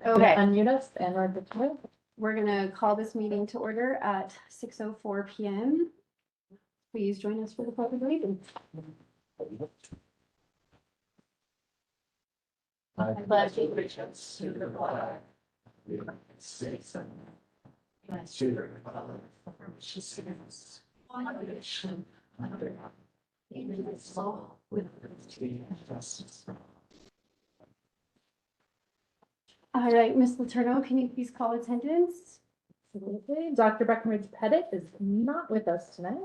Okay, Unmute us and we're good to go. we're gonna call this meeting to order at 6:04 PM. Please join us for the pledge of allegiance. I pledge allegiance to the flag of the United States of America, and to the republic for which it stands, one nation, under God, indivisible, with liberty and justice for all. All right, Ms. Letourneau, can you please call attendance? Absolutely. Dr. Breckenridge Pettit is not with us tonight.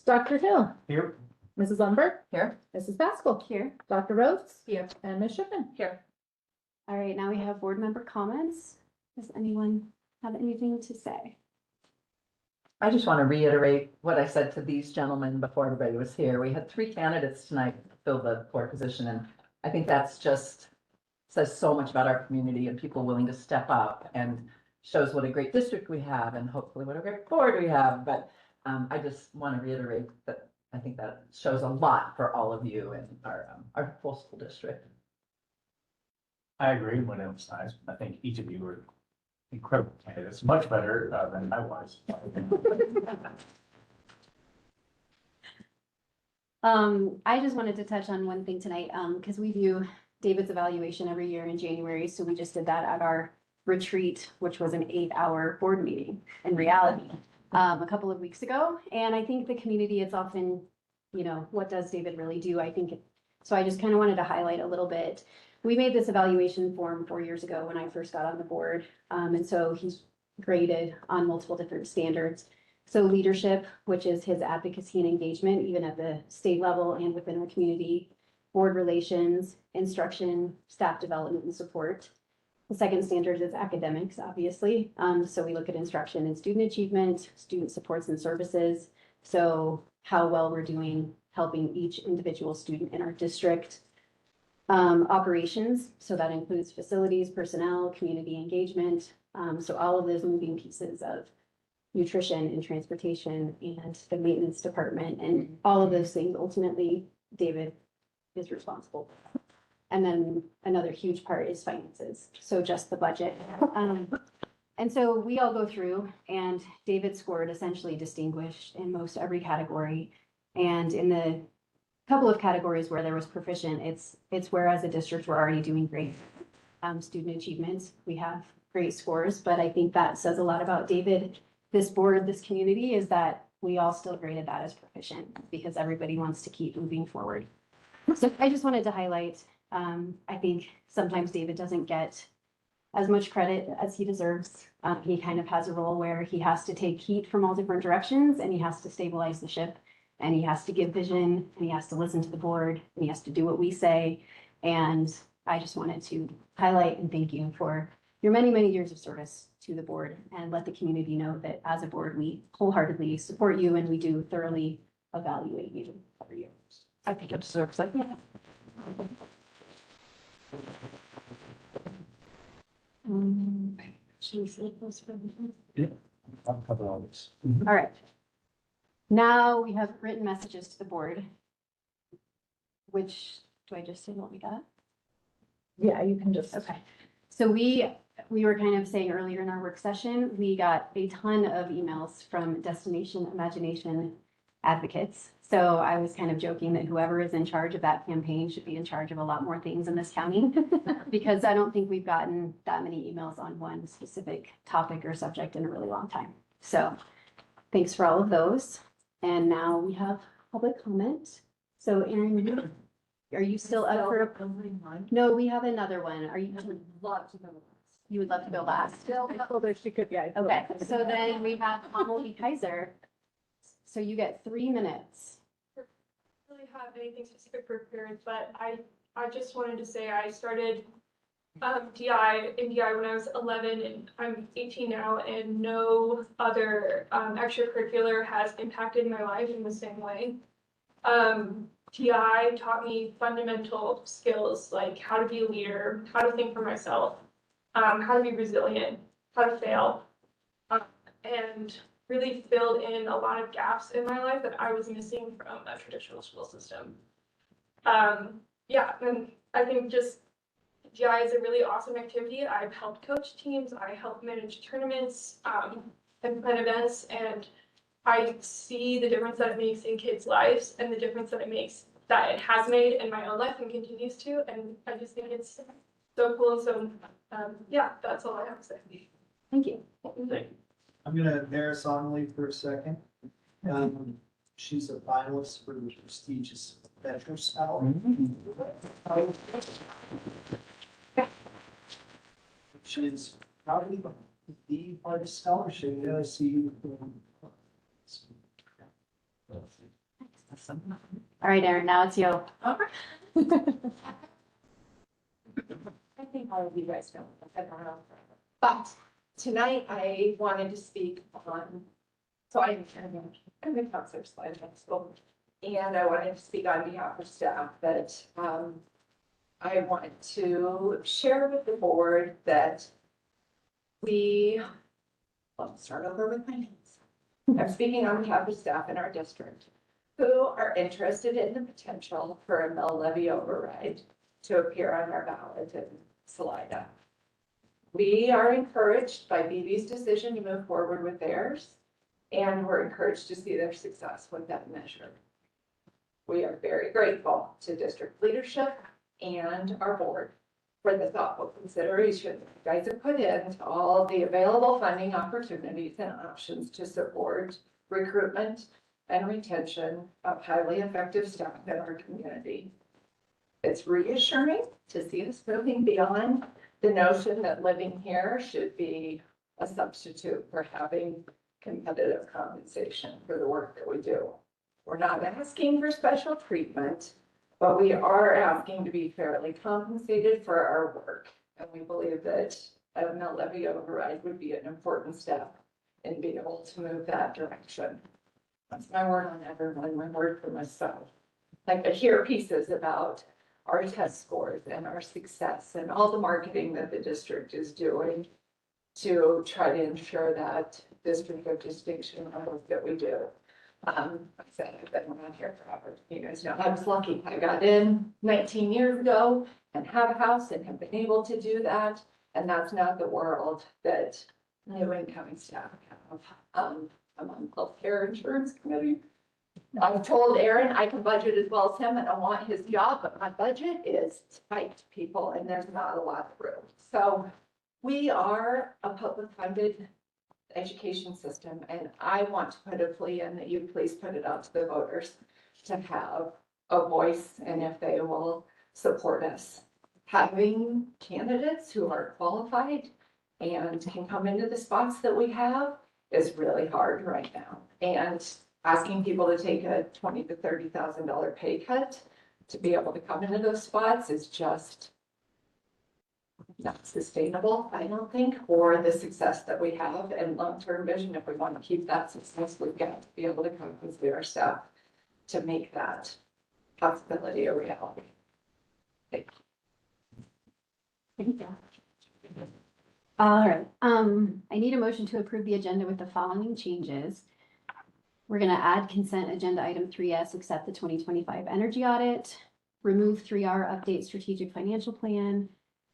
Dr. Hill. Here. Mrs. Lumber. Here. Mrs. Pascal. Here. Dr. Rhodes. Here. And Ms. Shippen. Here. All right, now we have board member comments. Does anyone have anything to say? I just want to reiterate what I said to these gentlemen before everybody was here. We had 3 candidates tonight to fill the board position, and I think that's just says so much about our community and people willing to step up and shows what a great district we have and hopefully what a great board we have. But I just want to reiterate that I think that shows a lot for all of you and our full school district. I agree when it was nice. I think each of you were incredible candidates, much better than I was. I just wanted to touch on one thing tonight, because we do David's evaluation every year in January. So we just did that at our retreat, which was an 8-hour board meeting in reality, a couple of weeks ago. And I think the community, it's often, what does David really do? I think, so I just kind of wanted to highlight a little bit. We made this evaluation form 4 years ago when I first got on the board. And so he's graded on multiple different standards. So leadership, which is his advocacy and engagement, even at the state level and within our community, board relations, instruction, staff development and support. The second standard is academics, obviously. So we look at instruction and student achievement, student supports and services. So how well we're doing helping each individual student in our district. Operations, so that includes facilities, personnel, community engagement. So all of those moving pieces of nutrition and transportation and the maintenance department and all of those things, ultimately, David is responsible. And then another huge part is finances. So just the budget. And so we all go through and David scored essentially distinguished in most every category. And in the couple of categories where there was proficient, it's where as a district, we're already doing great. Student achievements, we have great scores, but I think that says a lot about David. This board, this community is that we all still graded that as proficient because everybody wants to keep moving forward. So I just wanted to highlight, I think sometimes David doesn't get as much credit as he deserves. He kind of has a role where he has to take heat from all different directions and he has to stabilize the ship and he has to give vision and he has to listen to the board and he has to do what we say. And I just wanted to highlight and thank you for your many, many years of service to the board and let the community know that as a board, we wholeheartedly support you and we do thoroughly evaluate you every year. I think it deserves it. Yeah. I'll cover all this. All right. Now we have written messages to the board. Which, do I just say what we got? Yeah, you can just. Okay. So we were kind of saying earlier in our work session, we got a ton of emails from Destination Imagination advocates. So I was kind of joking that whoever is in charge of that campaign should be in charge of a lot more things in this county because I don't think we've gotten that many emails on one specific topic or subject in a really long time. So thanks for all of those. And now we have public comment. So Erin, are you still up for a? No, we have another one. Are you? You would love to go last. She could, yeah. Okay, so then we have Amelie Kaiser. So you get 3 minutes. Really have anything specific for parents, but I just wanted to say I started DI when I was 11 and I'm 18 now, and no other extracurricular has impacted my life in the same way. TI taught me fundamental skills like how to be a leader, how to think for myself, how to be resilient, how to fail, and really filled in a lot of gaps in my life that I was missing from a traditional school system. Yeah, and I think just GI is a really awesome activity. I've helped coach teams, I help manage tournaments, and plan events, and I see the difference that it makes in kids' lives and the difference that it has made in my own life and continues to, and I just think it's so cool, so, yeah, that's all I have to say. Thank you. I'm gonna embarrass Amelie for a second. She's a finalist for the prestigious Veteran Scholar. Which is probably the hardest scholarship that I see. All right, Erin, now it's you. I think all of you guys know, I've been around forever. But tonight I wanted to speak on, so I'm a counselor, so I'm in school. And I wanted to speak on behalf of staff that I want to share with the board that let's start over with my names. I'm speaking on behalf of staff in our district who are interested in the potential for a mill levy override to appear on our ballot in Salida. We are encouraged by BB's decision to move forward with theirs, and we're encouraged to see their success with that measure. We are very grateful to district leadership and our board for the thoughtful consideration you guys have put into all the available funding opportunities and options to support recruitment and retention of highly effective staff in our community. It's reassuring to see us moving beyond the notion that living here should be a substitute for having competitive compensation for the work that we do. We're not asking for special treatment, but we are asking to be fairly compensated for our work. And we believe that a mill levy override would be an important step in being able to move that direction. That's my word on everyone, my word for myself. Like I hear pieces about our test scores and our success and all the marketing that the district is doing to try to ensure that district of distinction on work that we do. I said I've been around here forever. You guys know I was lucky. I got in 19 years ago and have a house and have been able to do that. And that's not the world that new incoming staff have. I'm on healthcare insurance committee. I've told Aaron I can budget as well as him and I want his job, but my budget is tight, people, and there's not a lot of room. So we are a public funded education system, and I want to put a plea in that you please put it out to the voters to have a voice, and if they will support us. Having candidates who are qualified and can come into the spots that we have is really hard right now. And asking people to take a $20,000 to $30,000 pay cut to be able to come into those spots is just not sustainable, I don't think, for the success that we have and long-term vision. If we want to keep that success, we've got to be able to compensate our staff to make that possibility a reality. Thank you. All right, I need a motion to approve the agenda with the following changes. We're gonna add consent agenda item 3S, accept the 2025 energy audit, remove 3R update strategic financial plan,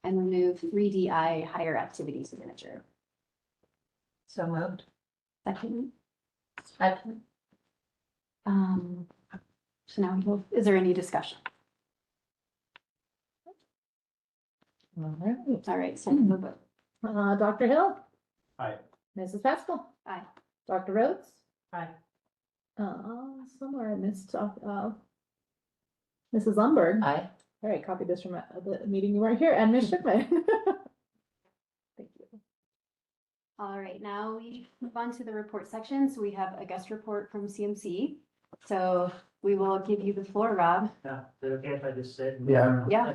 and remove 3DI higher activities manager. So moved. Second, Second. so now is there any discussion? All right, All right, so we'll vote. Dr. Hill, Aye. Mrs. Pascal, Aye. Dr. Rhodes, Aye. somewhere I missed, Mrs. Lundberg. Aye. All right, copy this from the meeting you weren't here, and Ms. Schickman. Thank you. All right, now we move on to the report section. So we have a guest report from CMC. So we will give you the floor, Rob. Yeah, is it okay if I just sit? Yeah. Yeah.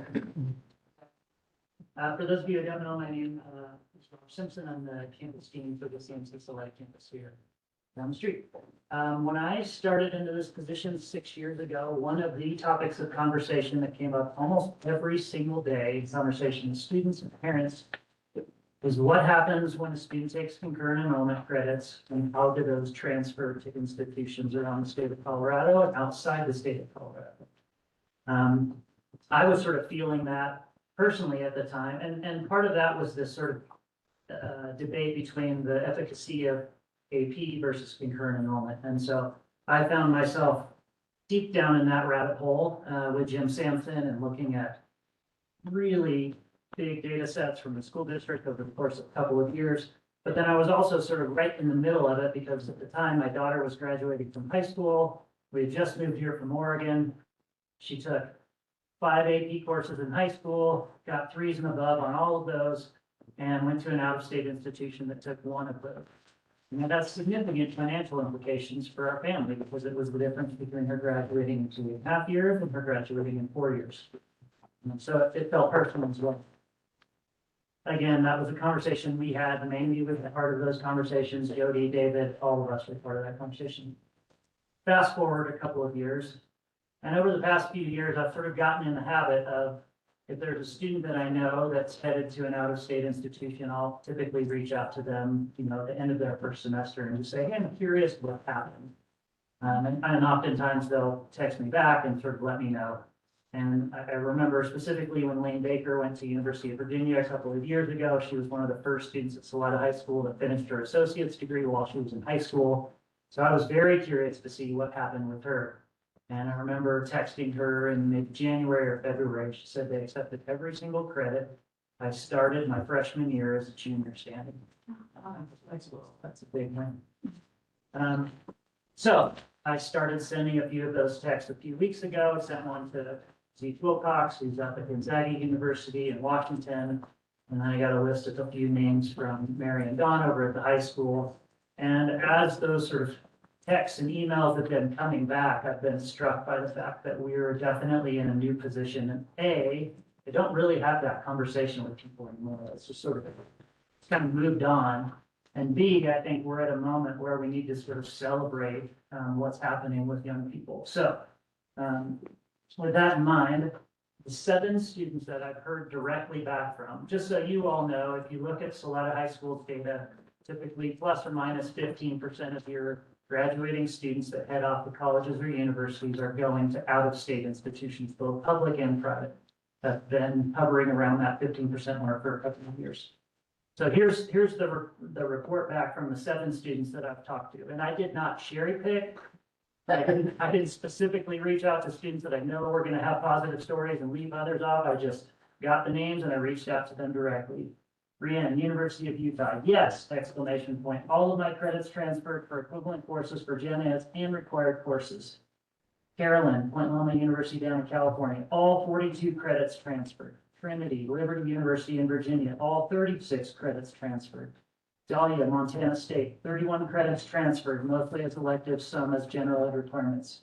For those of you who don't know, my name is Rob Simpson. I'm the campus dean for the CMC Select campus here down the street. When I started into this position 6 years ago, one of the topics of conversation that came up almost every single day in conversation with students and parents is what happens when a student takes concurrent enrollment credits and how do those transfer to institutions around the state of Colorado and outside the state of Colorado. I was sort of feeling that personally at the time, and part of that was this sort of debate between the efficacy of AP versus concurrent enrollment. And so I found myself deep down in that rabbit hole with Jim Sampson and looking at really big data sets from the school district over the course of a couple of years. But then I was also sort of right in the middle of it because at the time my daughter was graduating from high school. We had just moved here from Oregon. She took 5 AP courses in high school, got 3s and above on all of those, and went to an out-of-state institution that took 1 of those. And that has significant financial implications for our family because it was the difference between her graduating in 2.5 years and her graduating in 4 years. And so it felt personal as well. Again, that was a conversation we had, mainly with the part of those conversations, Jody, David, all of us were part of that conversation. Fast forward a couple of years, and over the past few years, I've sort of gotten in the habit of, if there's a student that I know that's headed to an out-of-state institution, I'll typically reach out to them, at the end of their first semester and just say, hey, I'm curious what happened. And oftentimes they'll text me back and sort of let me know. And I remember specifically when Lane Baker went to University of Virginia a couple of years ago, she was one of the first students at Salida High School that finished her associate's degree while she was in high school. So I was very curious to see what happened with her. And I remember texting her in mid-January or February. She said they accepted every single credit. I started my freshman year as a junior standing. That's a big win. So I started sending a few of those texts a few weeks ago. I sent one to Zeke Wilcox, who's up at Gonzaga University in Washington. And then I got a list of a few names from Mary and Dawn over at the high school. And as those sort of texts and emails have been coming back, I've been struck by the fact that we're definitely in a new position. And I don't really have that conversation with people anymore. It's just sort of, it's kind of moved on. And B, I think we're at a moment where we need to sort of celebrate what's happening with young people. So with that in mind, the 7 students that I've heard directly back from, just so you all know, if you look at Salida High School's data, typically plus or minus 15% of your graduating students that head off to colleges or universities are going to out-of-state institutions, both public and private. That's been hovering around that 15% mark for a couple of years. So here's the report back from the 7 students that I've talked to, and I did not cherry pick. I didn't specifically reach out to students that I know were going to have positive stories and leave others off. I just got the names and I reached out to them directly. Brianne, University of Utah, yes, exclamation point. All of my credits transferred for equivalent courses for gen eds and required courses. Carolyn, Point Loma University down in California, all 42 credits transferred. Trinity, Liberty University in Virginia, all 36 credits transferred. Dahlia, Montana State, 31 credits transferred, mostly as electives, some as general ed requirements.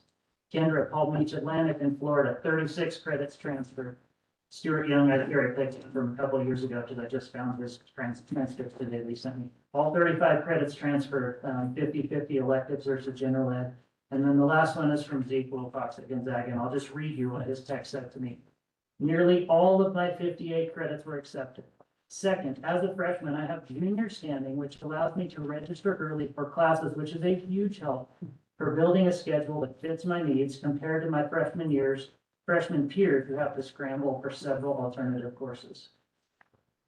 Kendra, Palm Beach Atlantic in Florida, 36 credits transferred. Stuart Young, I picked from a couple of years ago because I just found his transcripts today they sent me. All 35 credits transferred, 50-50 electives versus general ed. And then the last one is from Zeke Wilcox at Gonzaga, and I'll just read you what his text said to me. Nearly all of my 58 credits were accepted. Second, as a freshman, I have junior standing, which allows me to register early for classes, which is a huge help for building a schedule that fits my needs compared to my freshman peers who have to scramble for several alternative courses.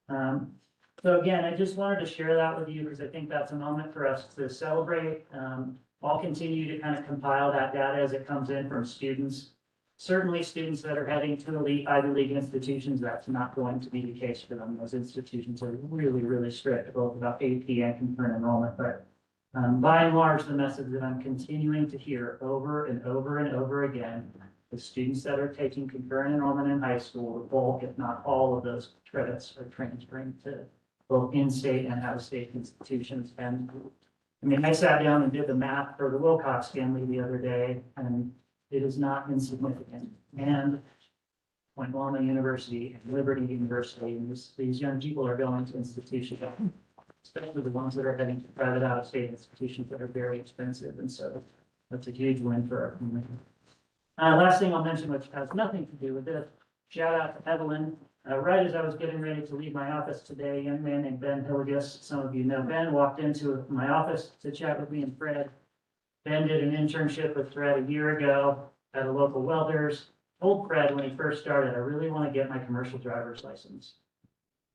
So again, I just wanted to share that with you because I think that's a moment for us to celebrate. I'll continue to kind of compile that data as it comes in from students. Certainly students that are heading to elite Ivy League institutions, that's not going to be the case for them. Those institutions are really, really strict, both about AP and concurrent enrollment. But by and large, the message that I'm continuing to hear over and over and over again, the students that are taking concurrent enrollment in high school, the bulk, if not all of those credits are transferring to both in-state and out-of-state institutions. And I mean, I sat down and did the math for the Wilcox family the other day, and it is not insignificant. And Point Loma University and Liberty University, and these young people are going to institutions, especially the ones that are heading to private out-of-state institutions that are very expensive. And so that's a huge win for our community. Last thing I'll mention, which has nothing to do with this, shout out to Evelyn. Right as I was getting ready to leave my office today, a young man named Ben Hilligus, some of you know Ben, walked into my office to chat with me and Fred. Ben did an internship with Fred a year ago at a local welders, told Fred when he first started, I really want to get my commercial driver's license.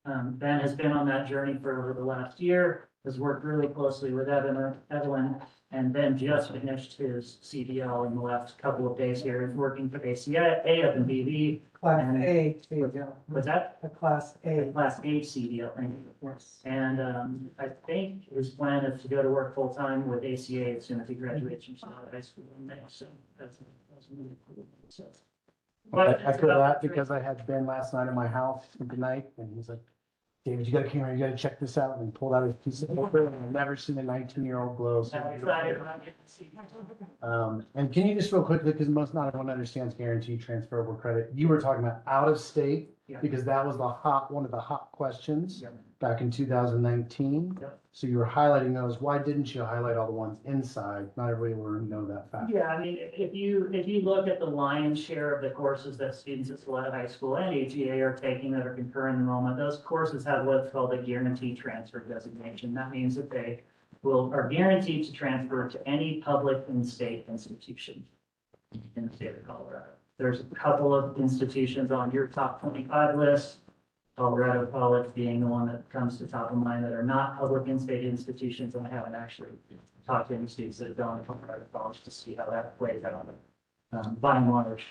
Ben has been on that journey for over the last year, has worked really closely with Evelyn, and Ben just finished his CDL in the last couple of days here, is working for ACA up in BV. Class And- A CDL. What's that? A Class A. Class A CDL, thank you. Yes. And I think his plan is to go to work full-time with ACA as soon as he graduates from Salida High School in May, so that's really cool. So. I echo that because I had Ben last night in my house at night and he's like, David, you gotta come here, you gotta check this out, and he pulled out his piece of paper and I've never seen a 19-year-old glow. so I'm excited when I get to see. And can you just real quickly, because not everyone understands guaranteed transferable credit, you were talking about out of state, Yeah. because that was one of the hot questions Yep. back in 2019. Yep. So you were highlighting those. Why didn't you highlight all the ones inside? Not everybody will know that fact. Yeah, I mean, if you look at the lion's share of the courses that students at Salida High School and AGA are taking that are concurrent enrollment, those courses have what's called a guaranteed transfer designation. That means that they are guaranteed to transfer to any public and state institution in the state of Colorado. There's a couple of institutions on your top 25 list, Colorado College being the one that comes to top of mind, that are not public and state institutions, and I haven't actually talked to any students that have gone to Colorado College to see how that plays out. By and large,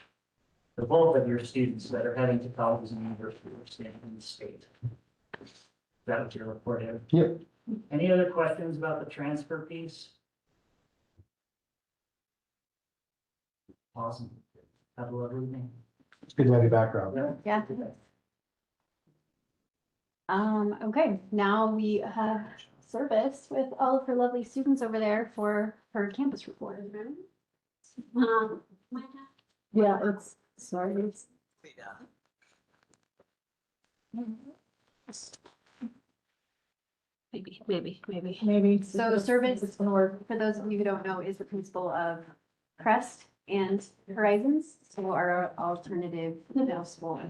the bulk of your students that are heading to colleges and universities are staying in the state. Is that what your report is? Yep. Any other questions about the transfer piece? Awesome. Have a lovely evening. It's good to have your background. Yeah. Okay, now we have service with all of her lovely students over there for her campus report. Um, Yeah, it's, sorry, it's. maybe. Maybe. So service- It's gonna work. For those of you who don't know, is the principal of Crest and Horizons, so our alternative middle school.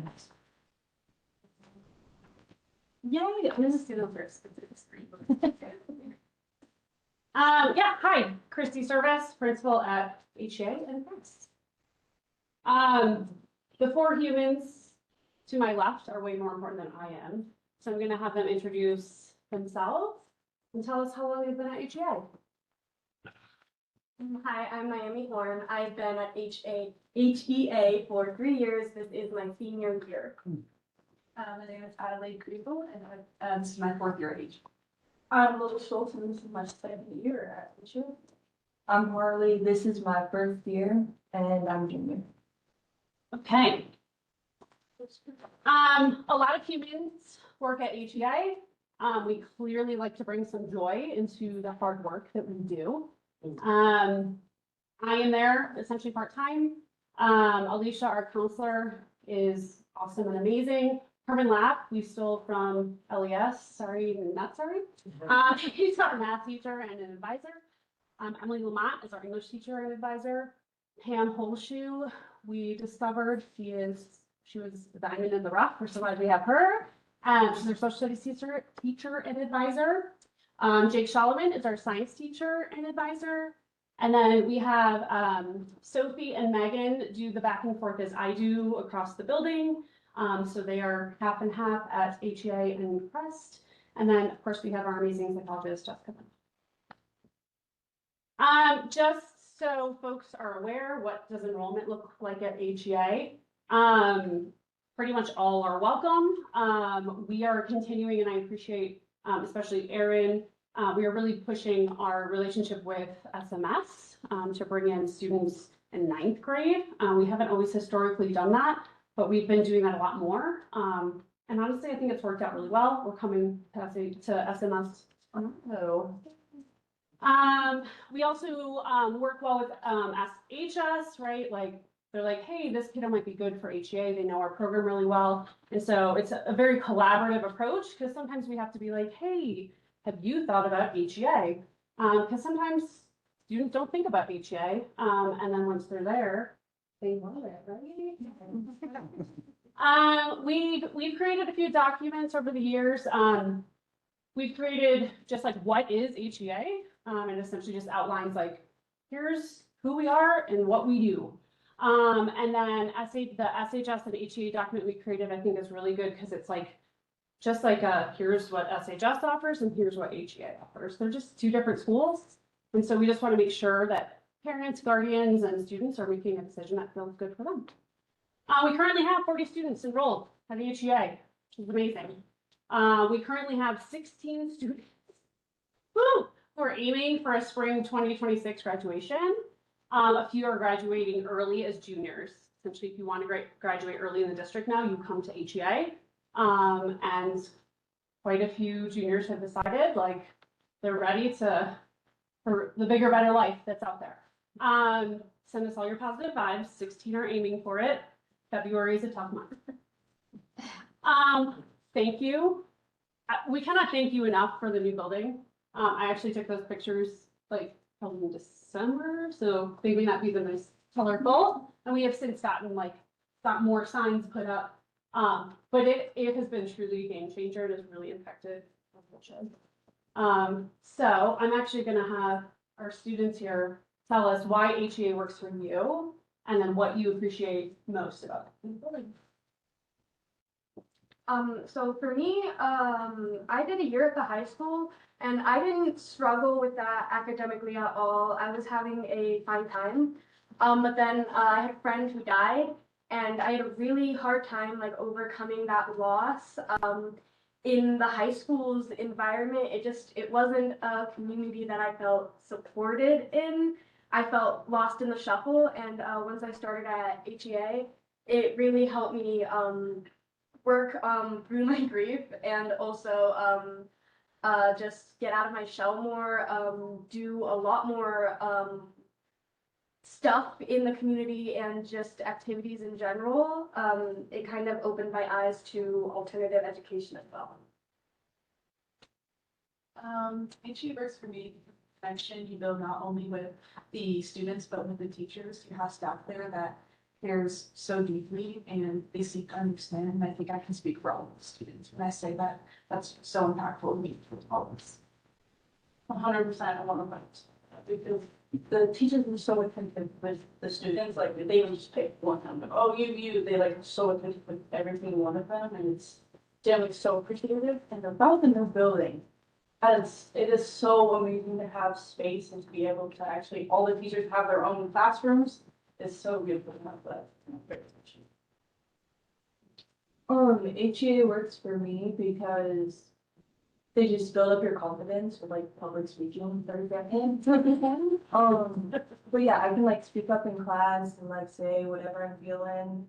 Yay, I'm gonna do them first. Yeah, hi, Christy Service, principal at HA and Crest. The four humans to my left are way more important than I am, so I'm gonna have them introduce themselves and tell us how long they've been at HA. Hi, I'm Naomi Horn. I've been at HEA for 3 years. This is my senior year. My name is Adelaide Kriegel, and this is my 4th year at HA. I'm Little Schultz, and this is my 2nd year at HA. I'm Harley, this is my 1st year, and I'm junior. Okay. A lot of humans work at HEA. We clearly like to bring some joy into the hard work that we do. I am there essentially part-time. Alicia, our counselor, is awesome and amazing. Herman Lapp, we stole from LES, sorry, not sorry. He's our math teacher and an advisor. Emily Lamont is our English teacher and advisor. Pam Holshoe, we discovered she was the diamond in the rough. We're so glad we have her. She's our social studies teacher and advisor. Jake Solomon is our science teacher and advisor. And then we have Sophie and Megan do the back and forth as I do across the building. So they are half and half at HEA and Crest. And then, of course, we have our amazing psychologist, Jessica. Just so folks are aware, what does enrollment look like at HEA? Pretty much all are welcome. We are continuing, and I appreciate especially Erin. We are really pushing our relationship with SMS to bring in students in 9th grade. We haven't always historically done that, but we've been doing that a lot more. And honestly, I think it's worked out really well. We're coming to SMS. We also work well with Ask HS, right? Like they're like, hey, this kiddo might be good for HEA. They know our program really well. And so it's a very collaborative approach because sometimes we have to be like, hey, have you thought about HEA? Because sometimes students don't think about HEA. And then once they're there, they love it, right? We've created a few documents over the years. We've created just like, what is HEA? And essentially just outlines like, here's who we are and what we do. And then the SHS and HEA document we created, I think is really good because it's like, just like, here's what SHS offers and here's what HEA offers. They're just two different schools. And so we just want to make sure that parents, guardians, and students are making a decision that feels good for them. We currently have 40 students enrolled at the HEA, which is amazing. We currently have 16 students who are aiming for a spring 2026 graduation. A few are graduating early as juniors. Essentially, if you want to graduate early in the district now, you come to HEA. And quite a few juniors have decided like they're ready for the bigger, better life that's out there. Send us all your positive vibes. 16 are aiming for it. February is a tough month. Thank you. We cannot thank you enough for the new building. I actually took those pictures like probably in December, so they may not be the most colorful. And we have since got more signs put up. But it has been truly a game changer. It has really impacted our culture. So I'm actually gonna have our students here tell us why HEA works for you and then what you appreciate most about the building. So for me, I did a year at the high school and I didn't struggle with that academically at all. I was having a fine time. But then I had a friend who died and I had a really hard time like overcoming that loss. In the high school's environment, it wasn't a community that I felt supported in. I felt lost in the shuffle, and once I started at HEA, it really helped me work through my grief and also just get out of my shell more, do a lot more stuff in the community and just activities in general. It kind of opened my eyes to alternative education as well. HE works for me. Connection you build not only with the students but with the teachers. You have staff there that cares so deeply and they seek to understand. And I think I can speak for all of the students when I say that that's so impactful to me for all of us. 100% I want to vote. Because the teachers were so attentive with the students, like they even just pick one number. Oh, you, they like so attentive with every single one of them, and it's generally so appreciative. And about the new building, it is so amazing to have space and to be able to actually, all the teachers have their own classrooms. It's so beautiful to have that. HEA works for me because they just build up your confidence with like public speaking, for example. But yeah, I can like speak up in class and like say whatever I'm feeling.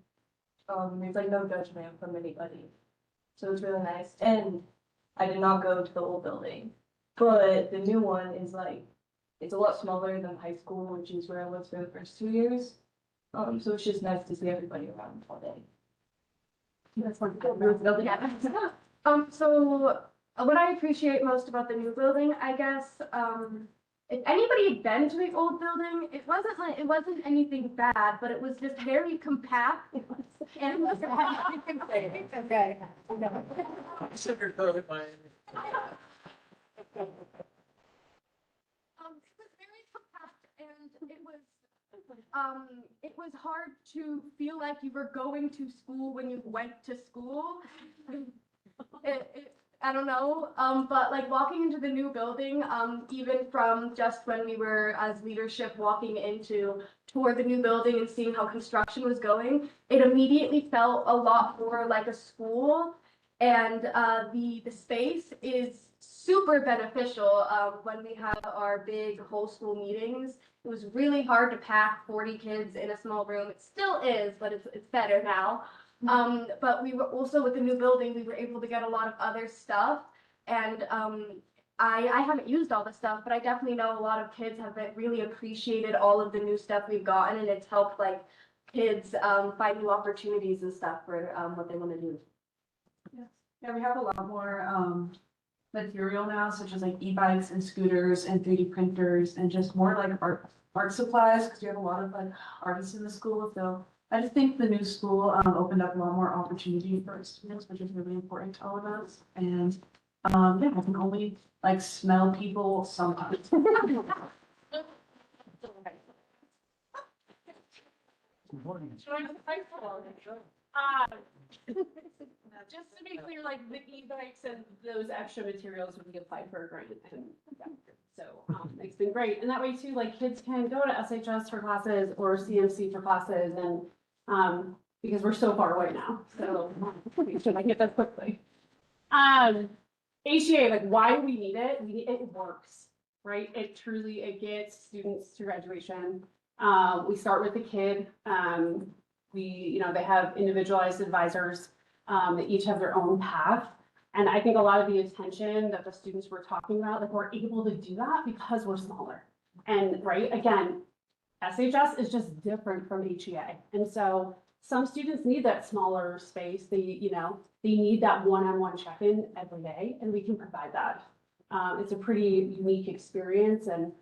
There's like no judgment from anybody. So it's really nice. And I did not go to the old building, but the new one is like, it's a lot smaller than high school, which is where I was for the first 2 years. So it's just nice to see everybody around all day. That's wonderful. So what I appreciate most about the new building, I guess, if anybody had been to the old building, it wasn't anything bad, but it was just very compact. And it was Okay. very compact and it was hard to feel like you were going to school when you went to school. I don't know, but like walking into the new building, even from just when we were as leadership walking toward the new building and seeing how construction was going, it immediately felt a lot more like a school. And the space is super beneficial when we have our big whole school meetings. It was really hard to pack 40 kids in a small room. It still is, but it's better now. But we were also with the new building, we were able to get a lot of other stuff. And I haven't used all the stuff, but I definitely know a lot of kids have really appreciated all of the new stuff we've gotten, and it's helped like kids find new opportunities and stuff for what they want to do. Yeah, we have a lot more material now, such as like e-bikes and scooters and 3D printers and just more like art supplies, because we have a lot of like artists in the school. So I just think the new school opened up a lot more opportunity for our students, which is really important to all of us. And yeah, I can only like smell people sometimes. Good morning. Join the high school. Um, Just to be clear, like the e-bikes and those extra materials would be applied for a grant. And so it's been great. And that way too, like kids can go to SHS for classes or CMC for classes and because we're so far away now. So we should get that quickly. HCA, like why do we need it? It works, right? It truly, it gets students to graduation. We start with the kid. They have individualized advisors. They each have their own path. And I think a lot of the attention that the students were talking about, like we're able to do that because we're smaller. And right, again, SHS is just different from HEA. And so some students need that smaller space. They need that one-on-one check-in every day, and we can provide that. It's a pretty unique experience. And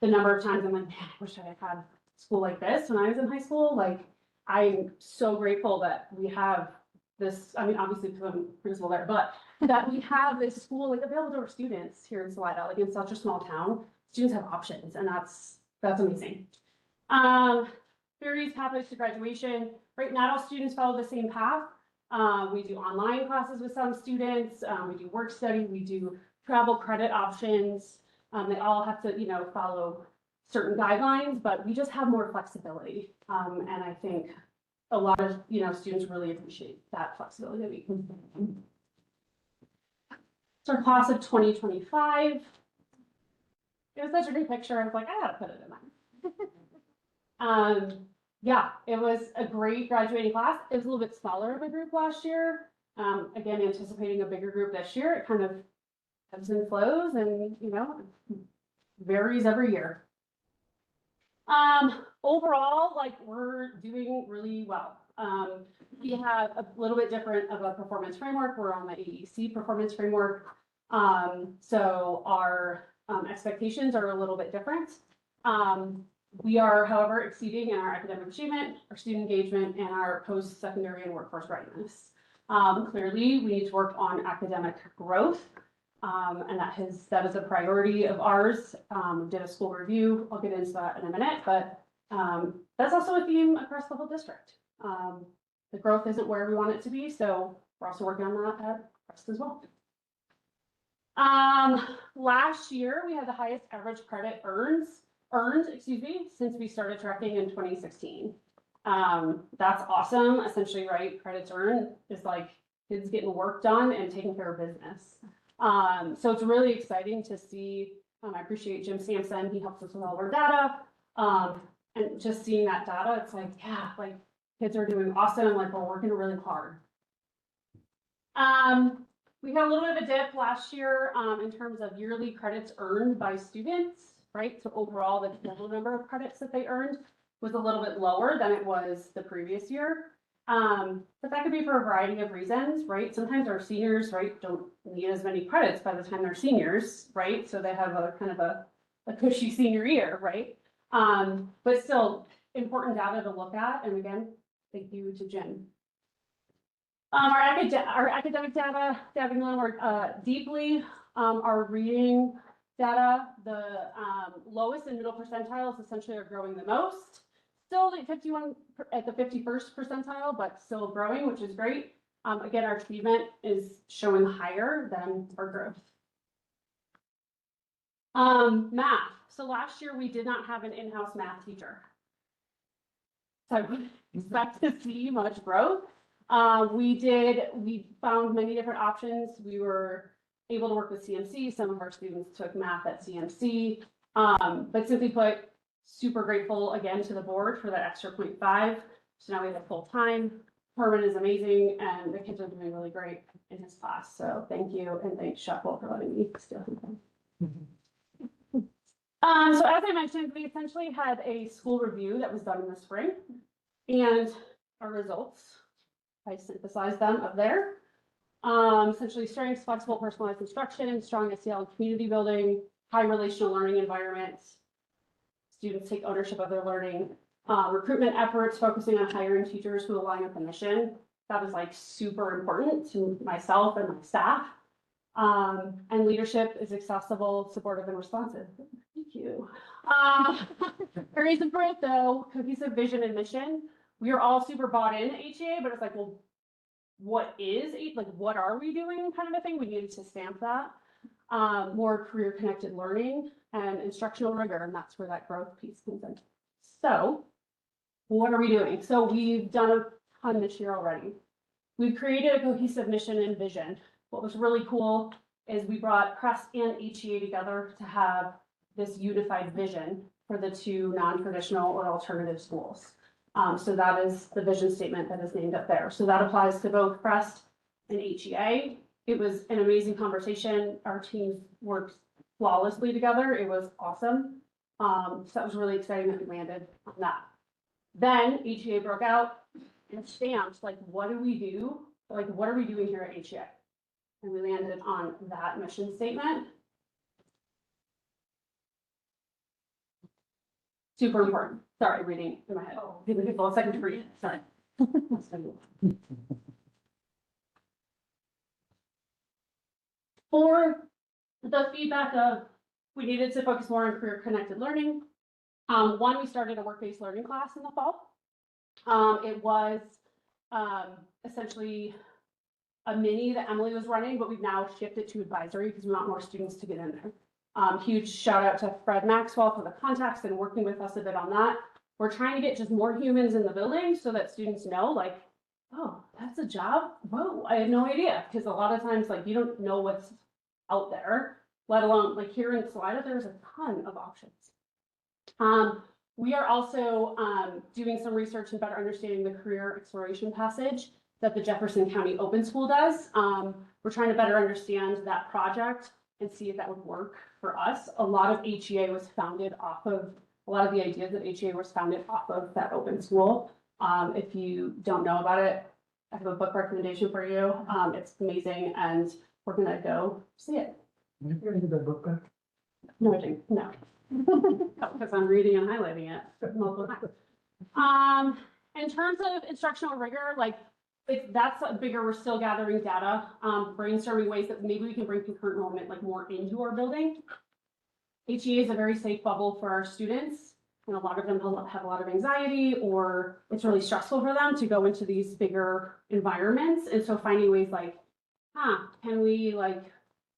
the number of times I'm like, man, I wish I had had school like this when I was in high school. Like, I'm so grateful that we have this, I mean, obviously because I'm principal there, but that we have this school like available to our students here in Salida, like in such a small town, students have options and that's amazing. Various pathways to graduation, right? Not all students follow the same path. We do online classes with some students, we do work study, we do travel credit options. They all have to, follow certain guidelines, but we just have more flexibility. And I think a lot of, students really appreciate that flexibility that we can. It's our class of 2025. It was such a great picture. I was like, I gotta put it in mine. Yeah, it was a great graduating class. It was a little bit smaller of a group last year. Again, anticipating a bigger group this year. It kind of ebbs and flows and, varies every year. Overall, like we're doing really well. We have a little bit different of a performance framework. We're on the AEC performance framework. So our expectations are a little bit different. We are, however, exceeding in our academic achievement, our student engagement, and our post-secondary and workforce readiness. Clearly, we need to work on academic growth. And that is a priority of ours. We did a school review. I'll get into that in a minute, but that's also a theme across the whole district. The growth isn't where we want it to be, so we're also working on that at Crest as well. Last year, we had the highest average credit earned, since we started tracking in 2016. That's awesome. Essentially, right? Credits earned is like kids getting work done and taking care of business. So it's really exciting to see. I appreciate Jim Sampson. He helps us with all of our data. And just seeing that data, it's like, yeah, like kids are doing awesome. Like we're working really hard. We had a little bit of a dip last year in terms of yearly credits earned by students, right? So overall, the total number of credits that they earned was a little bit lower than it was the previous year. But that could be for a variety of reasons, right? Sometimes our seniors, right, don't need as many credits by the time they're seniors, right? So they have a kind of a cushy senior year, right? But still important data to look at. And again, thank you to Jen. Our academic data, diving a little more deeply, our reading data, the lowest and middle percentiles essentially are growing the most. Still at the 51st percentile, but still growing, which is great. Again, our achievement is showing higher than our growth. Math. So last year we did not have an in-house math teacher. So I wouldn't expect to see much growth. We found many different options. We were able to work with CMC. Some of our students took math at CMC. But simply put, super grateful again to the board for that extra 0.5. So now we have a full time. Herman is amazing and the kids are doing really great in his class. So thank you and thanks Shuffle for letting me steal him. So as I mentioned, we essentially had a school review that was done in the spring and our results, I synthesized them up there. Essentially strengths, flexible, personalized instruction, strong SEL and community building, high relational learning environments. Students take ownership of their learning. Recruitment efforts focusing on hiring teachers who align with the mission. That was like super important to myself and my staff. And leadership is accessible, supportive, and responsive. Thank you. Areas of growth though, cohesive vision and mission. we are all super bought in to HEA, but it's like, well, what is, like, what are we doing kind of a thing? We needed to stamp that. More career connected learning and instructional rigor, and that's where that growth piece comes in. So what are we doing? So we've done a ton this year already. We've created a cohesive mission and vision. What was really cool is we brought Crest and HEA together to have this unified vision for the two non-traditional or alternative schools. So that is the vision statement that is named up there. So that applies to both Crest and HEA. It was an amazing conversation. Our teams worked flawlessly together. It was awesome. So that was really exciting that we landed on that. Then HEA broke out and stamped, like, what do we do? Like, what are we doing here at HEA? And we landed on that mission statement. Super important. Sorry, reading in my head. Giving people a second to read. Sorry. For the feedback of, we needed to focus more on career connected learning. One, we started a work-based learning class in the fall. It was essentially a mini that Emily was running, but we've now shifted to advisory because we want more students to get in there. Huge shout out to Fred Maxwell for the context and working with us a bit on that. We're trying to get just more humans in the building so that students know, like, oh, that's a job? Whoa, I had no idea. Because a lot of times, like, you don't know what's out there, let alone, like, here in Salida, there's a ton of options. We are also doing some research and better understanding the career exploration passage that the Jefferson County Open School does. We're trying to better understand that project and see if that would work for us. A lot of HEA was founded off of, a lot of the ideas that HEA was founded off of that open school. If you don't know about it, I have a book recommendation for you. It's amazing, and we're gonna go see it. You're gonna get that book back? No, I didn't, no. Because I'm reading and highlighting it multiple times. In terms of instructional rigor, like, that's a bigger, we're still gathering data, brainstorming ways that maybe we can bring concurrent enrollment like more into our building. HEA is a very safe bubble for our students, and a lot of them have a lot of anxiety, or it's really stressful for them to go into these bigger environments. And so finding ways like, can we, like,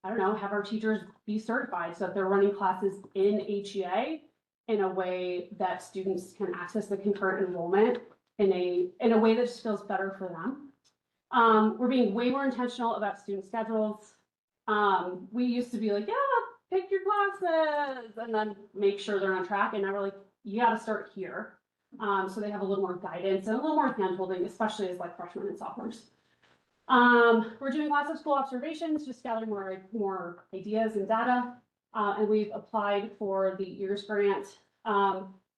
I don't know, have our teachers be certified so that they're running classes in HEA in a way that students can access the concurrent enrollment in a way that just feels better for them. We're being way more intentional about student schedules. We used to be like, yeah, pick your classes and then make sure they're on track. And now we're like, you got to start here. So they have a little more guidance and a little more handholding, especially as like freshmen and sophomores. We're doing lots of school observations, just gathering more ideas and data. And we've applied for the EARS grant,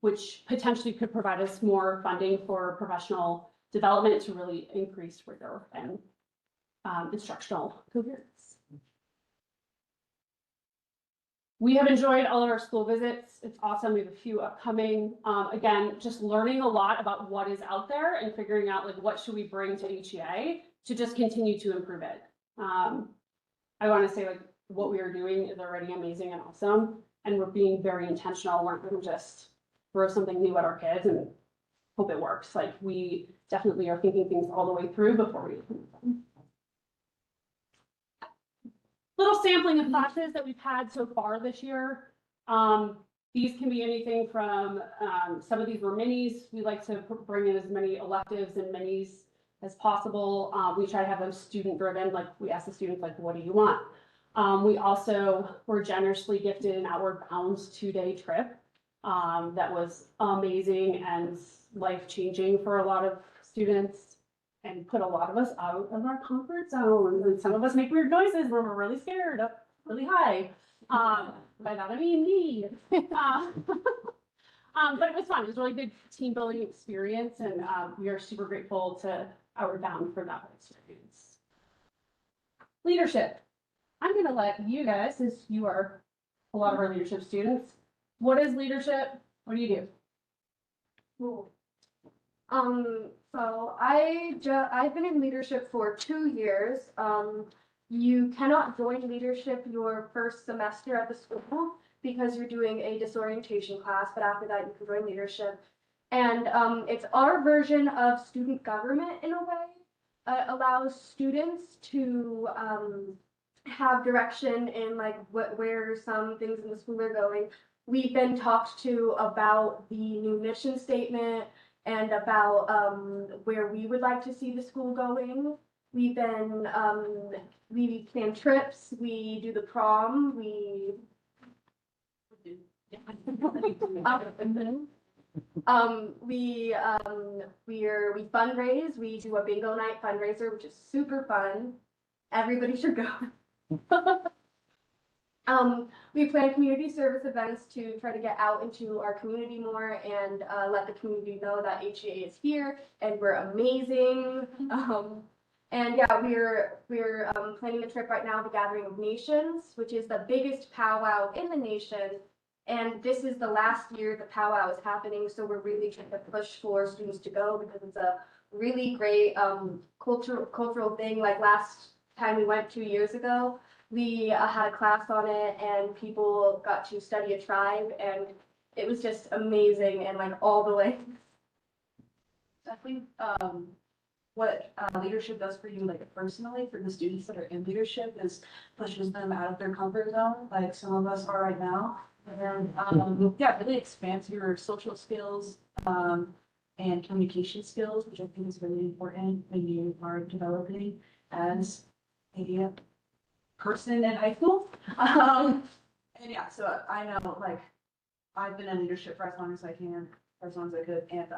which potentially could provide us more funding for professional development to really increase rigor and instructional coherence. We have enjoyed all of our school visits. It's awesome. We have a few upcoming. Again, just learning a lot about what is out there and figuring out like what should we bring to HEA to just continue to improve it. I want to say like what we are doing is already amazing and awesome, and we're being very intentional. We're not going to just throw something new at our kids and hope it works. Like we definitely are thinking things all the way through before we implement them. Little sampling of classes that we've had so far this year. These can be anything from, some of these were minis. We like to bring in as many electives and minis as possible. We try to have them student driven. Like we ask the students, like, what do you want? We also were generously gifted an Outward Bounds 2-day trip. That was amazing and life-changing for a lot of students and put a lot of us out of our comfort zone. And some of us make weird noises when we're really scared up really high. By that I mean me. But it was fun. It was a really good team building experience, and we are super grateful to Outward Bound for that experience. Leadership. I'm going to let you guys, since you are a lot of our leadership students, what is leadership? What do you do? Cool. So I've been in leadership for 2 years. You cannot join leadership your first semester at the school because you're doing a disorientation class, but after that you can join leadership. And it's our version of student government in a way. Allows students to have direction in like where some things in the school are going. We've been talked to about the new mission statement and about where we would like to see the school going. We've been we plan trips, we do the prom, we we fundraise, we do a bingo night fundraiser, which is super fun. Everybody should go. We plan community service events to try to get out into our community more and let the community know that HGA is here and we're amazing. And yeah, we're planning a trip right now, the Gathering of Nations, which is the biggest powwow in the nation. And this is the last year the powwow is happening, so we're really trying to push for students to go because it's a really great cultural thing. Like last time we went 2 years ago, we had a class on it and people got to study a tribe and it was just amazing and like all the way. I think what leadership does for you, like personally, for the students that are in leadership, is pushes them out of their comfort zone, like some of us are right now. And yeah, really expands your social skills and communication skills, which I think is really important when you are developing as a person in high school. And yeah, so I know like I've been in leadership for as long as I can, for as long as I could, and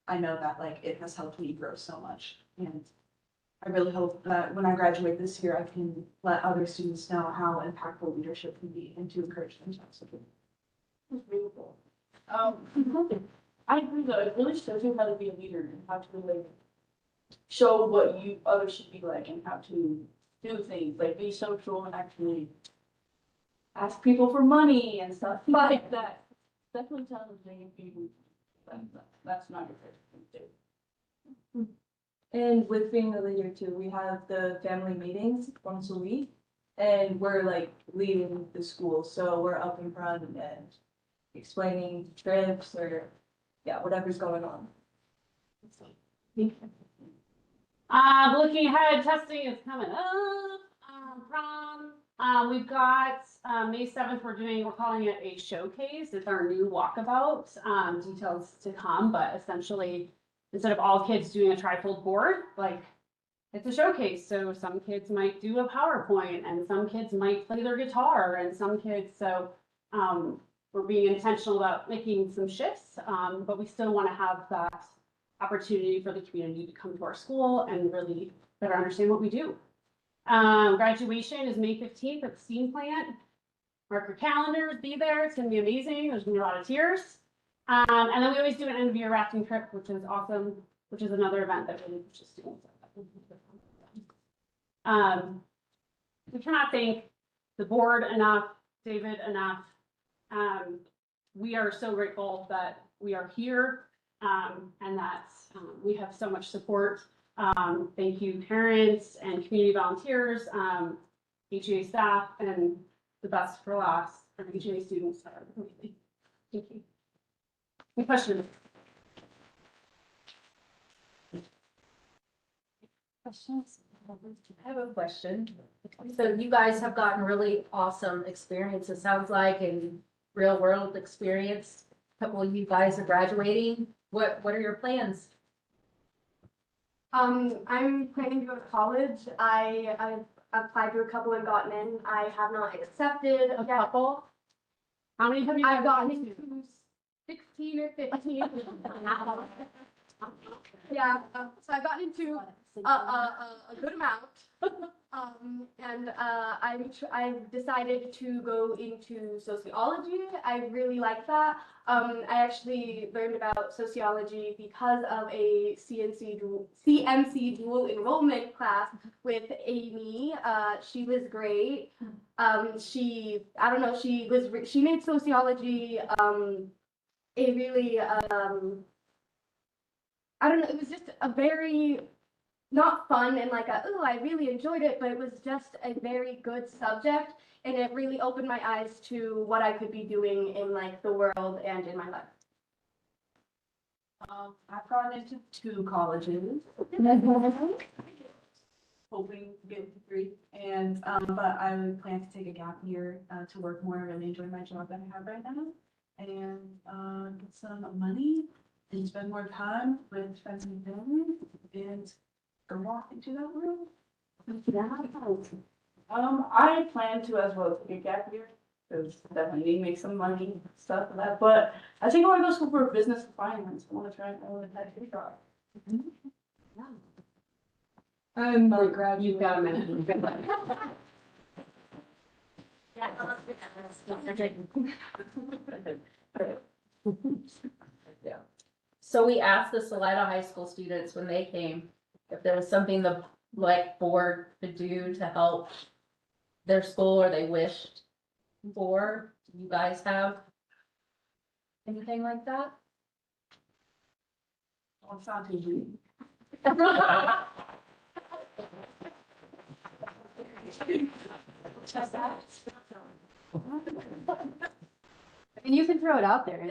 I know that like it has helped me grow so much. And I really hope that when I graduate this year, I can let other students know how impactful leadership can be and to encourage them to have something. It's really cool. I agree though, it really shows you how to be a leader and how to like show what you others should be like and how to do things, like be social and actually ask people for money and stuff like that. Definitely challenging if you that's not your favorite thing to do. And with being a leader too, we have the family meetings once a week. And we're like leading the school, so we're up in front and explaining trips or, yeah, whatever's going on. Looking ahead, testing is coming up, prom. We've got, May 7th, we're calling it a showcase. It's our new walkabout, details to come, but essentially, instead of all kids doing a trifold board, like, it's a showcase. So some kids might do a PowerPoint and some kids might play their guitar and some kids, so, we're being intentional about making some shifts, but we still want to have that opportunity for the community to come to our school and really better understand what we do. Graduation is May 15th at the STEAM plant. Mark your calendars, be there. It's gonna be amazing. There's gonna be a lot of tears. And then we always do an end of year rafting trip, which is awesome, which is another event that really pushes students. We cannot thank the board enough, David enough. We are so grateful that we are here and that we have so much support. Thank you, parents and community volunteers, HGA staff, and the best for last, our HGA students are amazing. Thank you. Any questions? Questions? I have a question. So you guys have gotten really awesome experience, it sounds like, in real world experience. A couple of you guys are graduating. What are your plans? I'm planning to go to college. I've applied to a couple and gotten in. I have not accepted A couple? How many have you I've gotten into? into 16 or 15. Yeah, so I've gotten into a good amount. And I've decided to go into sociology. I really like that. I actually learned about sociology because of a CMC dual enrollment class with Amy. She was great. She made sociology a really it was just a very not fun and like I really enjoyed it, but it was just a very good subject and it really opened my eyes to what I could be doing in like the world and in my life. I've gone into 2 colleges. Hoping to get into 3. And, but I plan to take a gap year, to work more, really enjoy my job that I have right now. And, get some money and spend more time with friends and family and go walk into that world. I plan to as well take a gap year, because definitely need to make some money, stuff like that, but I think I want to go school for business and finance. I want to try and own a tax job. I'm not graduating. You've got a minute. So we asked the Salida High School students when they came, if there was something the like board could do to help their school or they wished for. Do you guys have anything like that? Don't sound too rude. And you can throw it out there.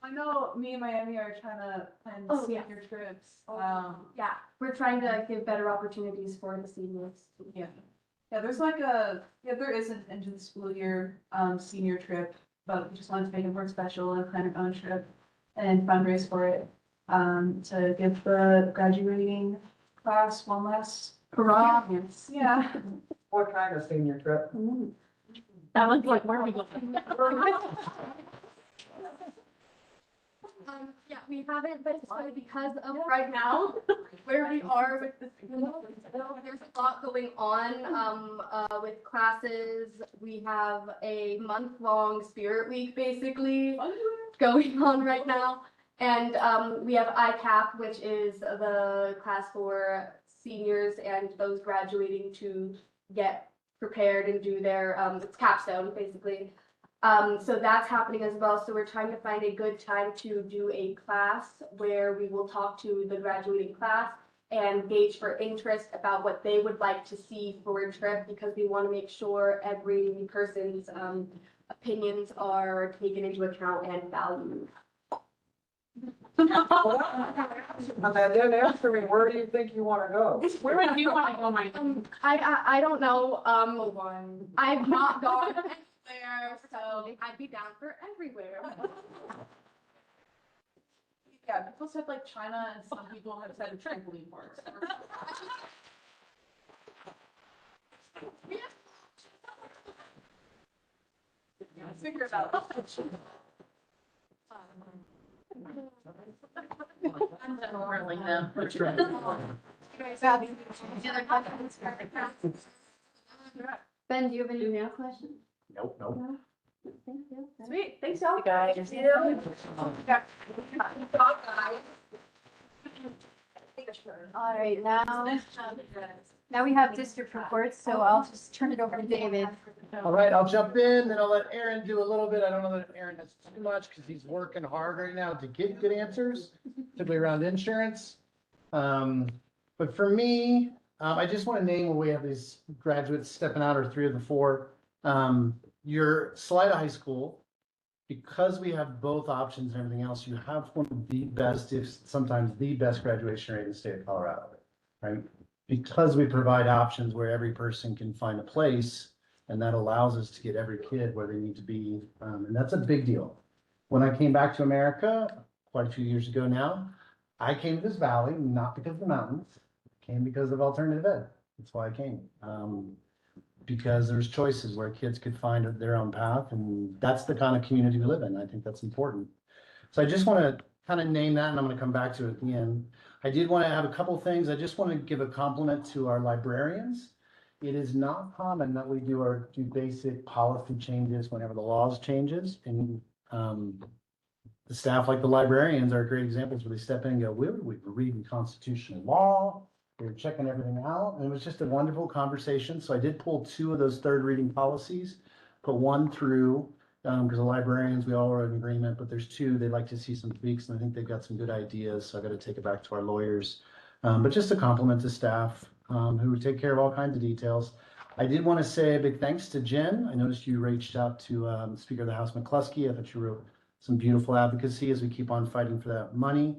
I know me and Miami are trying to plan Oh, yeah. senior trips. Yeah, we're trying to give better opportunities for the seniors. Yeah. Yeah, there is an end of the school year, senior trip, but we just wanted to make it more special and plan our own trip and fundraise for it. To give the graduating class one last hurrah. Yeah. What kind of senior trip? That looks like where we go. Yeah, we haven't, but it's funny because of right now, where we are with the school. There's a lot going on, with classes. We have a month-long spirit week, basically, going on right now. And, we have ICAP, which is the class for seniors and those graduating to get prepared and do their, it's capstone, basically. So that's happening as well. So we're trying to find a good time to do a class where we will talk to the graduating class and gauge for interest about what they would like to see for a trip, because we want to make sure every person's opinions are taken into account and valued. And then answer me, where do you think you want to go? Where would you want to go, Mike? I don't know. I've not gone anywhere, so I'd be down for everywhere. Yeah, people said like China and some people have said trampoline parks. Figure it out. Whirling them. Ben, do you have any mail questions? Nope, nope. Thank you. Sweet, thanks y'all. Guys. All right, now we have district reports, so I'll just turn it over to David. All right, I'll jump in, then I'll let Aaron do a little bit. I don't know that Aaron has too much because he's working hard right now to get good answers, particularly around insurance. But for me, I just want to name where we have these graduates stepping out, or 3 of the 4. Your Salida High School, because we have both options and everything else, you have one of the best, if sometimes the best graduation rate in the state of Colorado, right? Because we provide options where every person can find a place, and that allows us to get every kid where they need to be. And that's a big deal. When I came back to America quite a few years ago now, I came to this valley, not because of the mountains, I came because of alternative ed. That's why I came. Because there's choices where kids could find their own path, and that's the kind of community we live in. I think that's important. So I just want to kind of name that, and I'm going to come back to it at the end. I did want to have a couple of things. I just want to give a compliment to our librarians. It is not common that we do basic policy changes whenever the laws changes, and the staff, like the librarians, are great examples where they step in and go, we're reading constitutional law, we're checking everything out, and it was just a wonderful conversation. So I did pull 2 of those 3rd reading policies, put 1 through, because the librarians, we all are in agreement, but there's 2 they'd like to see some tweaks, and I think they've got some good ideas, so I got to take it back to our lawyers. But just a compliment to staff who take care of all kinds of details. I did want to say a big thanks to Jen. I noticed you reached out to Speaker of the House McCluskey. I thought you wrote some beautiful advocacy as we keep on fighting for that money.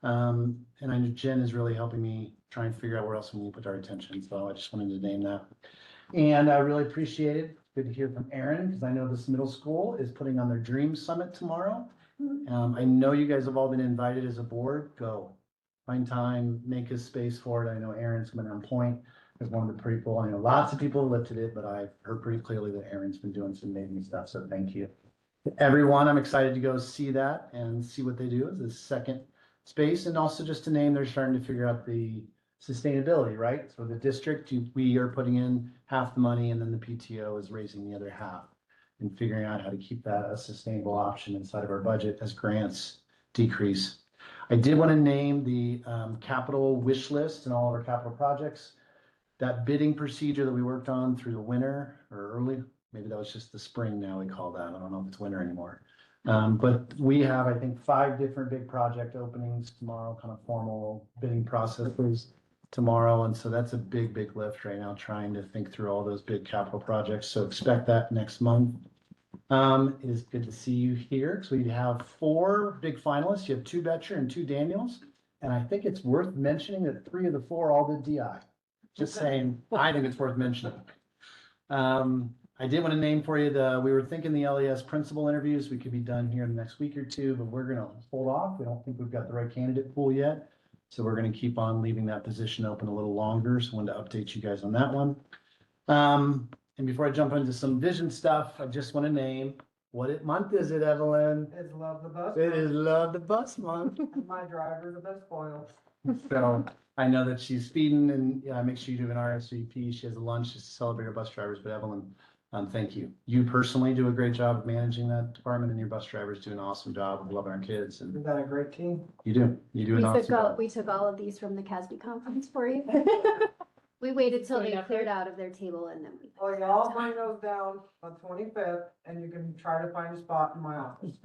And I know Jen is really helping me try and figure out where else we need to put our attention. So I just wanted to name that. And I really appreciate it. Good to hear from Aaron, because I know this middle school is putting on their Dream Summit tomorrow. I know you guys have all been invited as a board. Go. Find time, make a space for it. I know Aaron's been on point as one of the people. I know lots of people lifted it, but I've heard pretty clearly that Aaron's been doing some amazing stuff. So thank you. Everyone, I'm excited to go see that and see what they do as a second space. And also just to name, they're starting to figure out the sustainability, right? So the district, we are putting in half the money and then the PTO is raising the other half and figuring out how to keep that a sustainable option inside of our budget as grants decrease. I did want to name the capital wish list and all of our capital projects. That bidding procedure that we worked on through the winter or early, maybe that was just the spring now we call that. I don't know if it's winter anymore. But we have, I think, 5 different big project openings tomorrow, kind of formal bidding processes tomorrow. And so that's a big, big lift right now, trying to think through all those big capital projects. So expect that next month. It is good to see you here. So we have 4 big finalists. You have 2 Betcher and 2 Daniels. And I think it's worth mentioning that 3 of the 4 all did DI. Just saying, I think it's worth mentioning. I did want to name for you we were thinking the LES principal interviews, we could be done here in the next week or 2, but we're going to hold off. We don't think we've got the right candidate pool yet. So we're going to keep on leaving that position open a little longer. So I wanted to update you guys on that one. And before I jump into some vision stuff, I just want to name, what month is it, Evelyn? It's Love the Bus. It is Love the Bus month. My driver's the best spoiled. So I know that she's speeding and make sure you do an RSVP. She has a lunch just to celebrate our bus drivers. But Evelyn, thank you. You personally do a great job of managing that department, and your bus drivers do an awesome job of loving our kids. And We've got a great team. you do an awesome job. We took all of these from the CASB conference for you. We waited till they cleared out of their table and then we. Well, y'all bring those down on 25th and you can try to find a spot in my office.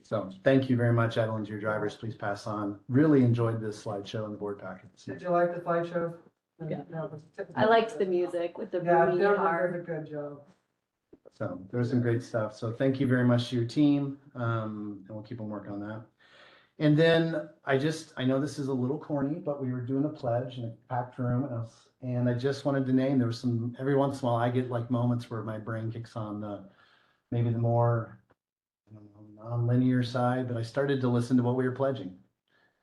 So thank you very much, Evelyn, to your drivers. Please pass on. Really enjoyed this slideshow and the board packets. Did you like the slideshow? Yeah. I liked the music with the Yeah, booming Dylan guitar. did a good job. So there was some great stuff. So thank you very much to your team. And we'll keep on working on that. And then I know this is a little corny, but we were doing a pledge in a packed room and I just wanted to name, there was every once in a while I get like moments where my brain kicks on maybe the more, I don't know, non-linear side, but I started to listen to what we were pledging.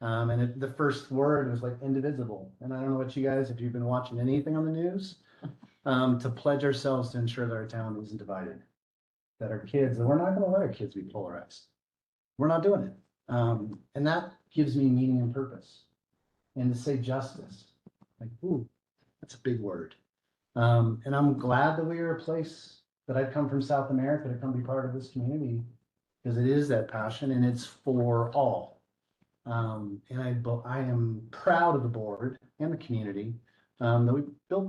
And the first word was like indivisible. And I don't know what you guys, if you've been watching anything on the news, to pledge ourselves to ensure that our town isn't divided. That our kids, that we're not gonna let our kids be polarized. We're not doing it. And that gives me meaning and purpose. And to say justice, like, ooh, that's a big word. And I'm glad that we are a place that I've come from South America to come be part of this community, because it is that passion and it's for all. And I am proud of the board and the community that we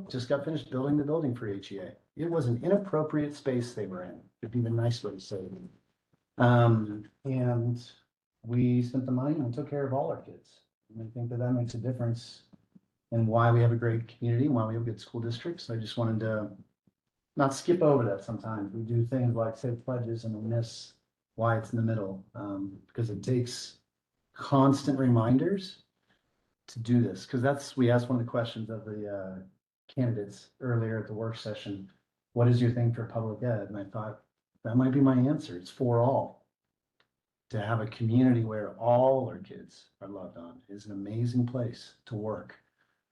just got finished building the building for HEA. It was an inappropriate space they were in, it'd be a nice way to say it. And we spent the money and took care of all our kids. And I think that makes a difference in why we have a great community and why we have good school districts. So I just wanted to not skip over that sometimes. We do things like say pledges and we miss why it's in the middle, because it takes constant reminders to do this. Because we asked one of the questions of the candidates earlier at the work session, what is your thing for public ed? And I thought that might be my answer. It's for all. To have a community where all our kids are loved on is an amazing place to work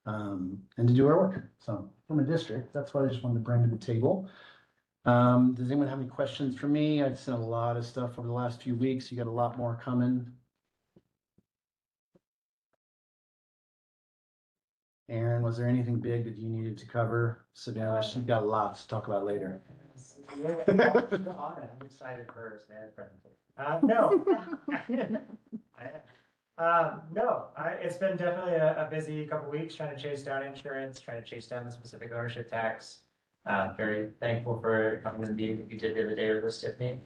and to do our work. So from a district, that's what I just wanted to bring to the table. Does anyone have any questions for me? I've sent a lot of stuff over the last few weeks. You got a lot more coming. Aaron, was there anything big that you needed to cover? Savannah, she's got lots to talk about later. I'm excited for her stand presentation. No. It's been definitely a busy couple weeks trying to chase down insurance, trying to chase down the specific ownership tax. Very thankful for coming to the meeting that you did the other day with us, Tiffany.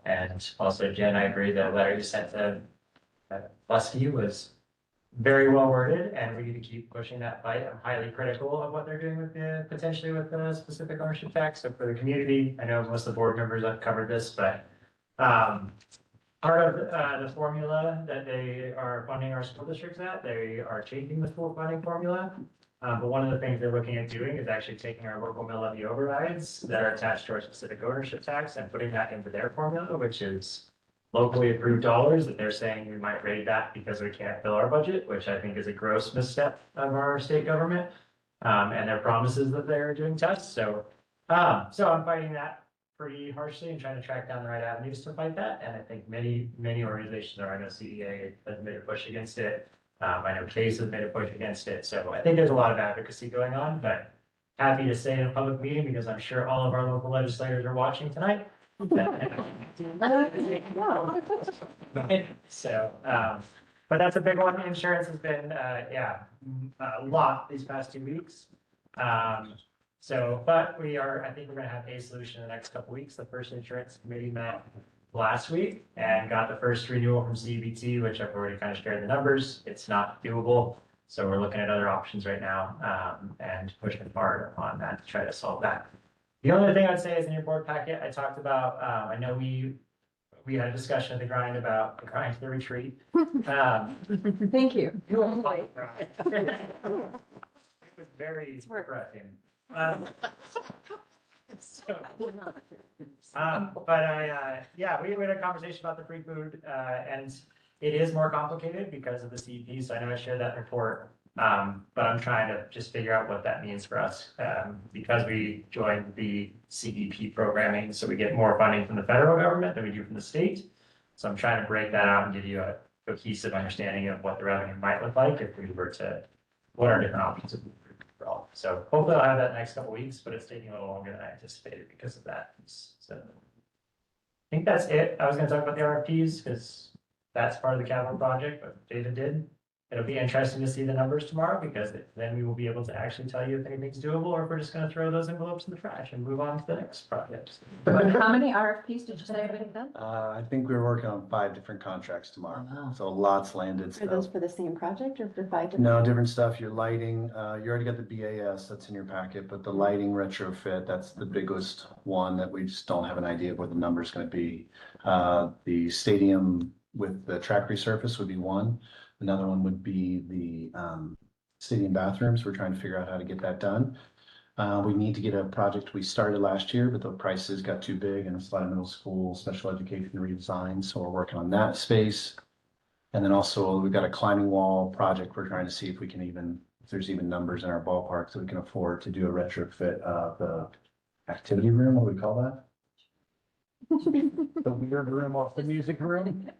And also, Jen, I agree the letter you sent to Lusky was very well worded, and we need to keep pushing that fight. I'm highly critical of what they're doing with potentially with the specific ownership tax. So for the community, I know most of the board members have covered this, but Part of the formula that they are funding our school districts at, they are changing the school funding formula. But one of the things they're looking at doing is actually taking our local mill levy overrides that are attached to our specific ownership tax and putting that into their formula, which is locally approved dollars that they're saying we might raid that because we can't fill our budget, which I think is a gross misstep of our state government. And their promises that they're doing tests. So I'm fighting that pretty harshly and trying to track down the right avenues to fight that. And I think many organizations are, I know CEA has made a push against it. I know Case has made a push against it. So I think there's a lot of advocacy going on, but happy to say in a public meeting, because I'm sure all of our local legislators are watching tonight. So, but that's a big one. Insurance has been, a lot these past 2 weeks. But I think we're gonna have a solution in the next couple weeks. The first insurance committee met last week and got the first renewal from CBT, which I've already kind of shared the numbers. It's not doable. So we're looking at other options right now, and pushing hard on that to try to solve that. The only thing I'd say is in your board packet, I talked about, I know we had a discussion at the grind about the grind to the retreat. Thank you. It was very refreshing. We had a conversation about the free food, and it is more complicated because of the CEP. So I know I shared that report, but I'm trying to just figure out what that means for us, because we joined the CEP programming, so we get more funding from the federal government than we do from the state. So I'm trying to break that out and give you a cohesive understanding of what the revenue might look like if we were to, what are different options of for all. So hopefully I'll have that next couple weeks, but it's taking a little longer than I anticipated because of that. So I think that's it. I was gonna talk about the RFPs because that's part of the capital project, but David did. It'll be interesting to see the numbers tomorrow, because then we will be able to actually tell you if anything's doable or if we're just gonna throw those envelopes in the trash and move on to the next project. How many RFPs did you say have been done? I think we're working on 5 different contracts tomorrow, Wow. so lots landed Are stuff. those for the same project or for 5 different? No, different stuff, your lighting, you already got the BAS, that's in your packet, but the lighting retrofit, that's the biggest one that we just don't have an idea of what the number's gonna be. The stadium with the track resurface would be one. Another one would be the stadium bathrooms. We're trying to figure out how to get that done. We need to get a project we started last year, but the prices got too big, and it's a lot of middle school special education redesign, so we're working on that space. And then also we've got a climbing wall project. We're trying to see if we can if there's even numbers in our ballpark so we can afford to do a retrofit of the activity room, what do we call that? The weird room off the music room.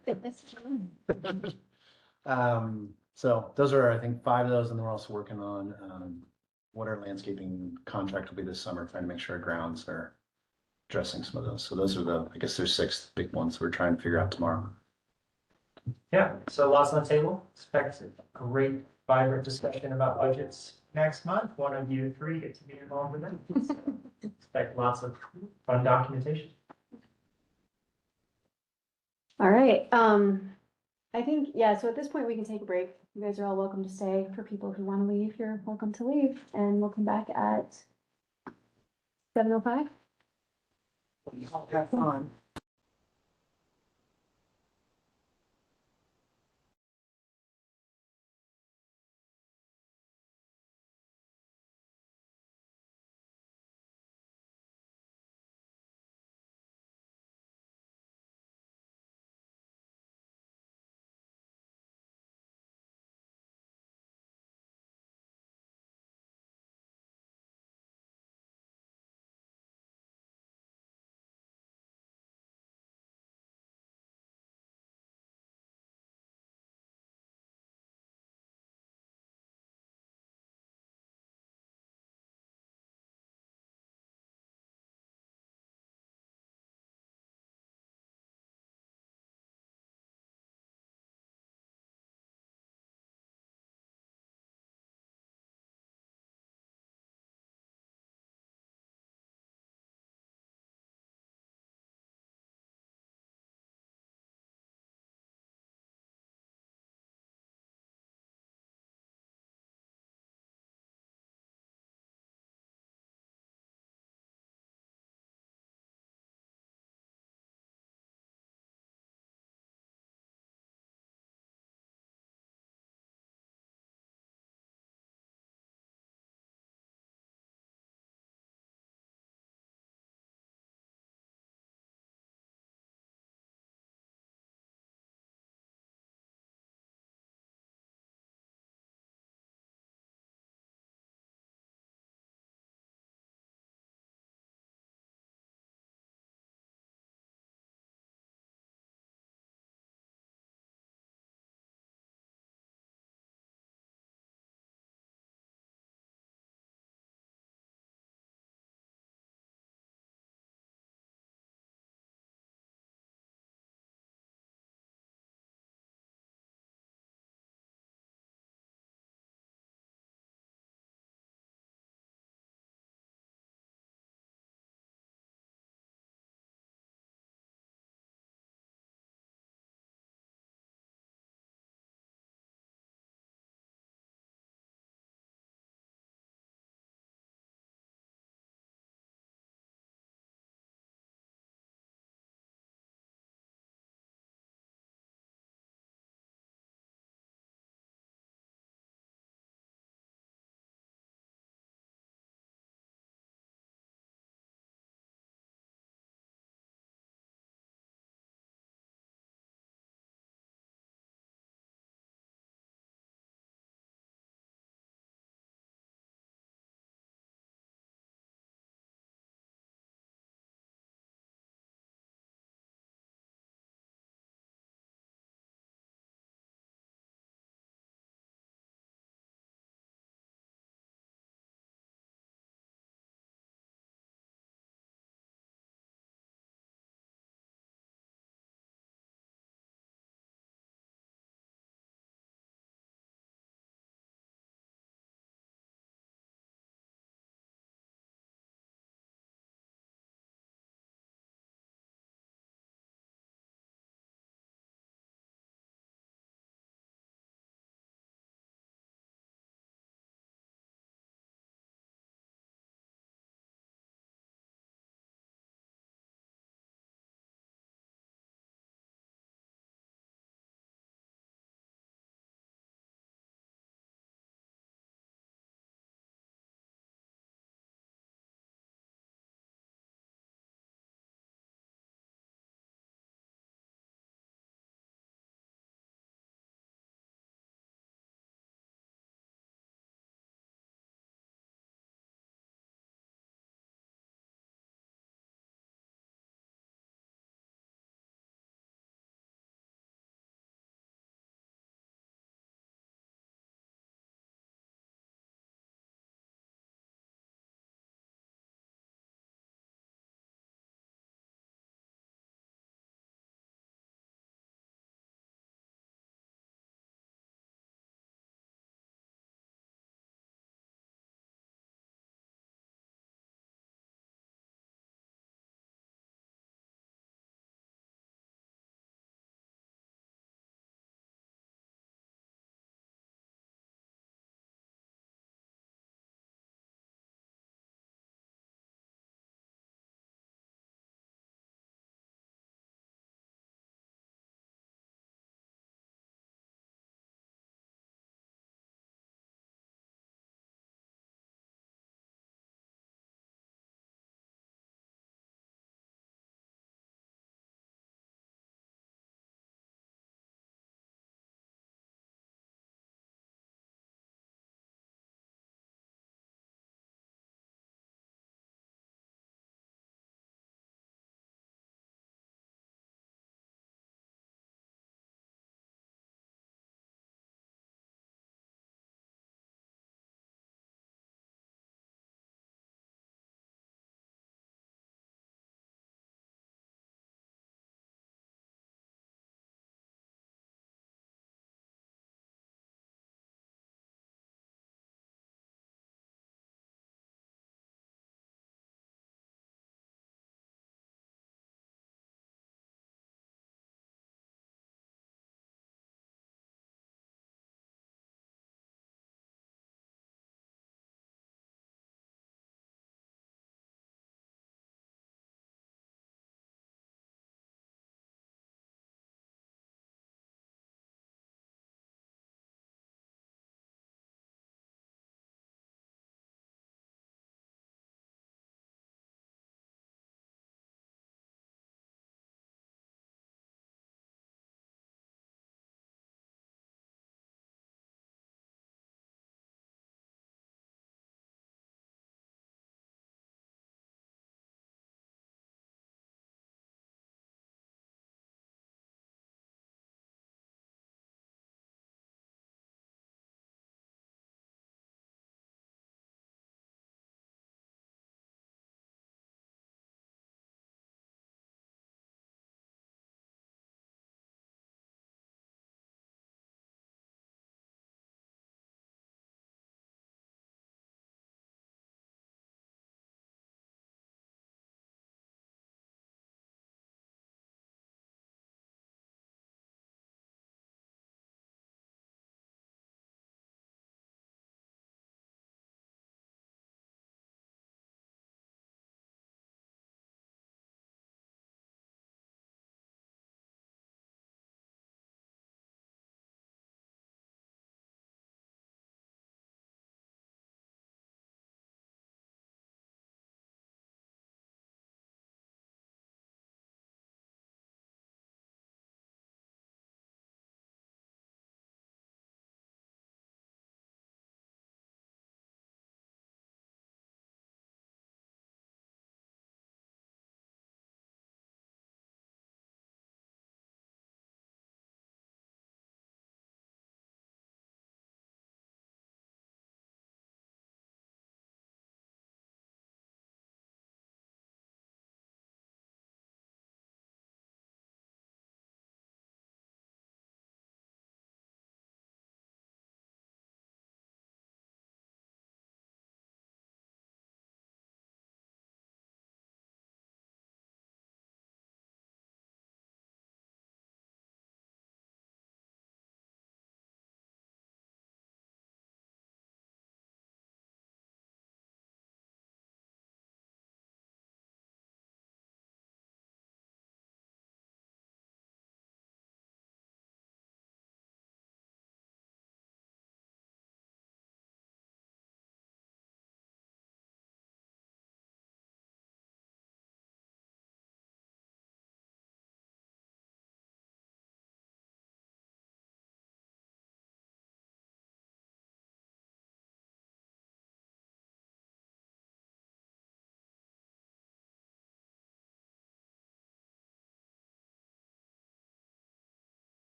So those are, I think, 5 of those, and we're also working on what our landscaping contract will be this summer, trying to make sure our grounds are addressing some of those. So those are I guess there's 6 big ones we're trying to figure out tomorrow. Yeah, so lots on the table. Expect a great, vibrant discussion about budgets next month. One of you 3 get to be involved with it. Expect lots of fun documentation. All right, I think, so at this point we can take a break. You guys are all welcome to stay. For people who want to leave, you're welcome to leave, and we'll come back at 7:05. Have fun.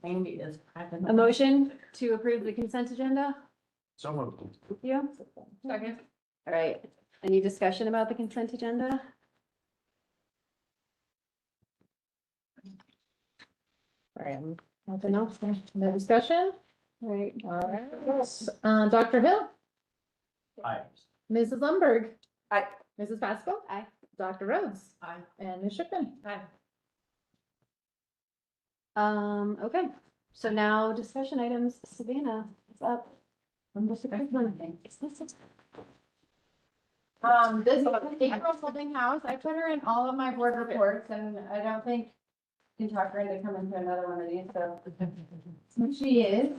Amy is cracking. A motion to approve the consent agenda? So moved. Thank you. Second. All right. Any discussion about the consent agenda? All right, nothing else, no discussion? All right. All right, Dr. Hill, Aye. Mrs. Lundberg. Aye. Mrs. Pascal. Aye. Dr. Rhodes. Aye. And Ms. Schiffman. Aye. Okay, so now discussion items. Savannah, what's up? This This April Holding House, I put her in all of my board reports and I don't think you can talk her into coming to another one of these, so. She is.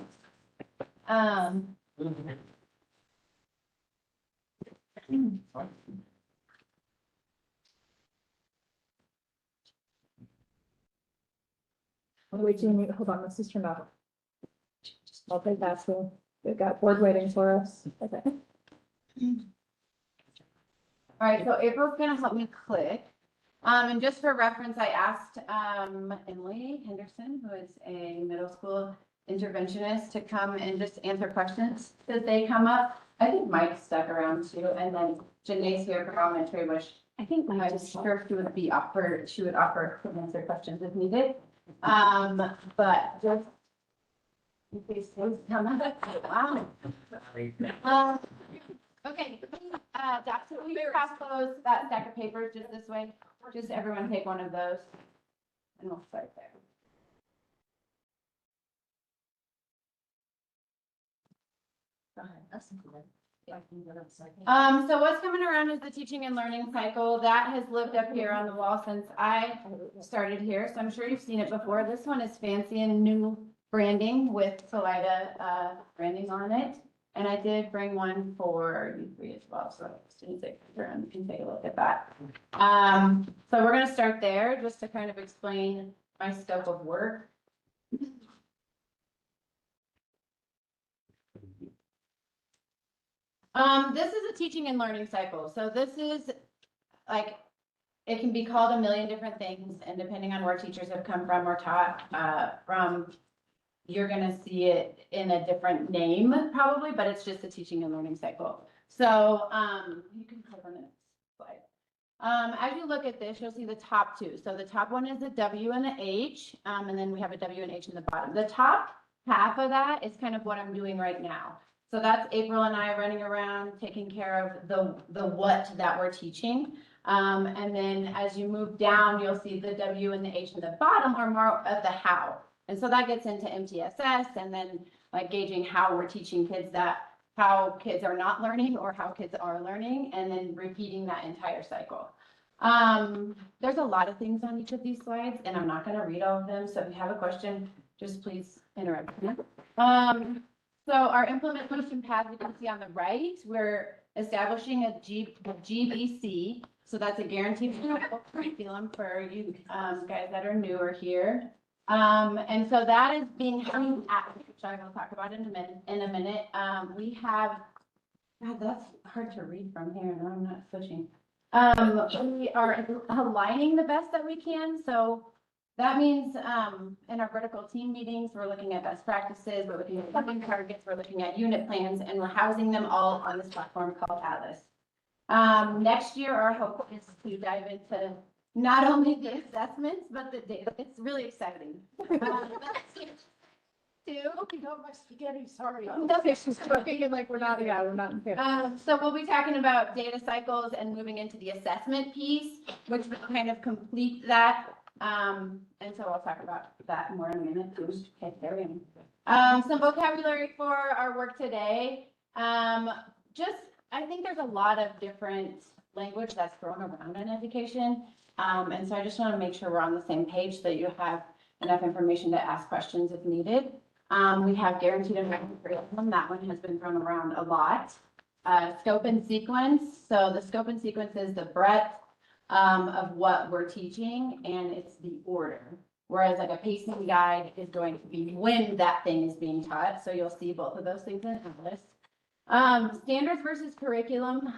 Wait, hold on, let's just turn off. Multitasking, we've got board waiting for us. Okay. All right, so April's gonna help me click. And just for reference, I asked, Emily Henderson, who is a middle school interventionist, to come and just answer questions as they come up. I think Mike stuck around too, and then Janae's here for elementary, which I think I'm Mike just. sure she would offer to answer questions if needed. But just in case things come up. Wow. Okay, Dr. Will you pass those, that stack of papers just this way? Just everyone take one of those. And we'll start there. So what's coming around is the teaching and learning cycle. That has lived up here on the wall since I started here, so I'm sure you've seen it before. This one is fancy and new branding with Salida branding on it. And I did bring one for you three as well, so students can take a look at that. So we're gonna start there just to kind of explain my scope of work. This is a teaching and learning cycle. So this is like, it can be called a million different things, and depending on where teachers have come from or taught from, you're gonna see it in a different name probably, but it's just a teaching and learning cycle. So you can click on the next slide. As you look at this, you'll see the top two. So the top one is a W and an H, and then we have a W and H in the bottom. The top half of that is kind of what I'm doing right now. So that's April and I running around taking care of the what that we're teaching. And then as you move down, you'll see the W and the H in the bottom are more of the how. And so that gets into MTSS and then like gauging how we're teaching kids how kids are not learning or how kids are learning, and then repeating that entire cycle. There's a lot of things on each of these slides and I'm not gonna read all of them. So if you have a question, just please interrupt me. So our implementation path, you can see on the right, we're establishing a GBC. So that's a guaranteed curriculum for you guys that are newer here. And so that is being held at, which I will talk about in a minute. We have, God, that's hard to read from here, and I'm not pushing. We are aligning the best that we can. So that means in our vertical team meetings, we're looking at best practices, we're looking at funding targets, we're looking at unit plans, and we're housing them all on this platform called Atlas. Next year, our hope is to dive into not only the assessments, but the data. It's really exciting. my spaghetti, sorry. No, She's talking like we're not in here. So we'll be talking about data cycles and moving into the assessment piece, which will kind of complete that. And so I'll talk about that more in a minute too. Okay, there we go. Some vocabulary for our work today. I think there's a lot of different language that's thrown around in education. And so I just want to make sure we're on the same page so that you have enough information to ask questions if needed. We have guaranteed and written curriculum. That one has been thrown around a lot. Scope and sequence. So the scope and sequence is the breadth of what we're teaching, and it's the order. Whereas like a pacing guide is going to be when that thing is being taught. So you'll see both of those things in Atlas. Standards versus curriculum.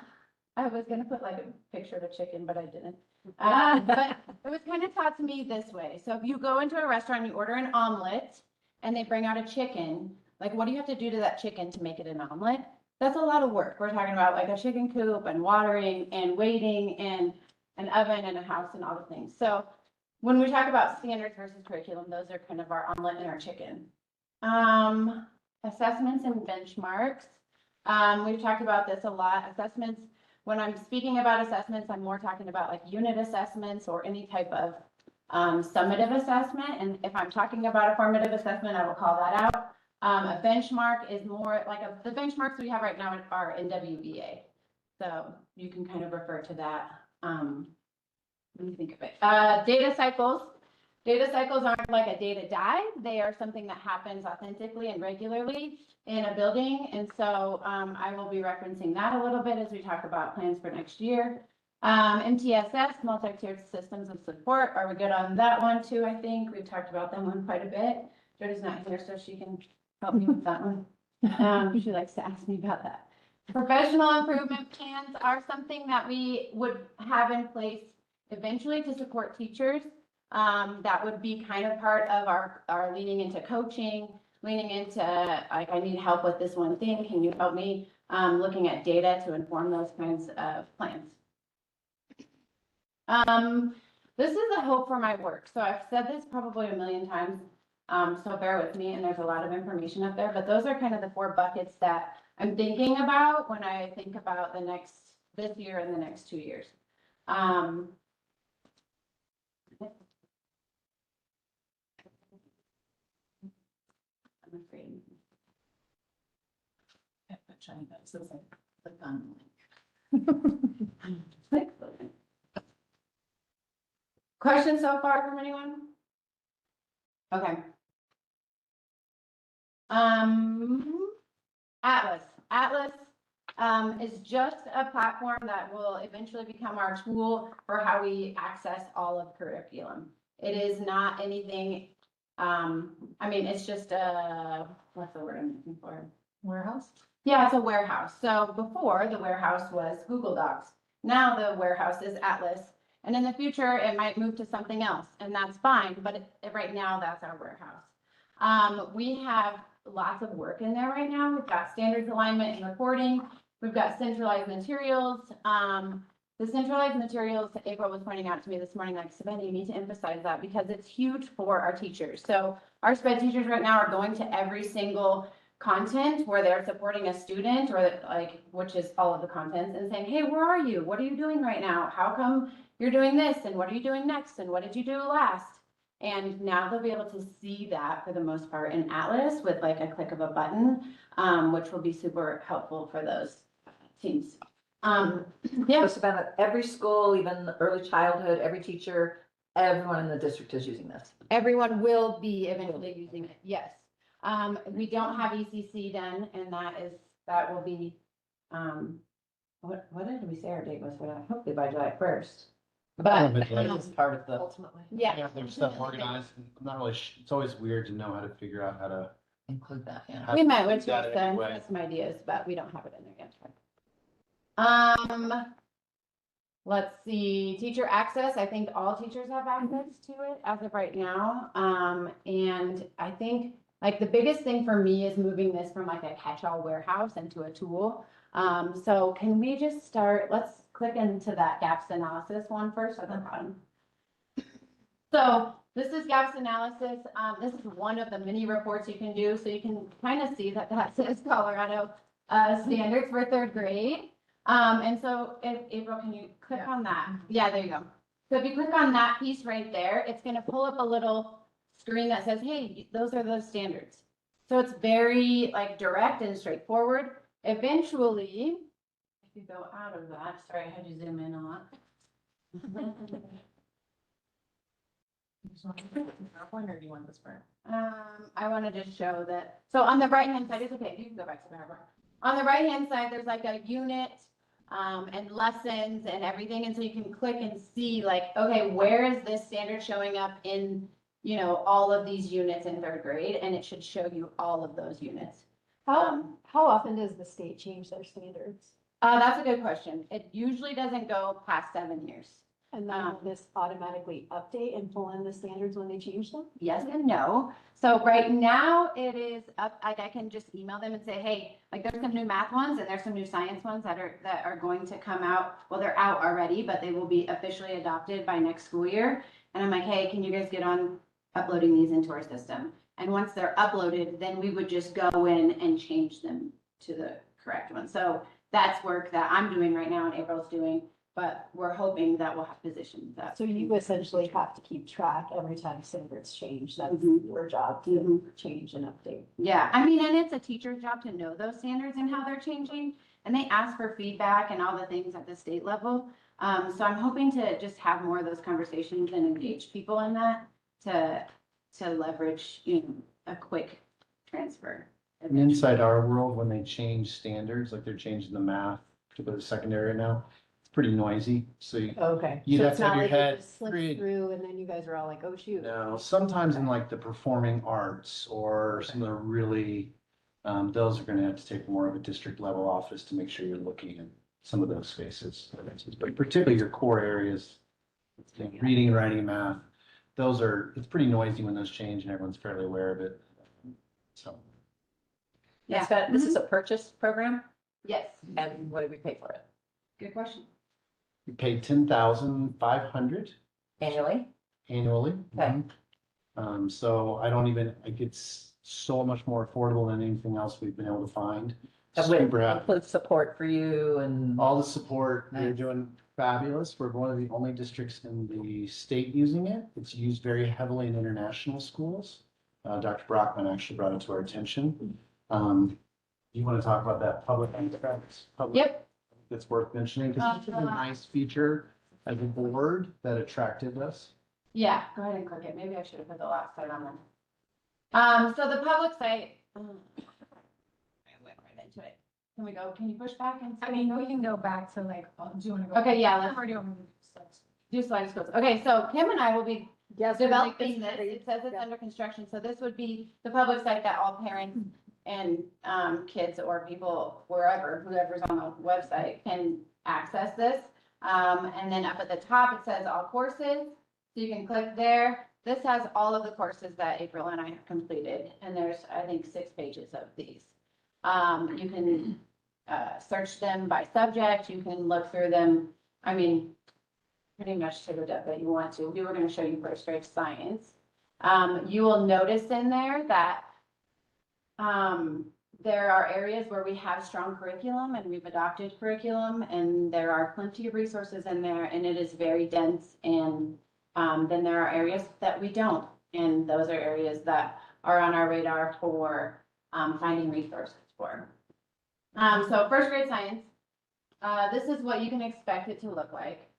I was gonna put like a picture of a chicken, but I didn't. But it was kind of taught to me this way. So if you go into a restaurant, you order an omelet and they bring out a chicken, like what do you have to do to that chicken to make it an omelet? That's a lot of work. We're talking about like a chicken coop and watering and waiting and an oven and a house and all the things. So when we talk about standards versus curriculum, those are kind of our omelet and our chicken. Assessments and benchmarks. We've talked about this a lot. Assessments, when I'm speaking about assessments, I'm more talking about like unit assessments or any type of summative assessment. And if I'm talking about a formative assessment, I will call that out. A benchmark is more like the benchmarks we have right now are in WBA. So you can kind of refer to that. Let me think of it. Data cycles. Data cycles aren't like a data dive. They are something that happens authentically and regularly in a building. And so I will be referencing that a little bit as we talk about plans for next year. MTSS, multi-tiered systems of support. Are we good on that one too? I think we've talked about that one quite a bit. Jody's not here, so she can help me with that one. She likes to ask me about that. Professional improvement plans are something that we would have in place eventually to support teachers. That would be kind of part of our leaning into coaching, leaning into like, I need help with this one thing. Can you help me? Looking at data to inform those kinds of plans. This is a hope for my work. So I've said this probably a million times. So bear with me, and there's a lot of information up there, but those are kind of the 4 buckets that I'm thinking about when I think about this year and the next 2 years. I'm afraid. Click on the link. Questions so far from anyone? Okay. Atlas. Atlas is just a platform that will eventually become our tool for how we access all of curriculum. It is not anything, I mean, it's just a, what's the word I'm looking for? Warehouse? Yeah, it's a warehouse. So before, the warehouse was Google Docs. Now the warehouse is Atlas. And in the future, it might move to something else, and that's fine. But right now, that's our warehouse. We have lots of work in there right now. We've got standards alignment and reporting. We've got centralized materials. The centralized materials, April was pointing out to me this morning, like, Savannah, you need to emphasize that because it's huge for our teachers. So our SPED teachers right now are going to every single content where they're supporting a student or like, which is all of the contents, and saying, hey, where are you? What are you doing right now? How come you're doing this? And what are you doing next? And what did you do last? And now they'll be able to see that for the most part in Atlas with like a click of a button, which will be super helpful for those teams. Yeah. So Savannah, every school, even early childhood, every teacher, everyone in the district is using this. Everyone will be eventually using it, yes. We don't have ECC done, and that will be, what did we say our date was for that? Hopefully by July 1st. But It's part of the. Ultimately. yeah. There's stuff organized. I'm not really, it's always weird to know how to figure out how to. Include that, yeah. how We to might do want to that anyway. have some ideas, but we don't have it in there yet. Let's see, teacher access. I think all teachers have access to it as of right now. And I think like the biggest thing for me is moving this from like a catch-all warehouse into a tool. So can we just start, let's click into that gaps analysis one first at the bottom. So this is gaps analysis. This is one of the many reports you can do. So you can kind of see that says Colorado standards for 3rd grade. And so if April, can you click on that? Yeah, there you go. So if you click on that piece right there, it's going to pull up a little screen that says, hey, those are those standards. So it's very like direct and straightforward. Eventually, if you go out of that, sorry, I had you zoom in a lot. Or do you want this part? I wanted to show that. So on the right hand side, it's okay. You can go back to the PowerPoint. On the right hand side, there's like a unit and lessons and everything. And so you can click and see like, okay, where is this standard showing up in, you know, all of these units in 3rd grade? And it should show you all of those units. How often does the state change their standards? That's a good question. It usually doesn't go past 7 years. And then will this automatically update and pull in the standards when they change them? Yes and no. So right now it is up, like I can just email them and say, hey, like there's some new math ones and there's some new science ones that are going to come out. Well, they're out already, but they will be officially adopted by next school year. And I'm like, hey, can you guys get on uploading these into our system? And once they're uploaded, then we would just go in and change them to the correct one. So that's work that I'm doing right now and April's doing. But we're hoping that we'll have positions that. So you essentially have to keep track every time standards change. That's your job to change and update. Yeah, I mean, and it's a teacher's job to know those standards and how they're changing. And they ask for feedback and all the things at the state level. So I'm hoping to just have more of those conversations and engage people in that to leverage, a quick transfer. And inside our world, when they change standards, like they're changing the math to go to secondary now, it's pretty noisy. So Okay. you'd So have it's to have not your like it head just slips free. through and then you guys are all like, oh, shoot. No, sometimes in like the performing arts or some of the really, those are gonna have to take more of a district level office to make sure you're looking at some of those spaces. But particularly your core areas, reading, writing, math, it's pretty noisy when those change and everyone's fairly aware of it. So. Yeah. This is a purchase program, Yes, and what do we pay for it? good question. We pay 10,500 Annually? annually. Okay. So like it's so much more affordable than anything else we've been able to find. That would Super happy. include support for you and. All the support, they're Nice. doing fabulous. We're one of the only districts in the state using it. It's used very heavily in international schools. Dr. Brockman actually brought it to our attention. You want to talk about that public enterprise? Yep. That's worth mentioning because it's a nice feature as a board that attracted us. Yeah, go ahead and click it. Maybe I should have put the last site on there. So the public site. I went right into it. Can you push back and? I mean, we can go back to like, do you want to go? Okay, yeah, let's Or do you want me to do slide scores. Okay, so Kim and I will be Yes. developing this. It says it's under construction, so this would be the public site that all parents and kids or people whoever's on the website can access this. And then up at the top, it says all courses. So you can click there. This has all of the courses that April and I have completed. And there's, I think, 6 pages of these. You can search them by subject. You can look through them. I mean, pretty much to the depth that you want to. We were going to show you first grade science. You will notice in there that there are areas where we have strong curriculum and we've adopted curriculum, and there are plenty of resources in there, and it is very dense. And then there are areas that we don't, and those are areas that are on our radar for finding resources for. So first grade science, this is what you can expect it to look like.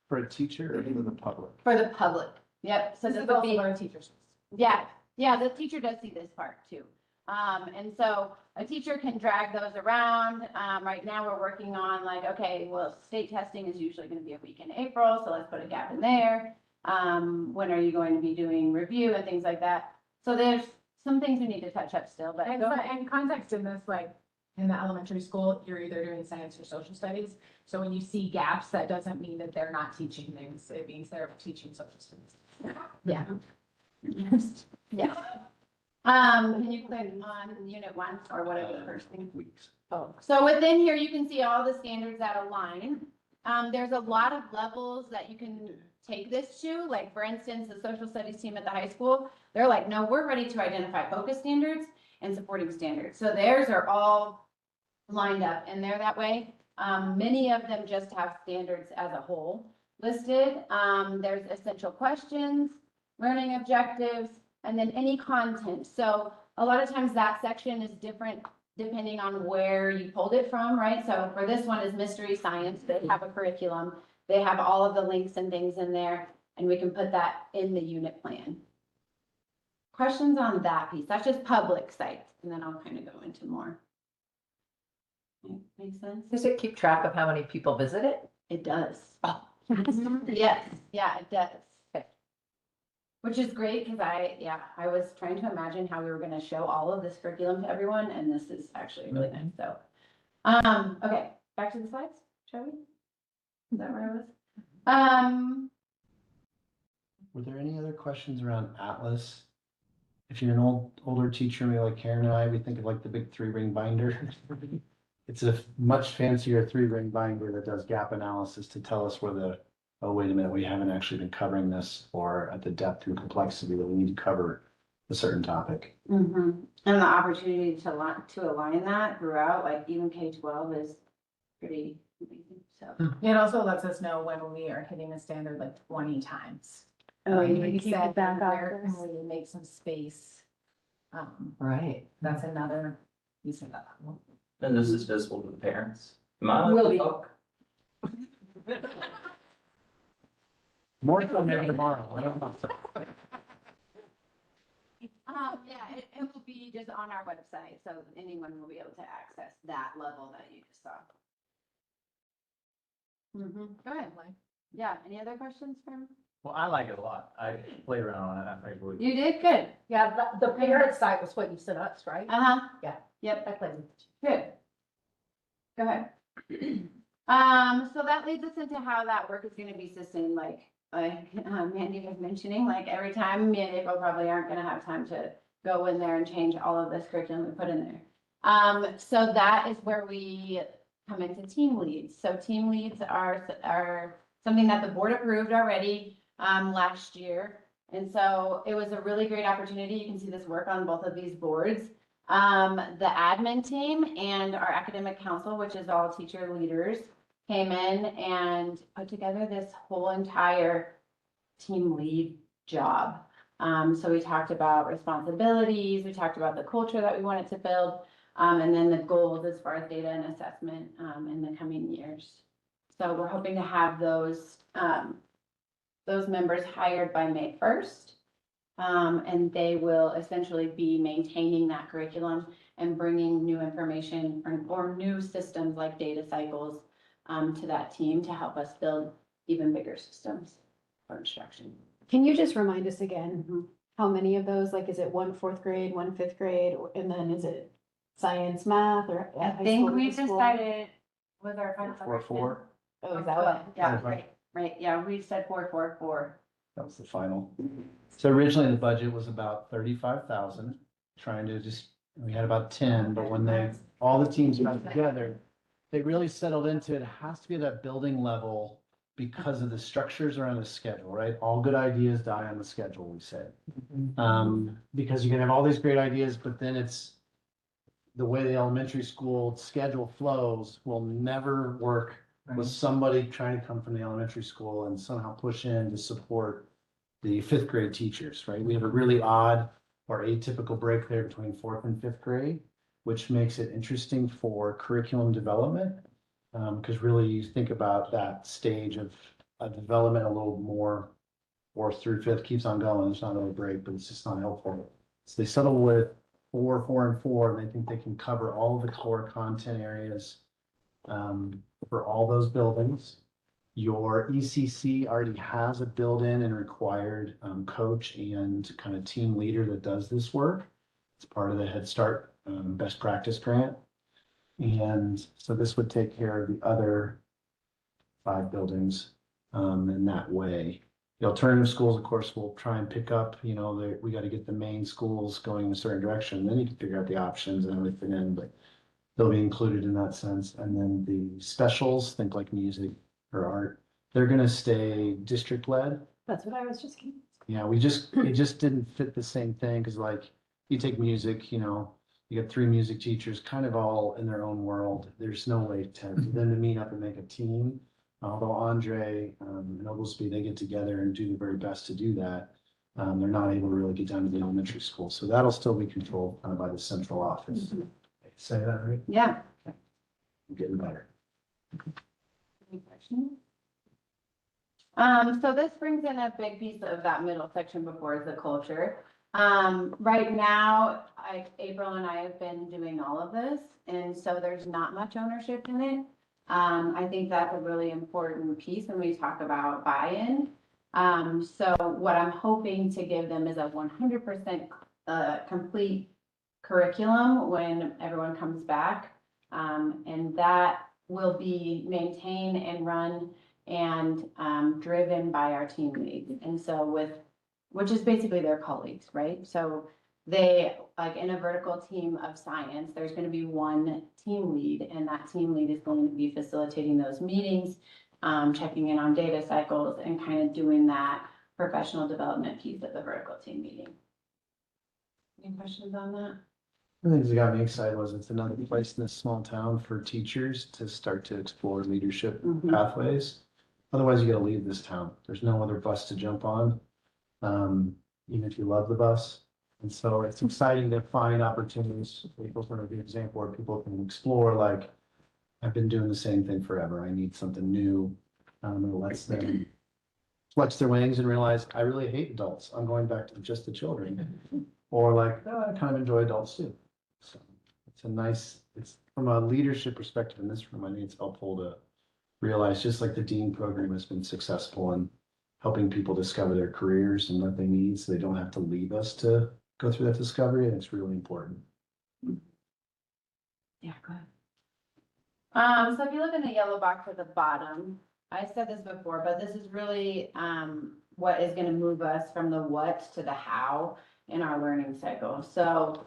For a teacher or for the public? For the public. Yep. So this would be our teachers. Yeah, the teacher does see this part too. And so a teacher can drag those around. Right now we're working on like, okay, well, state testing is usually going to be a week in April, so let's put a gap in there. When are you going to be doing review and things like that? So there's some things we need to touch up still, but And context in this, like, in the elementary school, you're either doing science or social studies. So when you see gaps, that doesn't mean that they're not teaching things. It means they're teaching social studies. yeah. Yeah. Can you click on unit 1 or whatever the first thing? Weeks. Oh, so within here, you can see all the standards that align. There's a lot of levels that you can take this to. Like, for instance, the social studies team at the high school, they're like, no, we're ready to identify focus standards and supporting standards. So theirs are all lined up and they're that way. Many of them just have standards as a whole listed. There's essential questions, learning objectives, and then any content. So a lot of times that section is different depending on where you pulled it from, right? So for this one is mystery science. They have a curriculum. They have all of the links and things in there, and we can put that in the unit plan. Questions on that piece? That's just public sites, and then I'll kind of go into more. Makes sense? Does it keep track of how many people visit it? It does. Oh. Yes, yeah, it does. Okay. Which is great because I was trying to imagine how we were going to show all of this curriculum to everyone, and this is actually really nice. So, okay, back to the slides, shall we? Is that where I was? Were there any other questions around Atlas? If you're an older teacher, maybe like Karen and I, we think of like the big 3-ring binder. It's a much fancier 3-ring binder that does gap analysis to tell us whether, oh, wait a minute, we haven't actually been covering this, or at the depth and complexity that we need to cover a certain topic. Mm-hmm. And the opportunity to align that throughout, like even K-12 is pretty amazing, so. It also lets us know when we are hitting the standard like 20 times. Oh, you Like can keep said, it back where off. can we make some space? Right. That's another piece of that. And this is visible to the parents. Am I Will be. More so maybe tomorrow, I don't know. Yeah, it will be just on our website, so anyone will be able to access that level that you just saw. Go ahead, Mike. Yeah, any other questions from? Well, I like it a lot. I played around on it. I believe. You did good. Yeah, the parent site was what you sent us, right? Uh-huh. Yeah. Yep. I played with it. Good. Go ahead. So that leads us into how that work is gonna be sustained, like Mandy was mentioning, like every time, me and April probably aren't gonna have time to go in there and change all of this curriculum we put in there. So that is where we come into team leads. So team leads are something that the board approved already, last year. And so it was a really great opportunity. You can see this work on both of these boards. The admin team and our academic council, which is all teacher leaders, came in and put together this whole entire team lead job. So we talked about responsibilities, we talked about the culture that we wanted to build, and then the goals as far as data and assessment in the coming years. So we're hoping to have those members hired by May 1st. And they will essentially be maintaining that curriculum and bringing new information or new systems like data cycles to that team to help us build even bigger systems for instruction. Can you just remind us again, how many of those, like, is it 1 4th grade, 1 5th grade, and then is it science, math, or? I think we've decided with our final. 4-4. Oh, is that what? Yeah, right, yeah, we said 4-4-4. That was the final. So originally the budget was about 35,000, trying to we had about 10, but when all the teams got together, they really settled into it has to be at that building level because of the structures around the schedule, right? All good ideas die on the schedule, we said. Because you can have all these great ideas, but then it's the way the elementary school schedule flows will never work with somebody trying to come from the elementary school and somehow push in to support the 5th grade teachers, right? We have a really odd or atypical break there between 4th and 5th grade, which makes it interesting for curriculum development. Because really you think about that stage of development a little more, 4th through 5th keeps on going. It's not really a break, but it's just not helpful. So they settle with 4, 4, and 4, and they think they can cover all of the core content areas for all those buildings. Your ECC already has a built-in and required coach and kind of team leader that does this work. It's part of the Head Start best practice grant. And so this would take care of the other 5 buildings in that way. The alternative schools, of course, will try and pick up, we got to get the main schools going in a certain direction. Then you can figure out the options and everything in, but they'll be included in that sense. And then the specials, think like music or art, they're going to stay district led. That's what I was just kidding. Yeah, it just didn't fit the same thing. Cause like you take music, you got 3 music teachers kind of all in their own world. There's no way for them to meet up and make a team. Although Andre and Oglesby, they get together and do the very best to do that. They're not able to really get down to the elementary school. So that'll still be controlled kind of by the central office. Say that right? Yeah. I'm getting better. Any questions? So this brings in a big piece of that middle section before the culture. Right now, April and I have been doing all of this, and so there's not much ownership in it. I think that's a really important piece when we talk about buy-in. So what I'm hoping to give them is a 100% complete curriculum when everyone comes back. And that will be maintained and run and driven by our team leads. And so which is basically their colleagues, right? So they, like in a vertical team of science, there's going to be one team lead, and that team lead is going to be facilitating those meetings, checking in on data cycles, and kind of doing that professional development piece of the vertical team meeting. Any questions on that? The things that got me excited was it's another place in this small town for teachers to start to explore leadership pathways. Otherwise, you gotta leave this town. There's no other bus to jump on, even if you love the bus. And so it's exciting to find opportunities. April's one of the example where people can explore, like, I've been doing the same thing forever. I need something new. It lets them flex their wings and realize, I really hate adults. I'm going back to just the children. Or like, oh, I kind of enjoy adults too. So it's from a leadership perspective in this room, I think it's helpful to realize, just like the Dean program has been successful in helping people discover their careers and what they need, so they don't have to leave us to go through that discovery, and it's really important. Yeah, go ahead. So if you look in the yellow box at the bottom, I said this before, but this is really what is going to move us from the what to the how in our learning cycle. So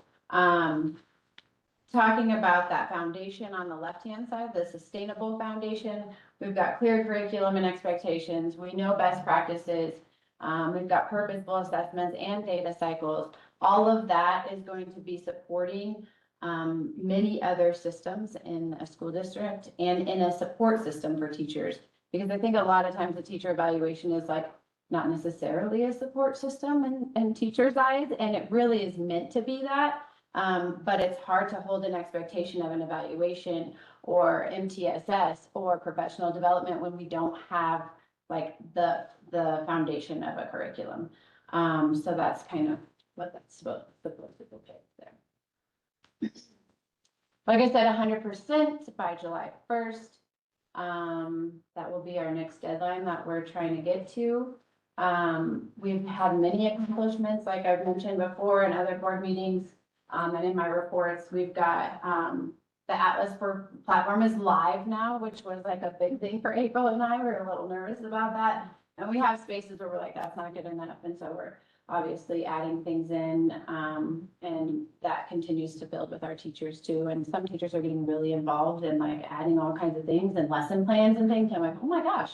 talking about that foundation on the left-hand side, the sustainable foundation, we've got clear curriculum and expectations. We know best practices. We've got purposeful assessments and data cycles. All of that is going to be supporting many other systems in a school district and in a support system for teachers. Because I think a lot of times the teacher evaluation is like not necessarily a support system in teachers' eyes, and it really is meant to be that. But it's hard to hold an expectation of an evaluation or MTSS or professional development when we don't have like the foundation of a curriculum. So that's kind of what that's supposed to look like there. Like I said, 100% by July 1st. That will be our next deadline that we're trying to get to. We've had many accomplishments, like I've mentioned before in other board meetings, and in my reports. We've got the Atlas platform is live now, which was like a big thing for April and I. We were a little nervous about that. And we have spaces where we're like, that's not good enough. And so we're obviously adding things in, and that continues to build with our teachers too. And some teachers are getting really involved in like adding all kinds of things and lesson plans and things. I'm like, oh my gosh.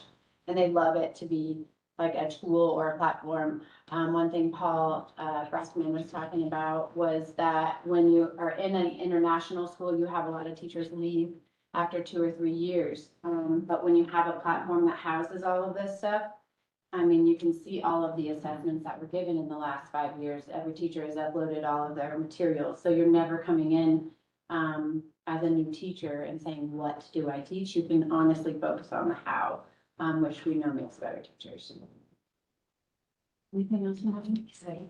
And they love it to be like a tool or a platform. One thing Paul Frostman was talking about was that when you are in an international school, you have a lot of teachers leave after 2 or 3 years. But when you have a platform that houses all of this stuff, I mean, you can see all of the assessments that were given in the last 5 years. Every teacher has uploaded all of their materials. So you're never coming in as a new teacher and saying, what do I teach? You can honestly focus on the how, which we know makes better teachers. Anything else you want to say?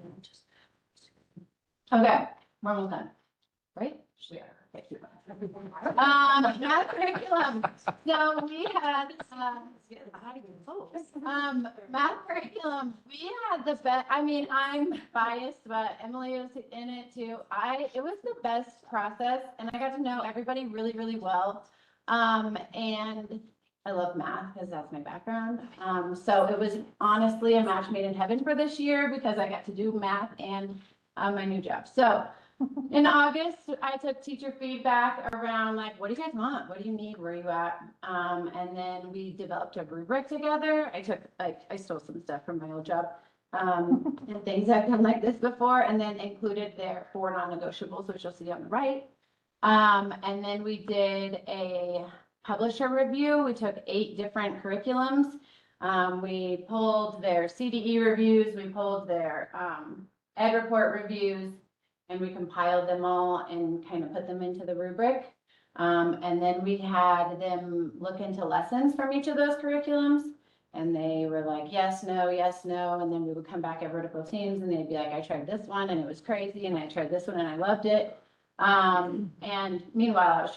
Okay, we're almost done, right? We are. Math curriculum. So we had math curriculum. We had the best. I mean, I'm biased, but Emily was in it too. It was the best process, and I got to know everybody really, really well. And I love math because that's my background. So it was honestly a match made in heaven for this year because I got to do math and my new job. So in August, I took teacher feedback around like, what do you guys want? What do you need? Where are you at? And then we developed a rubric together. I stole some stuff from my old job and things I've done like this before, and then included their 4 non-negotiables, which you'll see on the right. And then we did a publisher review. We took 8 different curriculums. We pulled their CDE reviews. We pulled their ed report reviews. And we compiled them all and kind of put them into the rubric. And then we had them look into lessons from each of those curriculums. And they were like, yes, no, yes, no. And then we would come back at vertical teams and they'd be like, I tried this one and it was crazy. And I tried this one and I loved it. And meanwhile,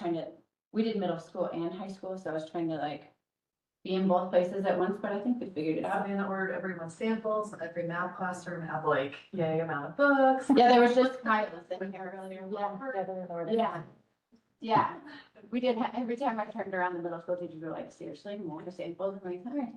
we did middle school and high school. So I was trying to like be in both places at once, but I think we figured it out. In order, everyone's samples, every math classroom had like, yay amount of books. Yeah, there was just Kyla's in here earlier. Yeah. We did, every time I turned around, the middle school teachers were like, seriously, more samples? I'm like, all right.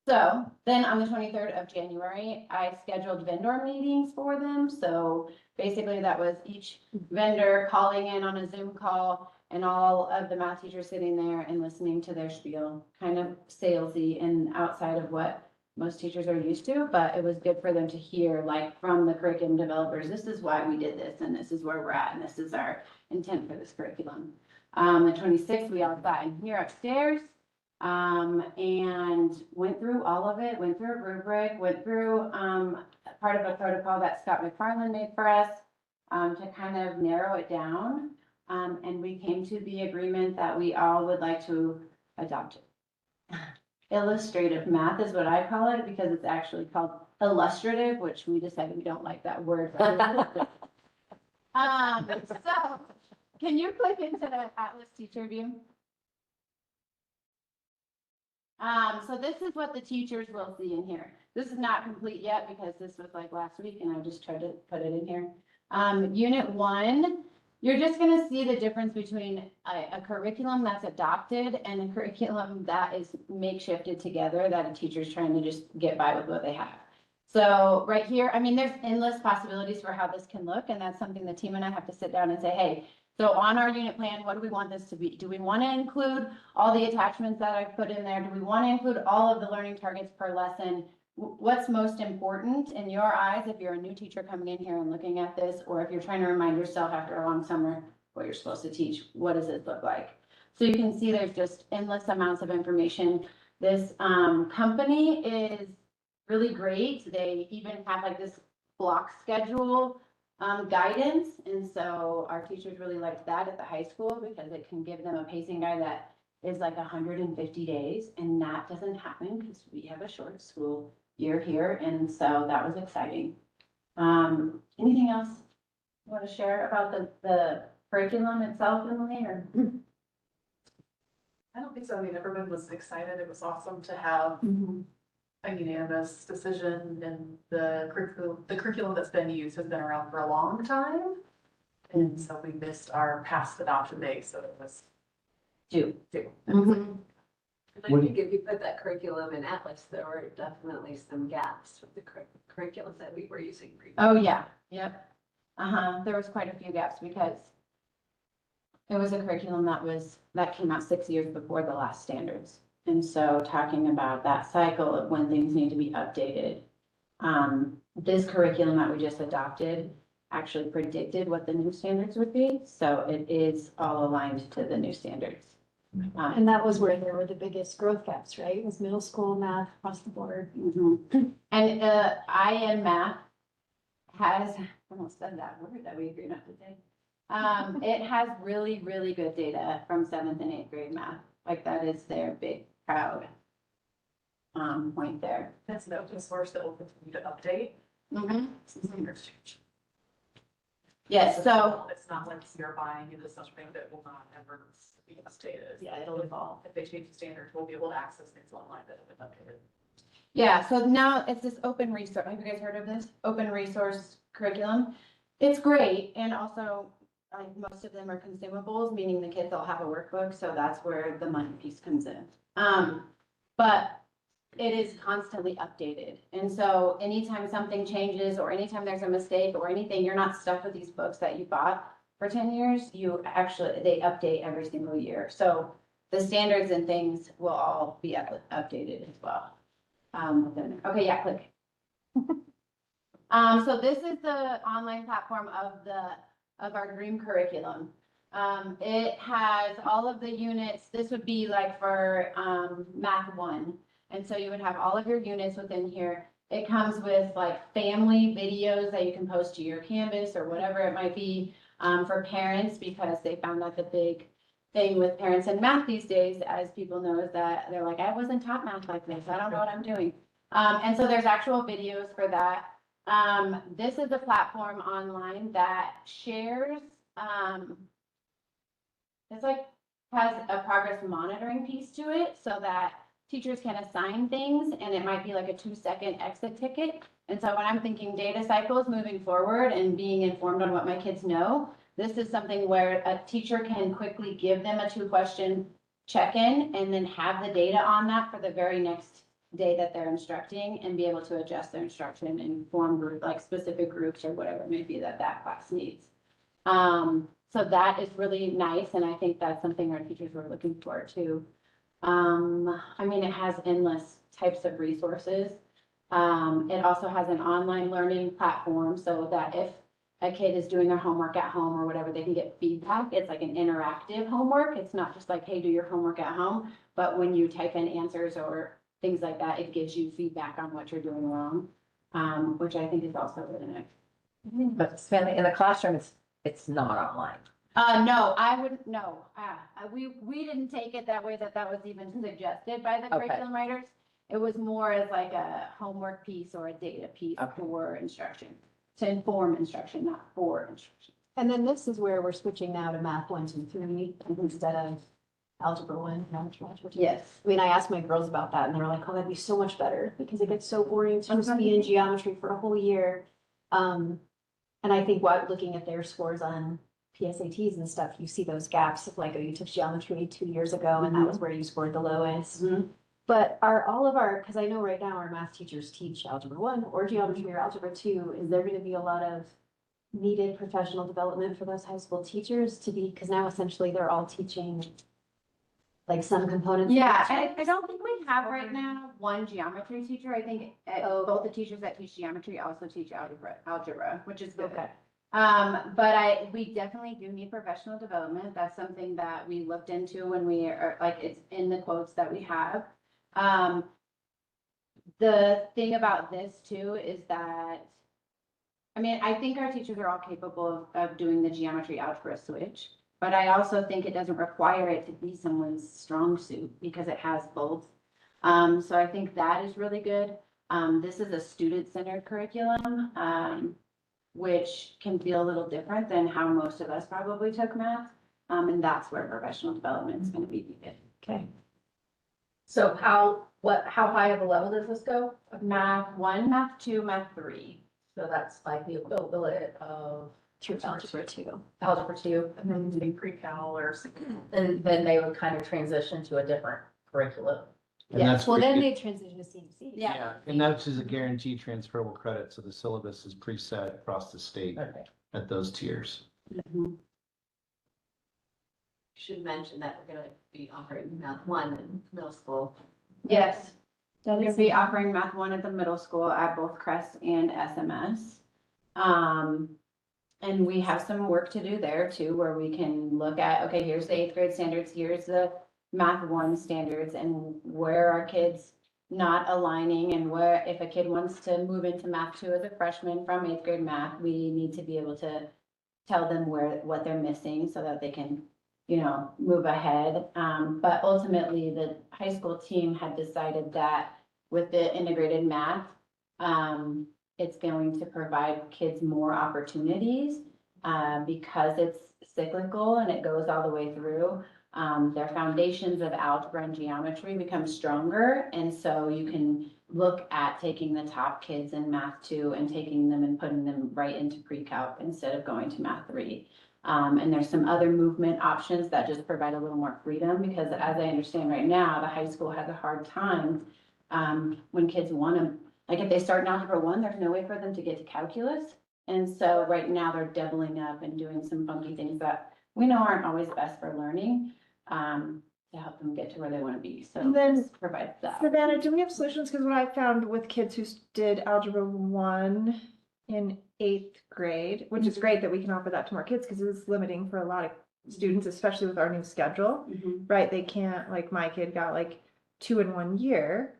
So then on the 23rd of January, I scheduled vendor meetings for them. So basically that was each vendor calling in on a Zoom call and all of the math teachers sitting there and listening to their spiel, kind of salesy and outside of what most teachers are used to, but it was good for them to hear, like, from the curriculum developers, this is why we did this, and this is where we're at, and this is our intent for this curriculum. The 26th, we all got in here upstairs, and went through all of it, went through a rubric, went through, part of a protocol that Scott McFarland made for us, to kind of narrow it down. And we came to the agreement that we all would like to adopt it. Illustrative math is what I call it, because it's actually called illustrative, which we decided we don't like that word. So can you click into the Atlas Teacher View? So this is what the teachers will see in here. This is not complete yet because this was like last week and I just tried to put it in here. Unit 1, you're just gonna see the difference between a curriculum that's adopted and a curriculum that is makeshifted together that a teacher's trying to just get by with what they have. So right here, I mean, there's endless possibilities for how this can look, and that's something the team and I have to sit down and say, hey, so on our unit plan, what do we want this to be? Do we want to include all the attachments that I've put in there? Do we want to include all of the learning targets per lesson? What's most important in your eyes if you're a new teacher coming in here and looking at this, or if you're trying to remind yourself after a long summer what you're supposed to teach? What does it look like? So you can see there's just endless amounts of information. This company is really great. They even have like this block schedule guidance. And so our teachers really liked that at the high school because it can give them a pacing guide that is like 150 days. And that doesn't happen because we have a short school year here. And so that was exciting. Anything else you want to share about the curriculum itself, Emily? Or? I don't think so. I mean, everyone was excited. It was awesome to have a unanimous decision, and the curriculum that's been used has been around for a long time. And so we missed our past adoption day, so it was due. And I think if you put that curriculum in Atlas, there were definitely some gaps with the curriculum that we were using previously. Oh, yeah. Yep. There was quite a few gaps because it was a curriculum that came out 6 years before the last standards. And so talking about that cycle of when things need to be updated, this curriculum that we just adopted actually predicted what the new standards would be. So it is all aligned to the new standards. And that was where there were the biggest growth gaps, right? It was middle school math across the board. And IM math has, I almost said that word that we agreed not to say. It has really, really good data from 7th and 8th grade math. Like that is their big, proud point there. That's an open source that will continue to update. Standards change. Yes, so it's not like you're buying into something that will not ever be updated. Yeah, it'll evolve. If they change the standards, we'll be able to access things online that have been updated. yeah, so now it's this open resource. Have you guys heard of this? Open resource curriculum. It's great. And also most of them are consumables, meaning the kids all have a workbook. So that's where the money piece comes in. But it is constantly updated. And so anytime something changes or anytime there's a mistake or anything, you're not stuck with these books that you bought for 10 years. They update every single year. So the standards and things will all be updated as well. Okay, yeah, click. So this is the online platform of our dream curriculum. It has all of the units. This would be like for Math 1. And so you would have all of your units within here. It comes with like family videos that you can post to your Canvas or whatever it might be for parents, because they found that the big thing with parents and math these days, as people know, is that they're like, I wasn't taught math like this. I don't know what I'm doing. And so there's actual videos for that. This is a platform online that shares, it's like has a progress monitoring piece to it so that teachers can assign things, and it might be like a 2-second exit ticket. And so when I'm thinking data cycles moving forward and being informed on what my kids know, This is something where a teacher can quickly give them a 2-question check-in and then have the data on that for the very next day that they're instructing and be able to adjust their instruction and form group, like specific groups or whatever it may be that class needs. So that is really nice, and I think that's something our teachers were looking for too. I mean, it has endless types of resources. It also has an online learning platform so that if a kid is doing their homework at home or whatever, they can get feedback. It's like an interactive homework. It's not just like, hey, do your homework at home, but when you type in answers or things like that, it gives you feedback on what you're doing wrong, which I think is also really nice. But Samantha, in the classroom, it's not online. No, I wouldn't, no, we didn't take it that way, that was even suggested by the Okay. curriculum writers. It was more as like a homework piece or a data piece for instruction, to inform instruction, not for instruction. And then this is where we're switching now to math 1, 2, 3 instead of algebra 1, algebra 2. Yes. I mean, I asked my girls about that and they were like, oh, that'd be so much better because it gets so boring to just be in geometry for a whole year. And I think looking at their scores on PSATs and stuff, you see those gaps of like, oh, you took geometry 2 years ago and that was where you scored the lowest. But are all of our, because I know right now our math teachers teach algebra 1 or geometry or algebra 2, is there going to be a lot of needed professional development for those high school teachers to be, because now essentially they're all teaching like some components? Yeah, I don't think we have right now one geometry teacher. I think both the teachers that teach geometry also teach algebra, which is good. Okay. But we definitely do need professional development. That's something that we looked into when we are, like, it's in the quotes that we have. The thing about this too is that, I mean, I think our teachers are all capable of doing the geometry algebra switch, but I also think it doesn't require it to be someone's strong suit because it has both. So I think that is really good. This is a student-centered curriculum, which can feel a little different than how most of us probably took math. And that's where professional development is going to be needed. Okay. So how high of a level does this go? Math 1, math 2, math 3. So that's like the equivalent of True algebra 2. algebra 2, And then doing pre-cal or something. and then they would kind of transition to a different curriculum. And that's Well, then pretty they transition to CMC. Yeah. And that's just a guaranteed transferable credit, so the syllabus is preset across the state Okay. at those tiers. Should mention that we're gonna be offering math 1 in middle school. Yes. We're going to be offering math 1 at the middle school at both Crest and SMS. And we have some work to do there too, where we can look at, okay, here's the 8th grade standards, here's the math 1 standards, and where are kids not aligning, and where, if a kid wants to move into math 2 as a freshman from 8th grade math, we need to be able to tell them what they're missing so that they can, move ahead. But ultimately, the high school team had decided that with the integrated math, it's going to provide kids more opportunities because it's cyclical and it goes all the way through. Their foundations of algebra and geometry become stronger. And so you can look at taking the top kids in math 2 and taking them and putting them right into pre-calc instead of going to math 3. And there's some other movement options that just provide a little more freedom because as I understand right now, the high school has a hard time when kids want to, like if they start in algebra 1, there's no way for them to get to calculus. And so right now they're doubling up and doing some funky things that we know aren't always best for learning to help them get to where they want to be. So And then, this provides that. Savannah, do we have solutions? Because what I found with kids who did algebra 1 in 8th grade, which is great that we can offer that to more kids because it was limiting for a lot of students, especially with our new schedule, right? They can't, like my kid got like 2 in 1 year,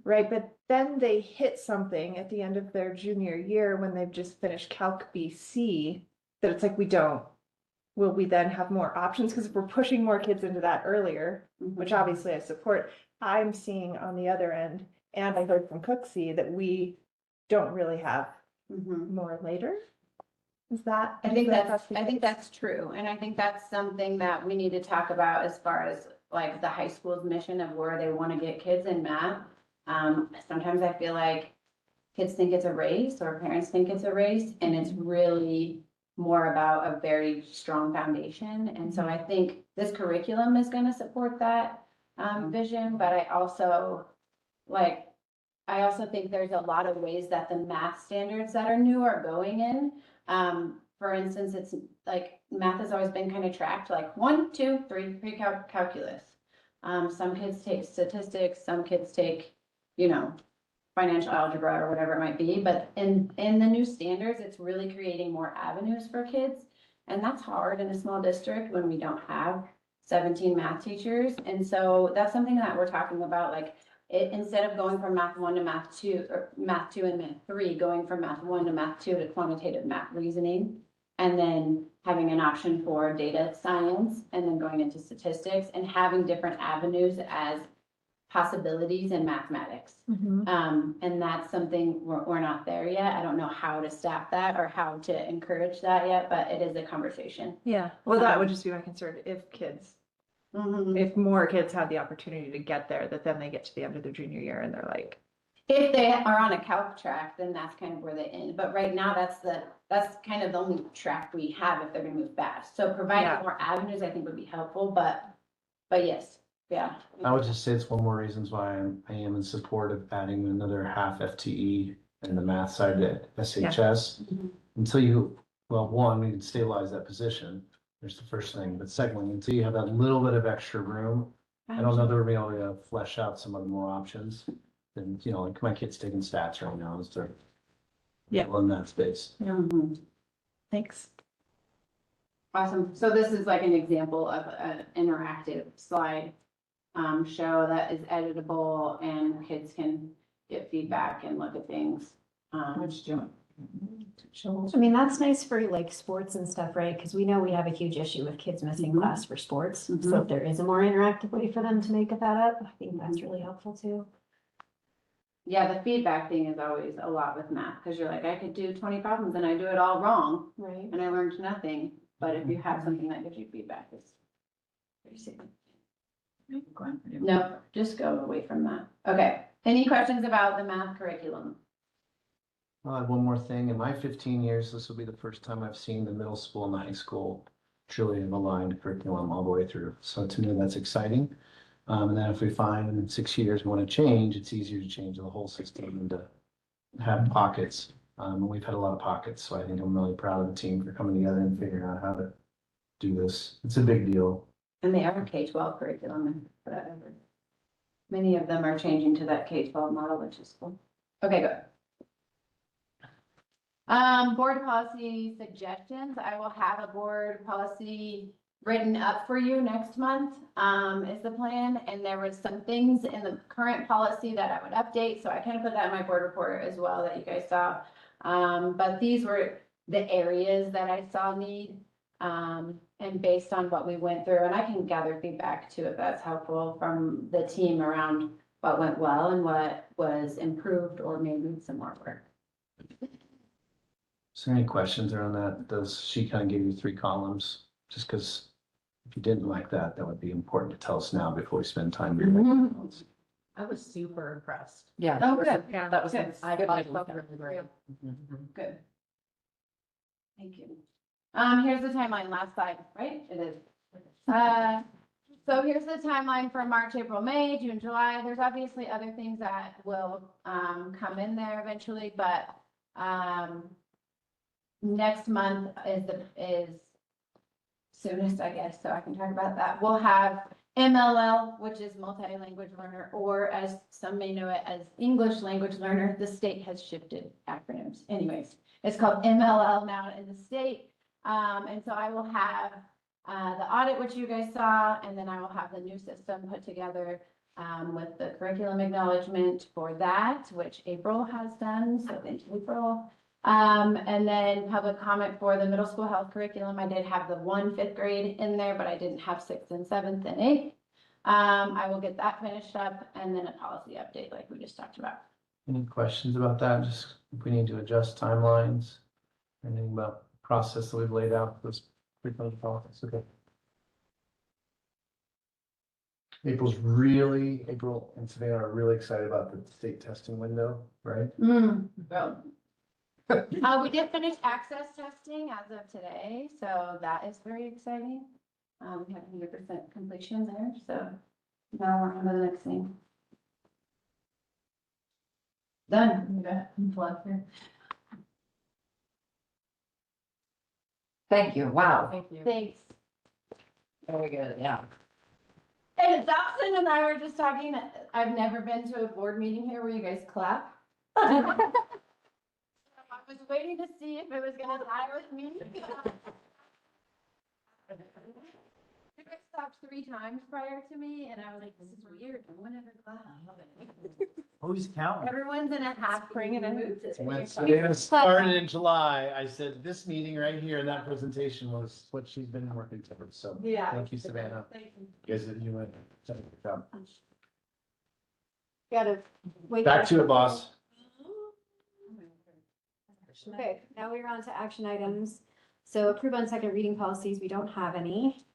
right? But then they hit something at the end of their junior year when they've just finished Calc BC that it's like, will we then have more options? Because if we're pushing more kids into that earlier, which obviously I support, I'm seeing on the other end, and I heard from Cooksey that we don't really have more later. Is that? I think that's true. And I think that's something that we need to talk about as far as like the high school's mission of where they want to get kids in math. Sometimes I feel like kids think it's a race or parents think it's a race, and it's really more about a very strong foundation. And so I think this curriculum is gonna support that vision, but I also think there's a lot of ways that the math standards that are new are going in. For instance, it's like math has always been kind of tracked like 1, 2, 3 pre-calculus. Some kids take statistics, some kids take, financial algebra or whatever it might be. But in the new standards, it's really creating more avenues for kids. And that's hard in a small district when we don't have 17 math teachers. And so that's something that we're talking about, like instead of going from math 1 to math 2 or math 2 and math 3, going from math 1 to math 2 to quantitative math reasoning, and then having an option for data science, and then going into statistics and having different avenues as possibilities in mathematics. And that's something we're not there yet. I don't know how to staff that or how to encourage that yet, but it is a conversation. Yeah, well, that would just be my concern, if kids, if more kids have the opportunity to get there, that then they get to the end of their junior year and they're like. If they are on a calc track, then that's kind of where they end. But right now, that's kind of the only track we have if they're gonna move fast. So providing more avenues, I think would be helpful, but yes, yeah. I would just say it's one more reasons why I am in support of adding another half FTE in the math side to SHS. Until one, we can stabilize that position. There's the first thing, but secondly, until you have that little bit of extra room, I don't know that we're being able to flesh out some of the more options. And, like my kid's taking stats right now, is they're in that space. Thanks. Awesome. So this is like an example of an interactive slide show that is editable and kids can get feedback and look at things. I mean, that's nice for like sports and stuff, right? Because we know we have a huge issue with kids missing class for sports. So if there is a more interactive way for them to make that up, I think that's really helpful too. Yeah, the feedback thing is always a lot with math, because you're like, I could do 20 problems and I do it all wrong. Right. And I learned nothing. But if you have something that gives you feedback, it's very significant. No, just go away from that. Okay. Any questions about the math curriculum? I'll add one more thing. In my 15 years, this will be the first time I've seen the middle school and the high school truly have aligned curriculum all the way through. So to me, that's exciting. And then if we find in 6 years we want to change, it's easier to change the whole system and to have pockets. And we've had a lot of pockets, so I think I'm really proud of the team for coming together and figuring out how to do this. It's a big deal. And they are K-12 curriculum, but many of them are changing to that K-12 model, which is cool. Okay, good. Board policy suggestions. I will have a board policy written up for you next month, is the plan. And there was some things in the current policy that I would update. So I kind of put that in my board report as well that you guys saw. But these were the areas that I saw need. And based on what we went through, and I can gather feedback too, if that's helpful from the team around what went well and what was improved or maybe some more work. Is there any questions around that? Does she kind of give you 3 columns? Just because if you didn't like that, that would be important to tell us now before we spend time reading. I was super impressed. Yeah. Oh, good. Yeah, that was. Good. I good. thought it was really great. Good. Thank you. Here's the timeline, last slide, right? It is. So here's the timeline for March, April, May, June, July. There's obviously other things that will come in there eventually, but next month is soonest, I guess, so I can talk about that. We'll have MLL, which is multi-language learner, or as some may know it as English language learner. The state has shifted acronyms. Anyways, it's called MLL now in the state. And so I will have the audit, which you guys saw, and then I will have the new system put together with the curriculum acknowledgement for that, which April has done. So thank you, April. And then public comment for the middle school health curriculum. I did have the 1 5th grade in there, but I didn't have 6th and 7th and 8th. I will get that finished up and then a policy update like we just talked about. Any questions about that? Just if we need to adjust timelines, anything about the process that we've laid out for this pre-closed policies. Okay. April and Savannah are really excited about the state testing window, right? Well, We did finish access testing as of today, so that is very exciting. We have 100% completion there, so now we're on to the next thing. Done. I'm gonna unplug here. Thank you. Wow. Thank you. Thanks. Very good. Yeah. And Dawson and I were just talking, I've never been to a board meeting here where you guys clap. I was waiting to see if it was gonna die with me. You guys stopped 3 times prior to me, and I was like, this is weird, no one ever clapped. Who's counting? Everyone's in a half spring and a mood. When Savannah started in July, I said, this meeting right here, that presentation was what she's been working towards, so. Yeah. Thank you, Savannah. Thank you. You guys, you went, good job. Gotta wait. Back to it, boss. Okay, now we're on to action items. So approve on second reading policies, we don't have any.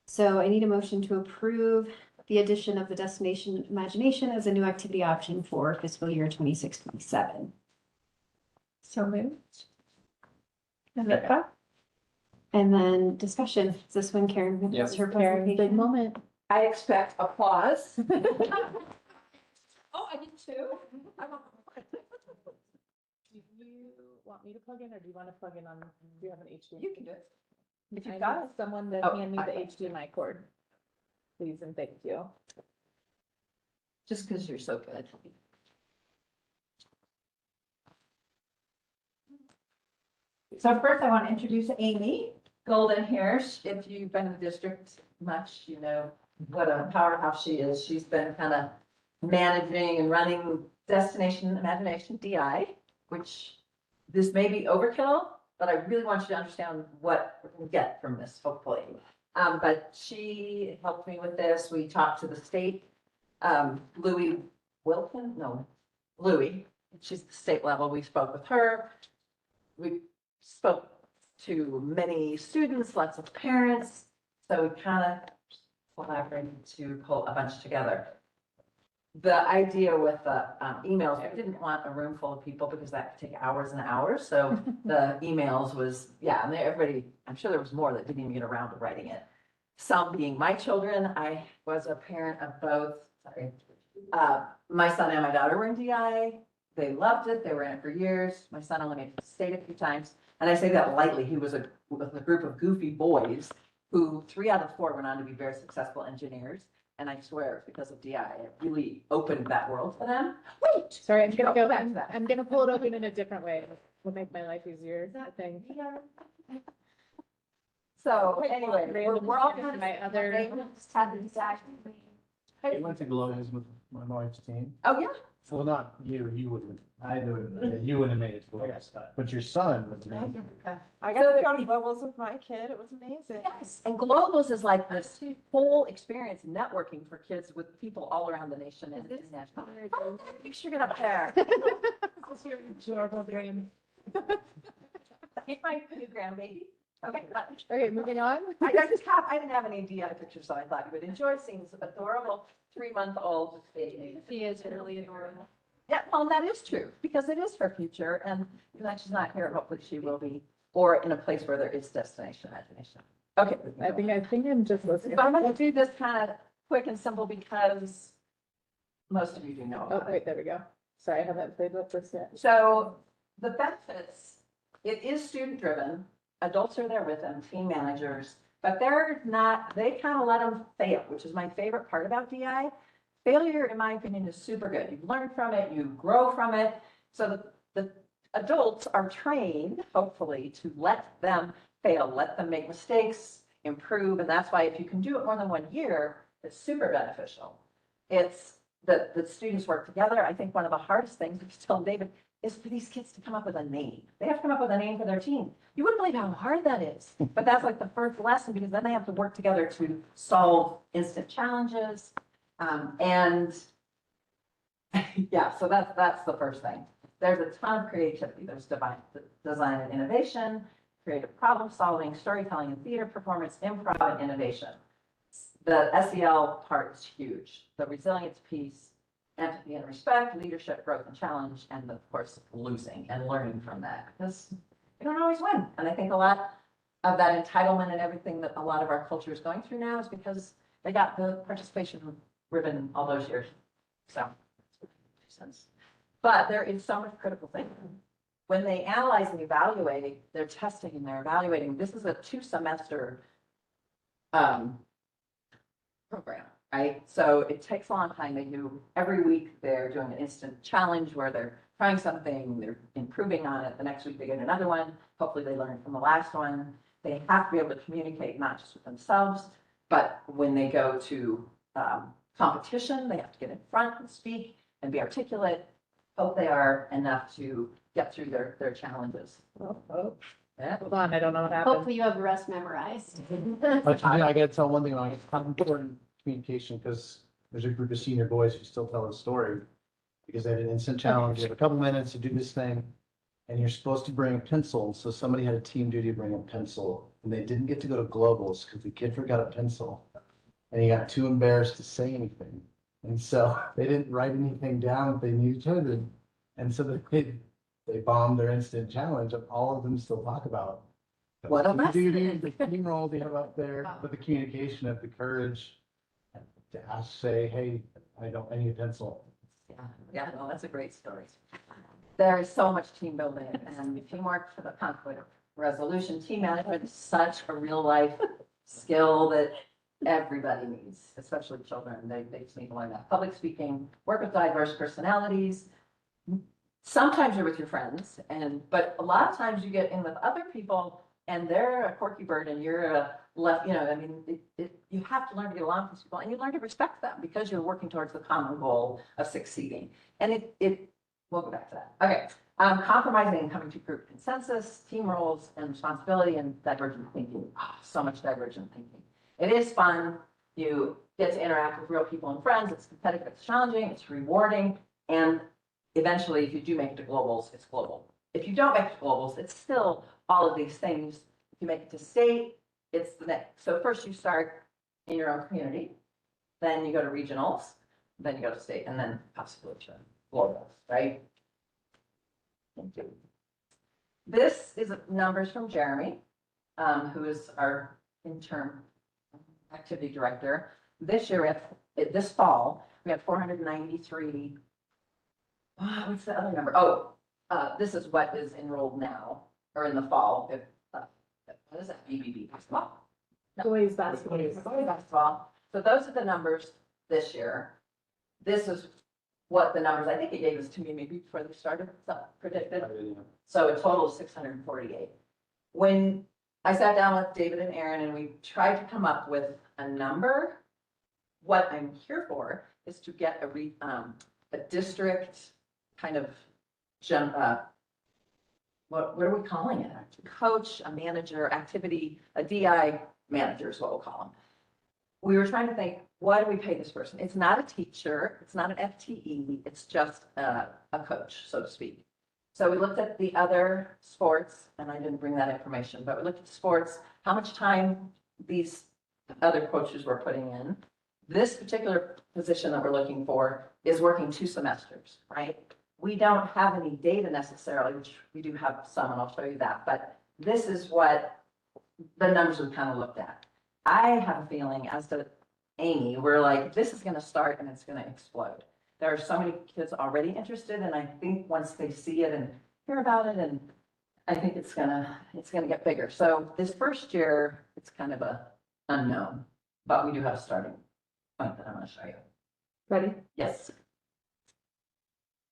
So I need a motion to approve the addition of the destination imagination as a new activity option for fiscal year 26-27. So moved. Rebecca? And then discussion, is this when Karen gives Yes. her Karen's big presentation? moment. I expect applause. Oh, I did too. Do you want me to plug in or do you want to plug in on, do you have an HDMI? You can do it. If I you've got need someone to Oh, hand me the I- HDMI cord. Please and thank you. Just because you're so good. So first I want to introduce Amy Golden here. If you've been in the district much, you know what a powerhouse she is. She's been kind of managing and running Destination Imagination DI, which this may be overkill, but I really want you to understand what we're going to get from this, hopefully. But she helped me with this. We talked to the state. Louis Wilkin, no, Louis, she's the state level. We spoke with her. We spoke to many students, lots of parents. So we kind of collaborated to pull a bunch together. The idea with the emails, we didn't want a room full of people because that could take hours and hours. So the emails was, yeah, and everybody, I'm sure there was more that didn't even get around to writing it. Some being my children. I was a parent of both, sorry. My son and my daughter were in DI. They loved it. They were in it for years. My son only made it to state a few times. And I say that lightly. He was with a group of goofy boys who 3 out of 4 went on to be very successful engineers. And I swear it's because of DI. It really opened that world for them. Wait, Sorry, I'm gonna go, back to that. I'm gonna pull it open in a different way. It'll make my life easier, I think. So anyway, we're all kind of. My other. You went to Glow's with my wife's team. Oh, yeah. Well, not you, you wouldn't, I would, you wouldn't have made it to Glow's, but your son was amazing. I got to go to levels with my kid. It was amazing. Yes, and Globals is like this whole experience networking for kids with people all around the nation and international. Oh, you should get up there. This is your adorable dream. Get my new grandbaby. Okay. Okay, moving on. I didn't have any DI pictures, so I thought you would enjoy seeing this adorable 3-month-old baby. She is really adorable. Yeah, well, that is true, because it is her future, and when she's not here, hopefully she will be, or in a place where there is destination imagination. Okay. I think I'm just listening. So I'm gonna do this kind of quick and simple because most of you do know Oh, about it. wait, there we go. Sorry, I haven't played with this yet. So the benefits, it is student driven. Adults are there with them, team managers, but they're not, they kind of let them fail, which is my favorite part about DI. Failure, in my opinion, is super good. You learn from it, you grow from it. So the adults are trained, hopefully, to let them fail, let them make mistakes, improve. And that's why if you can do it more than 1 year, it's super beneficial. It's that the students work together. I think one of the hardest things, if you tell David, is for these kids to come up with a name. They have to come up with a name for their team. You wouldn't believe how hard that is. But that's like the first lesson because then they have to work together to solve instant challenges. And yeah, so that's the first thing. There's a ton of creativity. There's design and innovation, creative problem solving, storytelling and theater performance, improv and innovation. The SEL part is huge. The resilience piece empathy and respect, leadership, growth and challenge, and of course, losing and learning from that, because we don't always win. And I think a lot of that entitlement and everything that a lot of our culture is going through now is because they got the participation ribbon all those years. So, sense. But there is so much critical thinking. When they analyze and evaluate, they're testing and they're evaluating. This is a 2-semester program, right? So it takes a long time. They do every week, they're doing an instant challenge where they're trying something, they're improving on it. The next week they get another one. Hopefully they learn from the last one. They have to be able to communicate not just with themselves, but when they go to competition, they have to get in front and speak and be articulate. Hope they are enough to get through their challenges. Yeah. Hold on, I don't know what happened. Hopefully you have the rest memorized. But I gotta tell one thing about how important communication, because there's a group of senior boys who still tell the story. Because they had an instant challenge, you have a couple minutes to do this thing, and you're supposed to bring a pencil, so somebody had a team duty to bring a pencil, and they didn't get to go to globals because the kid forgot a pencil. And he got too embarrassed to say anything, and so they didn't write anything down that they needed to, and so they bombed their instant challenge, and all of them still talk about What a the lesson. duty, the team role they have up there, but the communication of the courage to ask, say, hey, I need a pencil. Yeah, well, that's a great story. There is so much team building and teamwork for the conflict resolution. Team management is such a real life skill that everybody needs, especially children. They just need to learn that. Public speaking, work with diverse personalities. Sometimes you're with your friends, but a lot of times you get in with other people and they're a quirky bird and you're a left, you have to learn to get along with people and you learn to respect them because you're working towards the common goal of succeeding. And we'll go back to that. Okay. Compromising and coming to group consensus, team roles and responsibility, and divergent thinking. Oh, so much divergent thinking. It is fun. You get to interact with real people and friends. It's competitive, it's challenging, it's rewarding. And eventually, if you do make it to globals, it's global. If you don't make it to globals, it's still all of these things. If you make it to state, it's the next. So first you start in your own community, then you go to regionals, then you go to state, and then possibly to globals, right? Thank you. This is numbers from Jeremy, who is our interim activity director. This year, this fall, we have 493. What's the other number? Oh, this is what is enrolled now, or in the fall. What is that? BBB basketball? No. Boys basketball. Boys basketball. So those are the numbers this year. This is what the numbers, I think he gave this to me maybe before they started, predicted. So a total of 648. When I sat down with David and Aaron and we tried to come up with a number, what I'm here for is to get a district kind of, what are we calling it? A coach, a manager, activity, a DI manager is what we'll call them. We were trying to think, why do we pay this person? It's not a teacher, it's not an FTE, it's just a coach, so to speak. So we looked at the other sports, and I didn't bring that information, but we looked at sports, how much time these other coaches were putting in. This particular position that we're looking for is working 2 semesters, right? We don't have any data necessarily, which we do have some, and I'll show you that, but this is what the numbers we kind of looked at. I have a feeling, as to Amy, we're like, this is going to start and it's going to explode. There are so many kids already interested, and I think once they see it and hear about it, and I think it's gonna get bigger. So this first year, it's kind of a unknown, but we do have a starting point that I'm going to show you. Ready? Yes.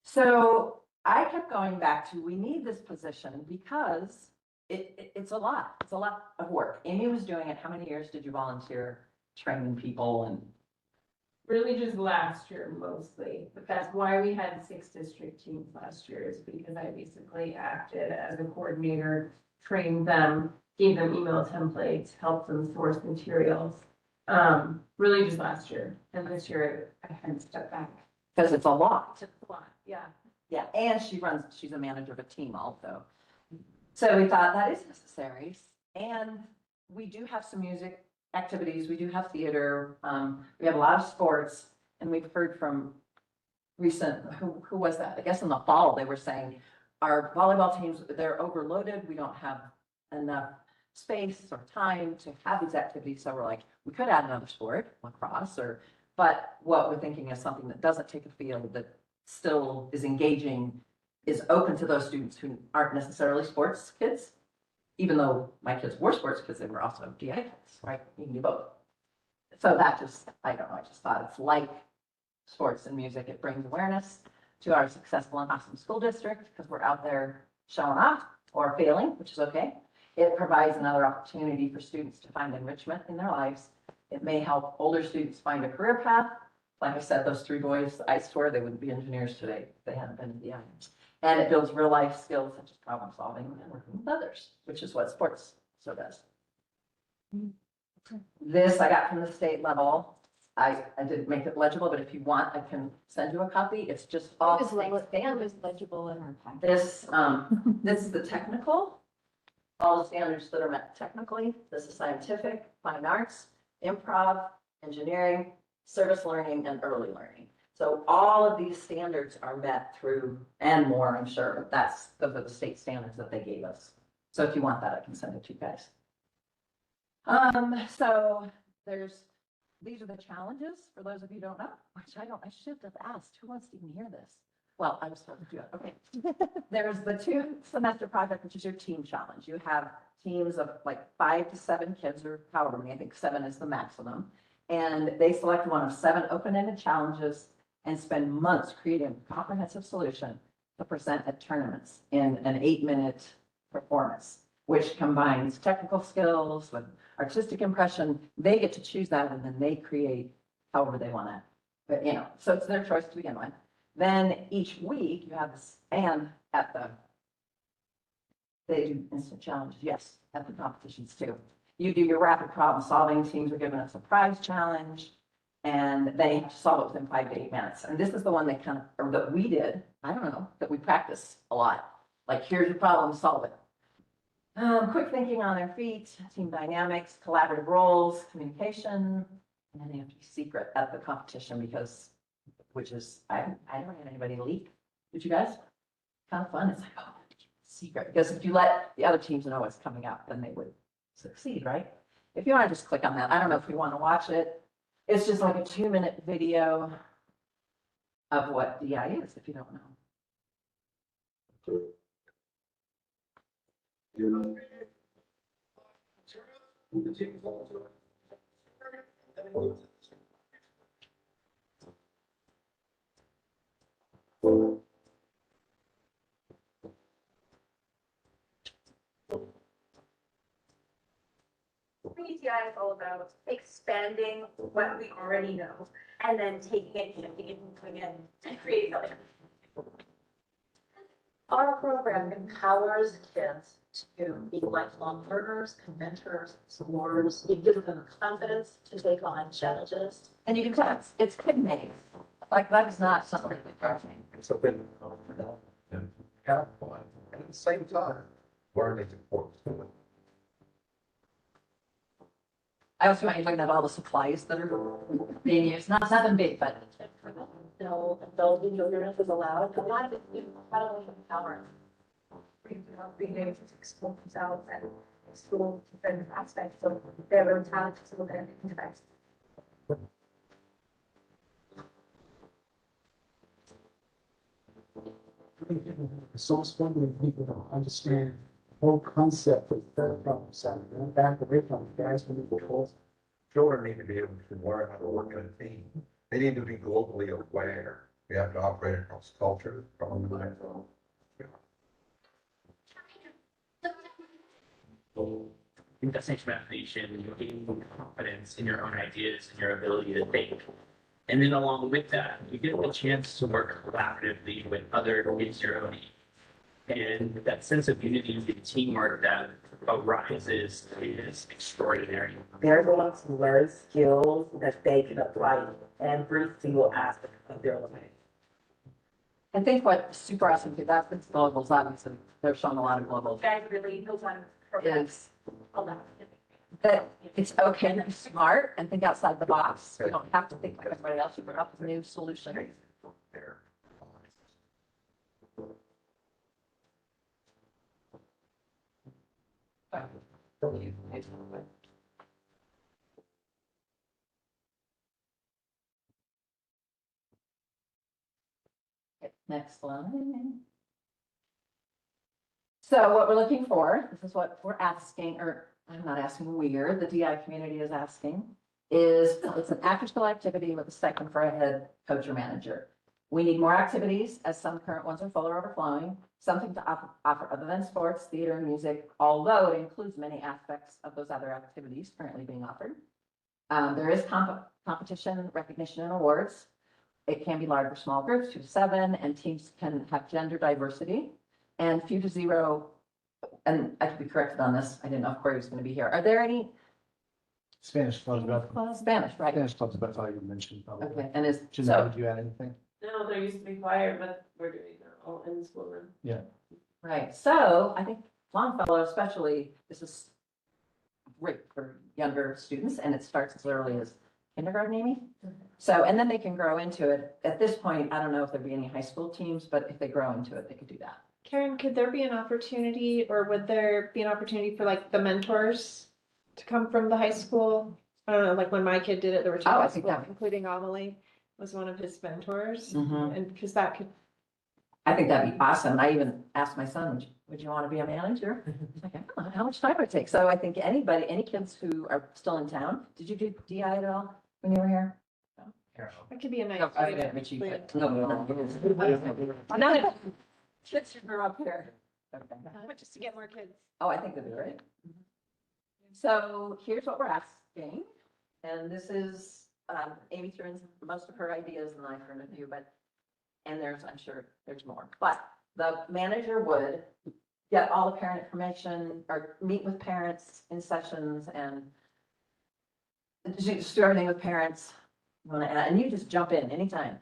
So I kept going back to, we need this position because it's a lot. It's a lot of work. Amy was doing it. How many years did you volunteer training people? And Really just last year mostly, but that's why we had 6 district teams last year, is because I basically acted as a coordinator, trained them, gave them email templates, helped them source materials. Really just last year, and this year I had to step back. because it's a lot. It's a lot, yeah. Yeah, and she's a manager of a team also. So we thought that is necessary. And we do have some music activities. We do have theater. We have a lot of sports. And we've heard from recent, who was that? I guess in the fall, they were saying our volleyball teams, they're overloaded. We don't have enough space or time to have these activities. So we're like, we could add another sport, lacrosse, but what we're thinking is something that doesn't take a field, that still is engaging, is open to those students who aren't necessarily sports kids. Even though my kids were sports kids, they were also DI kids, right? You can do both. So that just, I don't know, I just thought it's like sports and music. It brings awareness to our successful and awesome school district because we're out there showing off or failing, which is okay. It provides another opportunity for students to find enrichment in their lives. It may help older students find a career path. Like I said, those 3 boys, I swear they wouldn't be engineers today if they hadn't been in DI. And it builds real life skills such as problem solving and working with others, which is what sports so does. This I got from the state level. I didn't make it legible, but if you want, I can send you a copy. It's just all state standards. Legible in our packet. This is the technical, all the standards that are met technically. This is scientific, fine arts, improv, engineering, service learning, and early learning. So all of these standards are met through, and more, I'm sure, but those are the state standards that they gave us. So if you want that, I can send it to you guys. So these are the challenges for those of you who don't know, which I should have asked, who wants to even hear this? Well, I was told to do it, okay. There's the 2 semester project, which is your team challenge. You have teams of like 5 to 7 kids or however many, I think 7 is the maximum. And they select one of 7 open-ended challenges and spend months creating a comprehensive solution to present at tournaments in an 8-minute performance, which combines technical skills with artistic impression. They get to choose that and then they create however they want to, but so it's their choice to begin with. Then each week you have this, and they do instant challenges, yes, at the competitions too. You do your rapid problem solving, teams are given a surprise challenge, and they have to solve it within 5 to 8 minutes. And this is the one that we did, I don't know, that we practice a lot. Like, here's your problem, solve it. Quick thinking on their feet, team dynamics, collaborative roles, communication, and then they have to be secret at the competition which is, I don't have anybody leak. Did you guys? Kind of fun. It's like, oh, secret. Because if you let the other teams know what's coming up, then they would succeed, right? If you want to just click on that, I don't know if you want to watch it. It's just like a 2-minute video of what DI is, if you don't know. PTI is all about expanding what we already know and then taking it, shifting it, moving it, and creating something. Our program empowers kids to be lifelong learners, inventors, explorers. It gives them confidence to take on challenges. And you can tell it's kid made. Like, that's not something that It's a bit and have fun, and at the same time, learning is important. I also want you to look at all the supplies that are being used, nothing big, but. Indulging ignorance is allowed. A lot of it is incredibly empowering. Being able to explore themselves and explore different aspects of their own talents and their interests. It's so fun when people don't understand the whole concept of third problem solving. And back away from guys when you control. Children need to be able to learn how to work in a team. They need to be globally aware. We have to operate across culture, from Investment imagination, gaining confidence in your own ideas and your ability to think. And then along with that, you get the chance to work collaboratively with other kids your own age. And that sense of unity and teamwork that arises is extraordinary. They're going to learn skills that they can apply in every single aspect of their life. I think what's super awesome, because that's the globals, obviously, they're showing a lot of globals. Guys really knows how to Is that it's okay to be smart and think outside the box. You don't have to think like everybody else. You bring up a new solution. Next one. So what we're looking for, this is what we're asking, or I'm not asking, the DI community is asking, is it's an after-school activity with a stipend for a head coach or manager. We need more activities as some current ones are full or overflowing, something to offer other than sports, theater, and music, although it includes many aspects of those other activities currently being offered. There is competition, recognition, and awards. It can be large or small groups, 2 to 7, and teams can have gender diversity and few to zero. And I could be corrected on this. I didn't know if Corey was going to be here. Are there any Spanish club's about, Spanish, right? Spanish club's about all you mentioned probably. Okay, and is Janelle, did you add anything? No, there used to be choir, but we're doing it all in the schoolroom. Yeah. right. So I think Longfellow especially, this is great for younger students, and it starts as early as kindergarten, maybe. So, and then they can grow into it. At this point, I don't know if there'd be any high school teams, but if they grow into it, they could do that. Karen, could there be an opportunity, or would there be an opportunity for like the mentors to come from the high school? I don't know, like when my kid did it, there were 2 Oh, I high think school, that- including Amelie was one of his mentors. Mhm. And because that could, I think that'd be awesome. I even asked my son, would you want to be a manager? He's like, I don't know how much time it would take. So I think anybody, any kids who are still in town, did you do DI at all when you were here? that could be a nice. No, I way to didn't, Richie, play but it. no. None of kids who grew up here. Okay. But just to get more kids. Oh, I think that'd be great. So here's what we're asking, and this is, Amy threw in most of her ideas and I threw in a few, but, and I'm sure there's more, but the manager would get all the parent information or meet with parents in sessions and just do everything with parents. You want to add, and you just jump in anytime.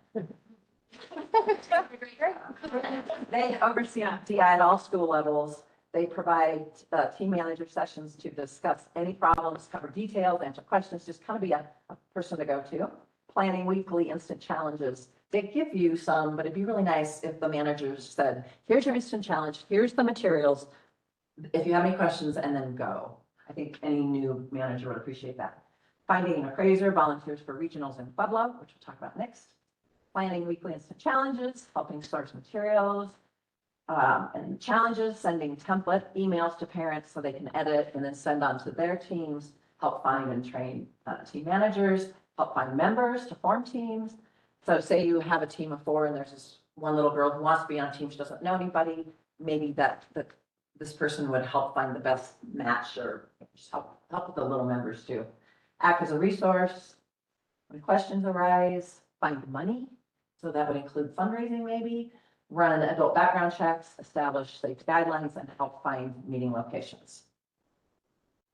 They oversee DI at all school levels. They provide team manager sessions to discuss any problems, cover details, answer questions, just kind of be a person to go to. Planning weekly instant challenges. They give you some, but it'd be really nice if the managers said, here's your instant challenge, here's the materials. If you have any questions, and then go. I think any new manager would appreciate that. Finding an appraiser, volunteers for regionals in Pueblo, which we'll talk about next. Planning weekly instant challenges, helping source materials, and challenges, sending template emails to parents so they can edit and then send on to their teams, help find and train team managers, help find members to form teams. So say you have a team of 4 and there's this one little girl who wants to be on a team, she doesn't know anybody, maybe this person would help find the best match or just help with the little members too. Act as a resource when questions arise, find money. So that would include fundraising maybe, run adult background checks, establish safety guidelines, and help find meeting locations.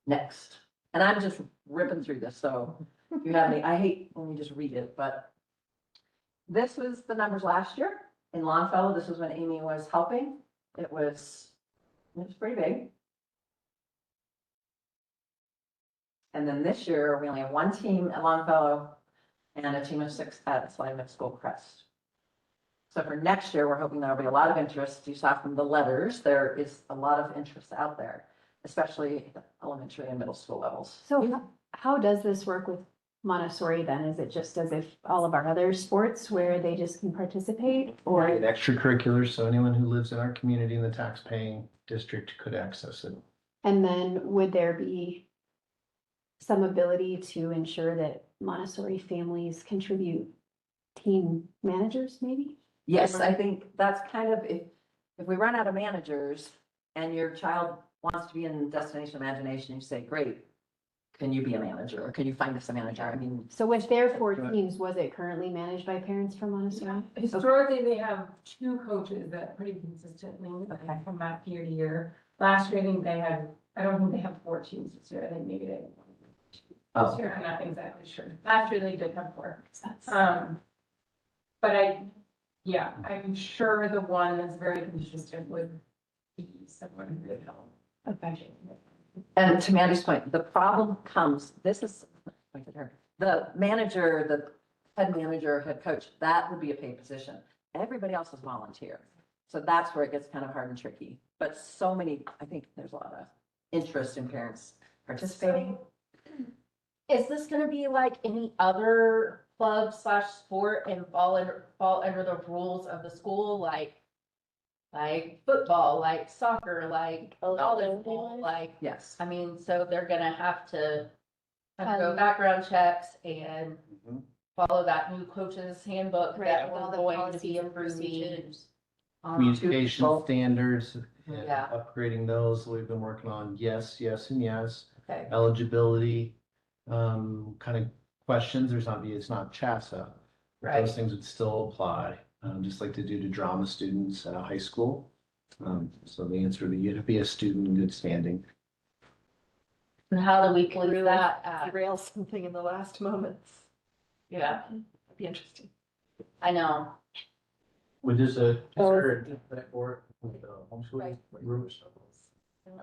Next, and I'm just ripping through this, so if you have any, I hate when you just read it, but this was the numbers last year in Longfellow. This was when Amy was helping. It was pretty big. And then this year, we only have 1 team at Longfellow and a team of 6 at Salida School Crest. So for next year, we're hoping there'll be a lot of interest. You saw from the letters, there is a lot of interest out there, especially at the elementary and middle school levels. So how does this work with Montessori then? Is it just as if all of our other sports where they just can participate or? And extracurriculars, so anyone who lives in our community in the tax-paying district could access it. And then would there be some ability to ensure that Montessori families contribute team managers maybe? Yes, I think that's kind of, if we run out of managers and your child wants to be in Destination Imagination, you say, great, can you be a manager or can you find us a manager? I mean. So with their 4 teams, was it currently managed by parents from Montessori? Historically, they have 2 coaches that pretty consistently come back year to year. Last year, I think they had, I don't think they have 4 teams this year. I think maybe they have 1 or 2 this year. I'm not exactly sure. Last year, they did have 4. But I'm sure the one that's very consistent would be someone who could help. Okay. And to Mandy's point, the problem comes, this is, the manager, the head manager, head coach, that would be a paid position. Everybody else is volunteer. So that's where it gets kind of hard and tricky. But so many, I think there's a lot of interest in parents participating. Is this gonna be like any other club slash sport and fall under the rules of the school, like football, like soccer, like volleyball, like, Yes. I mean, so they're gonna have to go background checks and follow that new coach's handbook that all we're the going to policies be and approving. procedures. Communication people. standards, and Yeah. upgrading those, we've been working on, yes, yes, and yes. Okay. Eligibility, kind of questions, it's not CHASA. but Right. Those things would still apply, just like they do to drama students at a high school. So the answer would be, you have to be a student in good standing. And how do we police that? Derail something in the last moments. Yeah, It'd be interesting. I know. With this, Oh. that for homeschooling groups?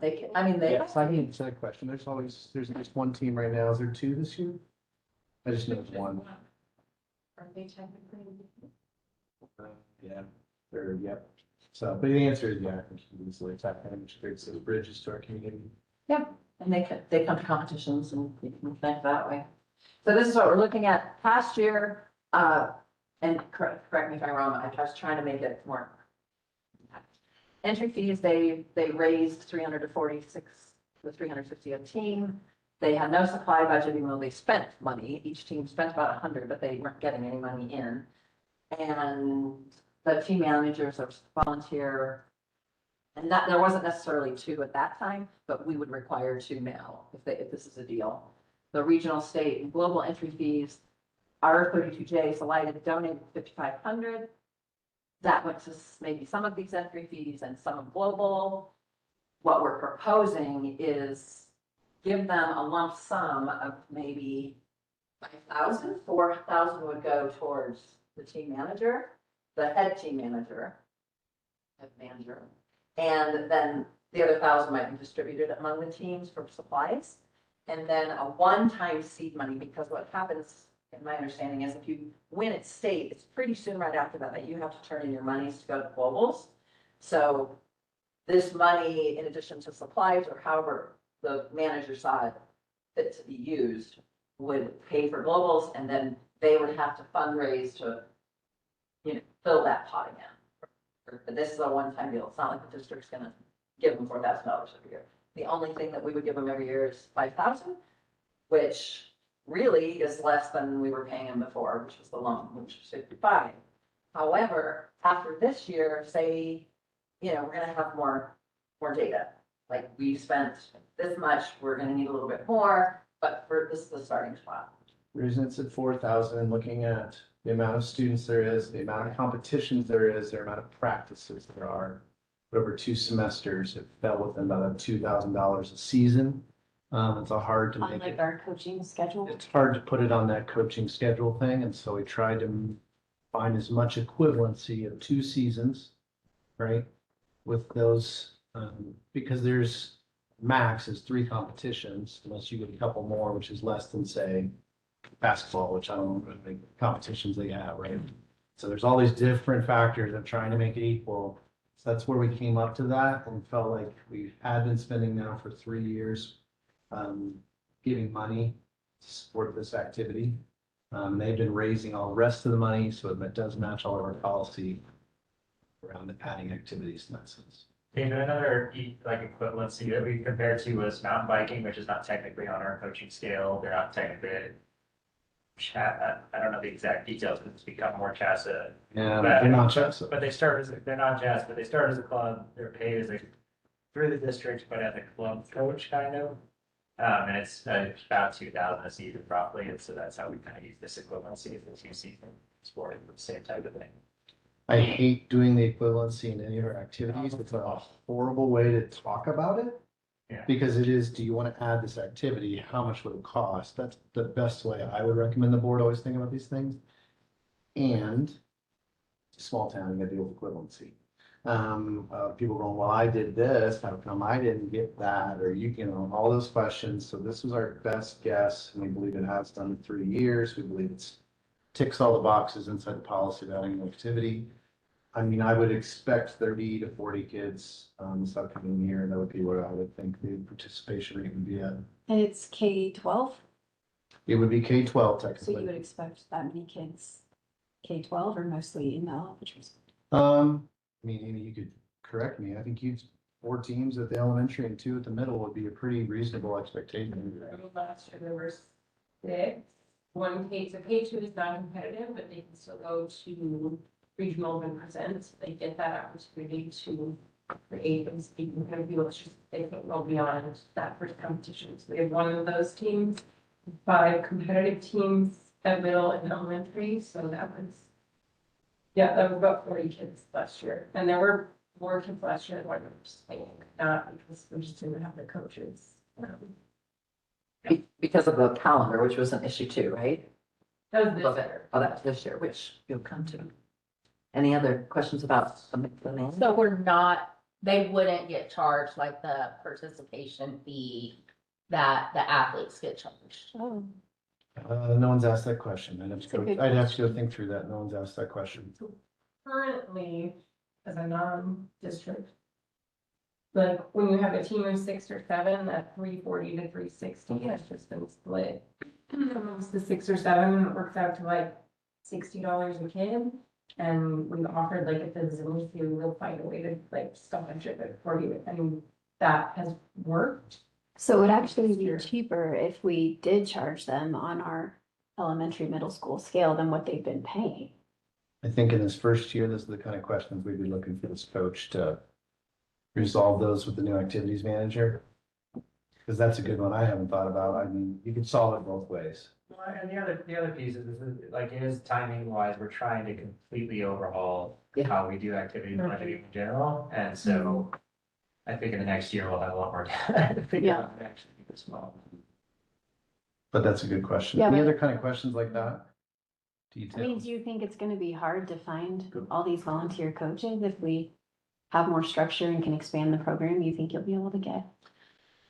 They can, I mean, they. Yes, I need a question. There's at least one team right now. Is there two this year? I just know it's one. Are they technically? Yeah, yep. So, but the answer is yeah, I think you can easily tap in, which creates those bridges to our community. Yeah, and they come to competitions and you can connect that way. So this is what we're looking at past year, and correct me if I'm wrong, I was trying to make it more. Entry fees, they raised 300 to 46, to 350 a team. They had no supply budget, even though they spent money. Each team spent about 100, but they weren't getting any money in. And the team managers are volunteer. And that, there wasn't necessarily two at that time, but we would require two now if this is a deal. The regional, state, and global entry fees, our 32J Salida donated 5,500. That went to maybe some of these entry fees and some of global. What we're proposing is give them a lump sum of maybe 5,000. 4,000 would go towards the team manager, the head team manager, and then the other 1,000 might be distributed among the teams for supplies. And then a one-time seed money, because what happens, in my understanding, is if you win at state, it's pretty soon right after that you have to turn in your monies to go to globals. So this money, in addition to supplies or however the manager saw it fit to be used, would pay for globals, and then they would have to fundraise to, fill that pot again. But this is a one-time deal. It's not like the district's gonna give them $4,000 every year. The only thing that we would give them every year is 5,000, which really is less than we were paying them before, which was the loan, which was 55. However, after this year, say, we're gonna have more data. Like we spent this much, we're gonna need a little bit more, but this is the starting spot. The reason it's at 4,000 and looking at the amount of students there is, the amount of competitions there is, the amount of practices there are. Over 2 semesters, it fell within about $2,000 a season. It's hard to On make like it. our coaching schedule. It's hard to put it on that coaching schedule thing, and so we tried to find as much equivalency of 2 seasons, right? With those, because there's max is 3 competitions, unless you get a couple more, which is less than say basketball, which I don't know how many competitions they have, right? So there's all these different factors of trying to make it equal. So that's where we came up to that and felt like we had been spending now for 3 years, giving money to support this activity. They've been raising all the rest of the money, so it does match all of our policy around adding activities in that sense. David, another equivalency that we compared to was mountain biking, which is not technically on our coaching scale. They're not technically I don't know the exact details, but it's become more CHASA. Yeah, they're not CHASA. But they're not CHASA, but they start as a club. They're paid through the district, but as a club coach kind of. And it's about 2,000 a season roughly, and so that's how we kind of use this equivalency of the 2 season sport, the same type of thing. I hate doing the equivalency in any of our activities. It's a horrible way to talk about it. Yeah. Because it is, do you want to add this activity? How much would it cost? That's the best way I would recommend the board always think about these things. And small town, you gotta deal with equivalency. People going, well, I did this, how come I didn't get that? Or all those questions. So this was our best guess, and we believe it has done in 3 years. We believe it's ticks all the boxes inside the policy of adding an activity. I mean, I would expect 30 to 40 kids, this upcoming year. That would be where I would think the participation rate would be at. And it's K-12, It would be K-12 so you technically. would expect that many kids, K-12 or mostly in the elementary school? I mean, Amy, you could correct me. I think 4 teams at the elementary and 2 at the middle would be a pretty reasonable expectation. Last year there were 6. One K, so K2 is not competitive, but they can still go to regional and present. They get that opportunity to create and speak in front of people. It's just they can go beyond that first competition. So we have one of those teams, 5 competitive teams at middle and elementary. So that was, yeah, that was about 40 kids last year. And there were more kids last year than what we're just saying, not because we just didn't have the coaches. Because of the calendar, which was an issue too, right? That was A little this bit. year. Oh, that's this year, which you'll come to. Any other questions about the name? So we're not, they wouldn't get charged like the participation fee that the athletes get charged. Oh. No one's asked that question. That's a good I'd have to go think through that. No one's asked that question. Currently, as a non-district, like when you have a team of 6 or 7, that 340 to 360 has just been split. Amongst the 6 or 7, it works out to like $60 a kid. And we offered like if the Zoom fee, we'll find a way to like stomach it for you, and that has worked. So it would actually be cheaper if we did charge them on our elementary, middle school scale than what they've been paying. I think in this first year, this is the kind of questions we'd be looking for this coach to resolve those with the new activities manager. Because that's a good one I haven't thought about. I mean, you could solve it both ways. Well, and the other piece is, like, it is timing wise, we're trying to completely overhaul how we do activities budgeting in general, and so I think in the next year we'll have a lot more data to figure out how to actually do this well. But that's a good question. Yeah, Any but- other kind of questions like that? I mean, Details? do you think it's gonna be hard to find all these volunteer coaches if we have more structure and can expand the program? You think you'll be able to get?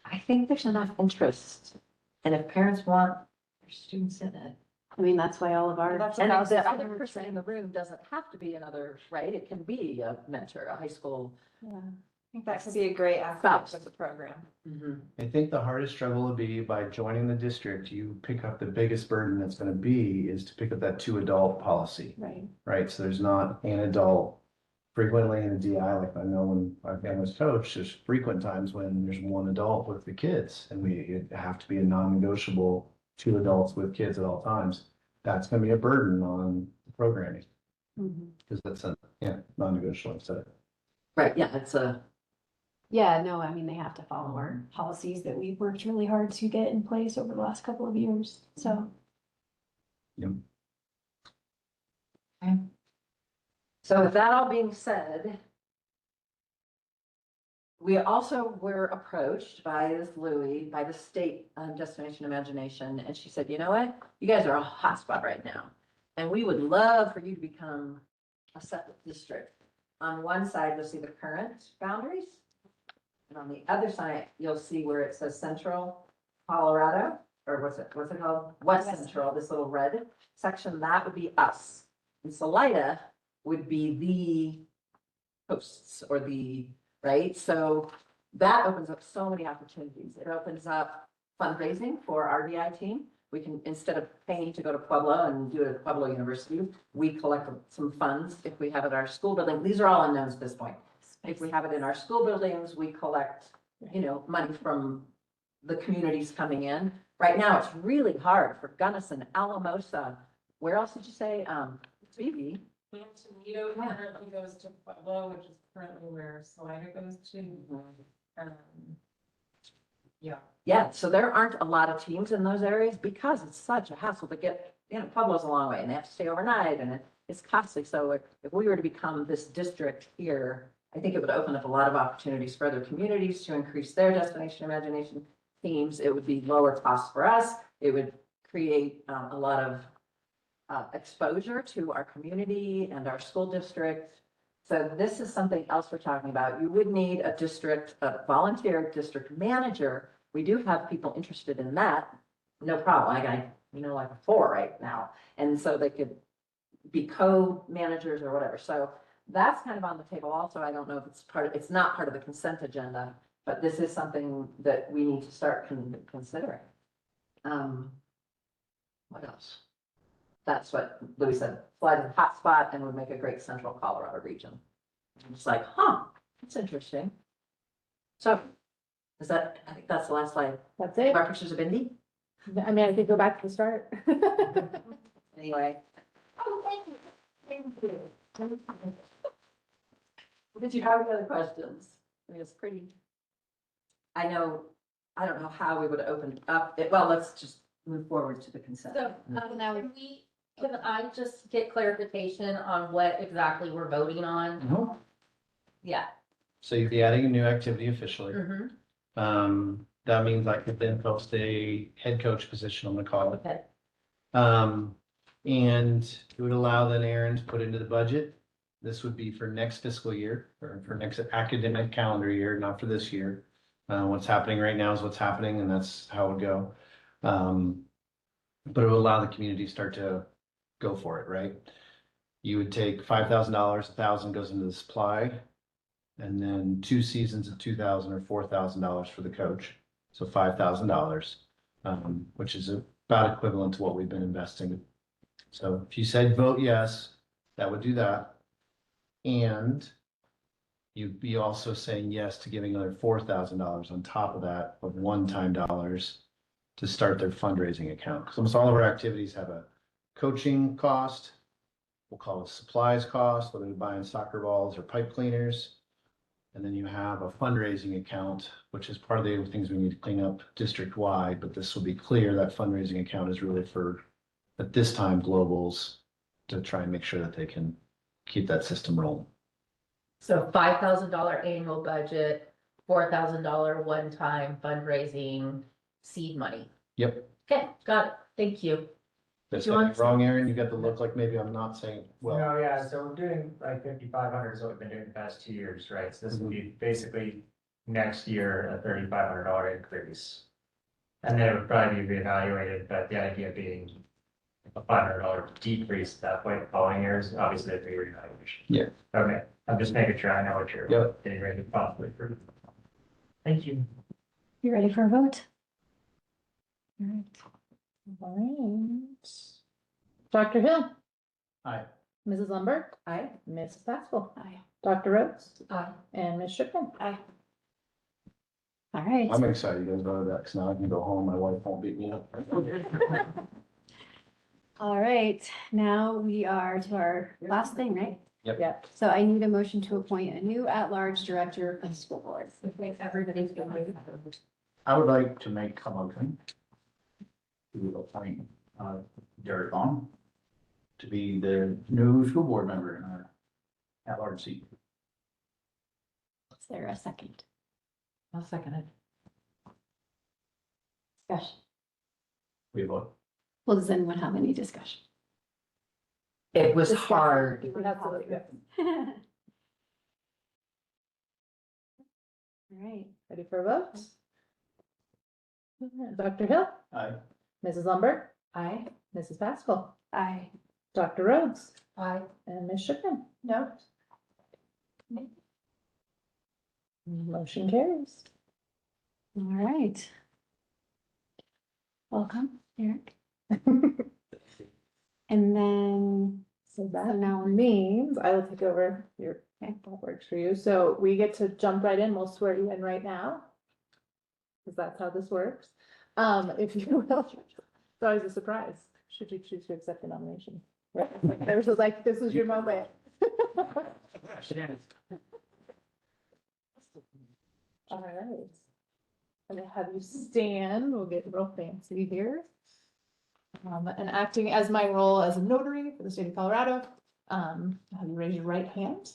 I think there's enough interest. And if parents want their students in it. I mean, that's why all of our. And the other person in the room doesn't have to be another, right? It can be a mentor, a high school. Yeah. I think that could be a great aspect of the program. I think the hardest struggle would be by joining the district, you pick up the biggest burden that's gonna be is to pick up that 2 adult policy, Right. right? So there's not an adult frequently in a DI, like I know when my family's coached, there's frequent times when there's 1 adult with the kids and it have to be a non-negotiable 2 adults with kids at all times. That's gonna be a burden on the programming because that's a, non-negotiable instead. Right, yeah, it's a. Yeah, no, I mean, they have to follow our policies that we've worked really hard to get in place over the last couple of years, so. Yep. So with that all being said, we also were approached by this Louie, by the state Destination Imagination, and she said, you know what? You guys are a hotspot right now. And we would love for you to become a separate district. On one side, you'll see the current boundaries. And on the other side, you'll see where it says Central Colorado, or what's it called? West Central, this little red section, that would be us. And Salida would be the hosts or the, right? So that opens up so many opportunities. It opens up fundraising for our DI team. We can, instead of paying to go to Pueblo and do it at Pueblo University, we collect some funds if we have it at our school building. These are all unknowns at this point. If we have it in our school buildings, we collect, money from the communities coming in. Right now, it's really hard for Gunnison, Alamosa. Where else did you say? Phoebe. Toledo currently goes to Pueblo, which is currently where Salida goes to. Yeah. Yeah, so there aren't a lot of teams in those areas because it's such a hassle to get, Pueblo's a long way and they have to stay overnight and it's costly. So if we were to become this district here, I think it would open up a lot of opportunities for other communities to increase their destination imagination teams. It would be lower cost for us. It would create a lot of exposure to our community and our school district. So this is something else we're talking about. You would need a volunteer district manager. We do have people interested in that. No problem. I got, like 4 right now. And so they could be co-managers or whatever. So that's kind of on the table also. I don't know if it's not part of the consent agenda, but this is something that we need to start considering. What else? That's what Louis said, Salida's a hot spot and would make a great central Colorado region. I'm just like, that's interesting. So, I think that's the last slide. That's it. Our pictures of Indy? I mean, I could go back to the start. Anyway. Did you have any other questions? I mean, it's pretty. I don't know how we would open up, well, let's just move forward to the consent. So, can I just get clarification on what exactly we're voting on? Yeah. So you'd be adding a new activity officially. Mhm. That means I could then post a head coach position, I'm gonna call it. Okay. And it would allow then Aaron to put into the budget. This would be for next fiscal year, or for next academic calendar year, not for this year. What's happening right now is what's happening, and that's how it would go. But it would allow the community to start to go for it, right? You would take $5,000, $1,000 goes into the supply, and then 2 seasons of $2,000 or $4,000 for the coach. So $5,000, which is about equivalent to what we've been investing. So if you said vote yes, that would do that. And you'd be also saying yes to giving another $4,000 on top of that of one-time dollars to start their fundraising account. Because almost all of our activities have a coaching cost. We'll call it supplies cost, whether you're buying soccer balls or pipe cleaners. And then you have a fundraising account, which is part of the other things we need to clean up district-wide, but this will be clear that fundraising account is really for, at this time, globals to try and make sure that they can keep that system rolling. So $5,000 annual budget, $4,000 one-time fundraising seed money. Yep. Okay, got it. Thank you. That's Do you want wrong, Aaron. You got the look like maybe I'm not saying, well. No, yeah, so we're doing like 5,500 is what we've been doing the past 2 years, right? So this will be basically next year, a $3,500 increase. And then it would probably be reevaluated, but the idea being a $500 decrease at that point the following years, obviously a reevaluation. Yeah. Okay, I'm just making sure I know what you're getting ready to possibly approve. Thank you. You ready for a vote? All right. All right. Dr. Hill, Aye. Mrs. Lumber, Aye. Mrs. Pascal, Aye. Dr. Rhodes, Aye. and Ms. Shipman. Aye. All right. I'm excited you guys voted that, because now I can go home. My wife won't beat me up. All right, now we are to our last thing, right? Yep. Yeah. So I need a motion to appoint a new at-large director of the school board. Everybody's been waiting. I would like to make a motion to appoint Derek Vaughn to be the new school board member in our at-large seat. Is there a second? I'll second it. Discussion. We vote. Well, does anyone have any discussion? It was hard. Absolutely. All right. Ready for a vote? Dr. Hill, Aye. Mrs. Lumber, Aye. Mrs. Pascal, Aye. Dr. Rhodes, Aye. and Ms. Shipman. No. Motion carries. All right. Welcome, Eric. And then, So that now we're- means I will take over your, that works for you. So we get to jump right in. We'll swear you in right now. Because that's how this works. If you will, it's always a surprise. Should you choose to accept the nomination? Right? There's like, this is your moment. All right. I'm gonna have you stand. We'll get real fancy here. And acting as my role as a notary for the state of Colorado, have you raise your right hand.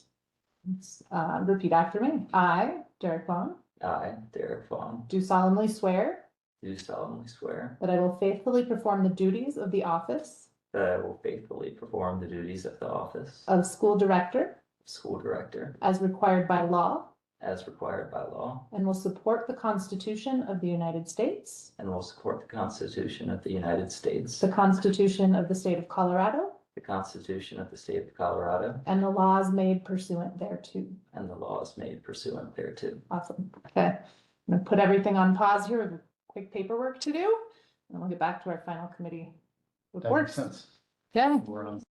Repeat after me. I, Derek Vaughn, I, Derek Vaughn, do solemnly swear do solemnly swear that I will faithfully perform the duties of the office that I will faithfully perform the duties of the office of school director of school director as required by law as required by law, and will support the Constitution of the United States, and will support the Constitution of the United States, the Constitution of the state of Colorado, the Constitution of the State of Colorado, and the laws made pursuant thereto. and the laws made pursuant thereto. Awesome. Okay. I'm gonna put everything on pause here with quick paperwork to do, and we'll get back to our final committee That makes reports. sense. Okay. We're on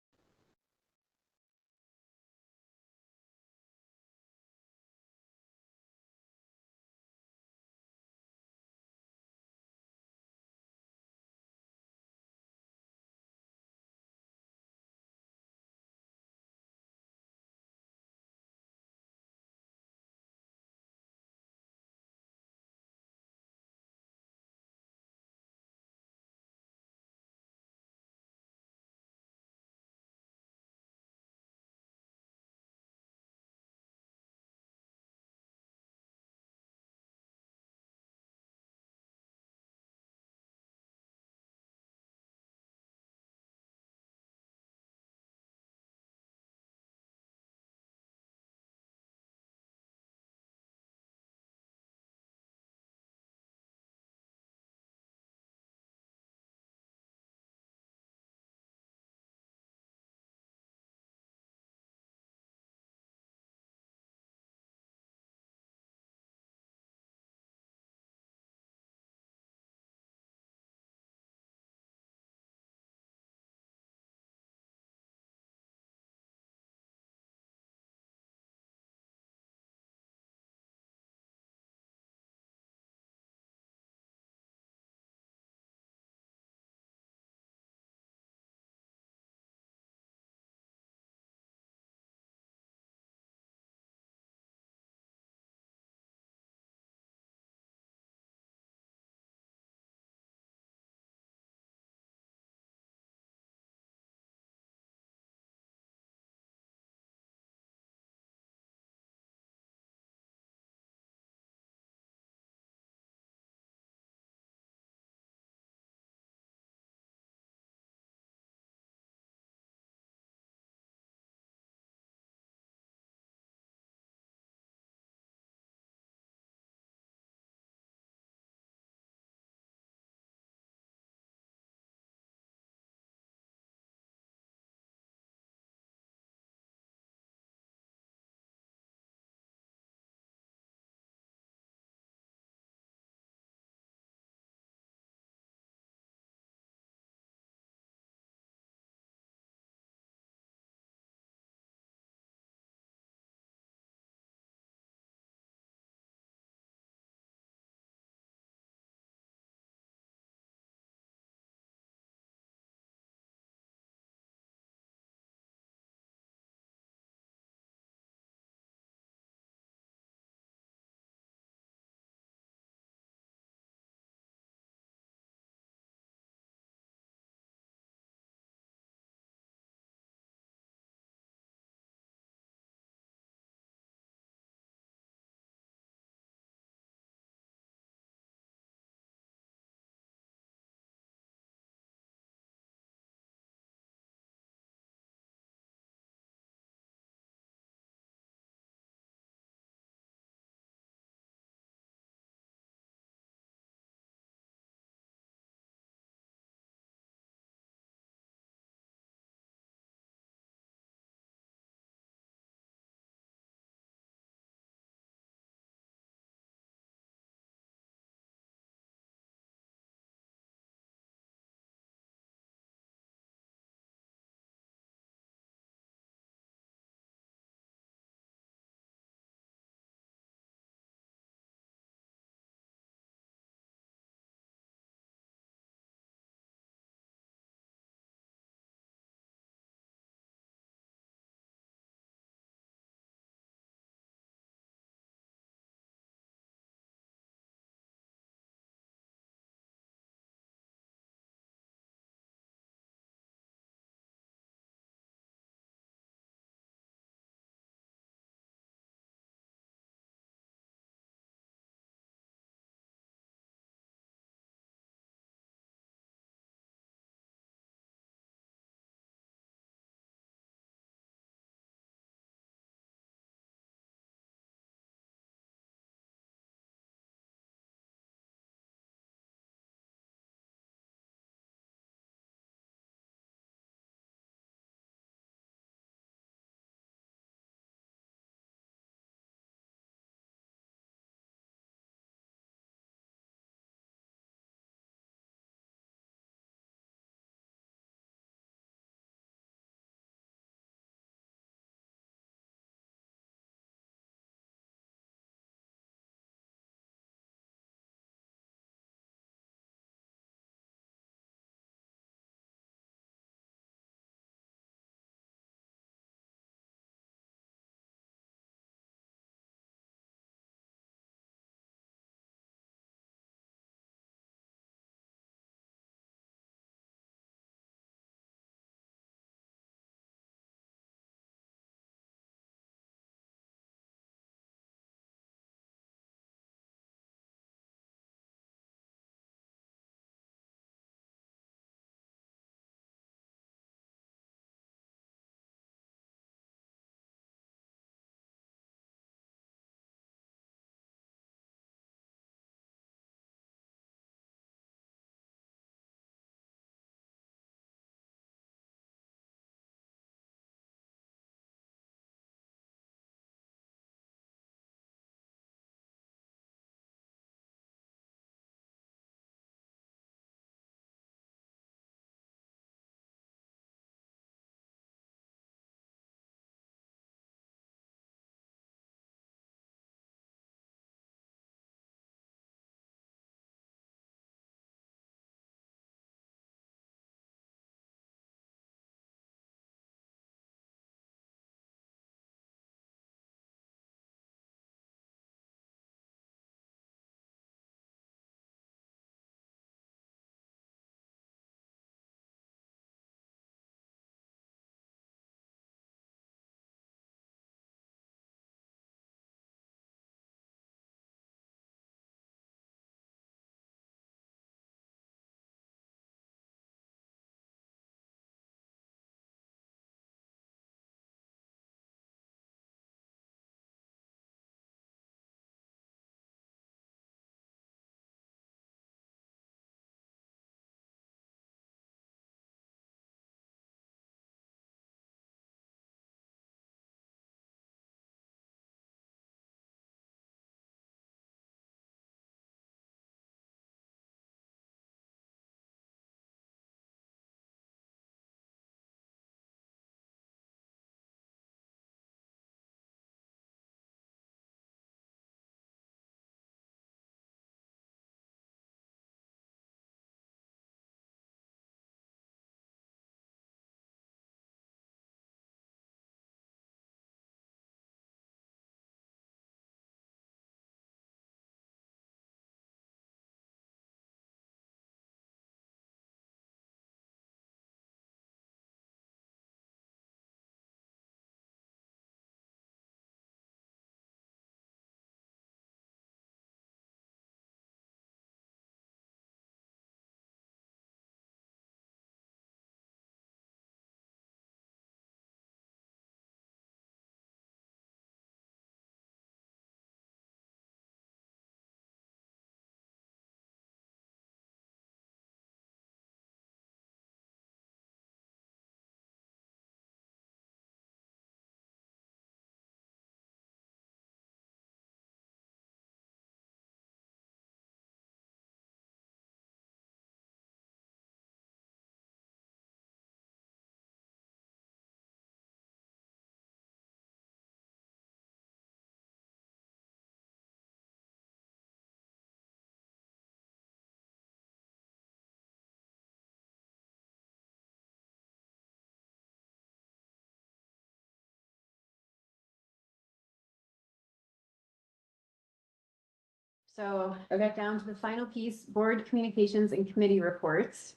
So I got down to the final piece, board communications and committee reports.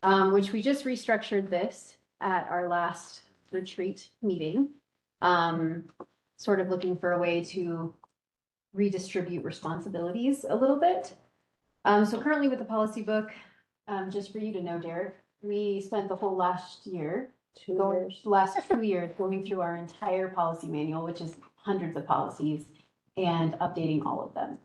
Which we just restructured this at our last retreat meeting. Sort of looking for a way to redistribute responsibilities a little bit. So currently with the policy book, just for you to know, Derek, we spent the whole last year, last 2 years going through our entire policy manual, which is hundreds of policies, and updating all of them.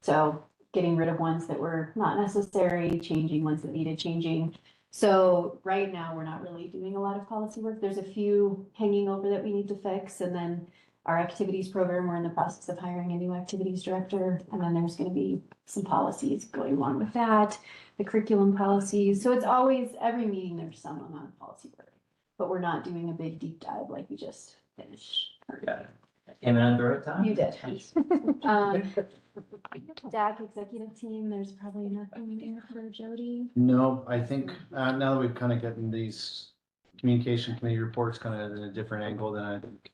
So getting rid of ones that were not necessary, changing ones that needed changing. So right now, we're not really doing a lot of policy work. There's a few hanging over that we need to fix, and then our activities program, we're in the process of hiring a new activities director, and then there's gonna be some policies going along with that, the curriculum policies. So it's always, every meeting, there's some amount of policy work, but we're not doing a big deep dive like we just finished. Got it. Came in on the right time. You did. DAC executive team, there's probably nothing in for Jody. No, I think, now that we've kind of gotten these communication committee reports kind of in a different angle, then I think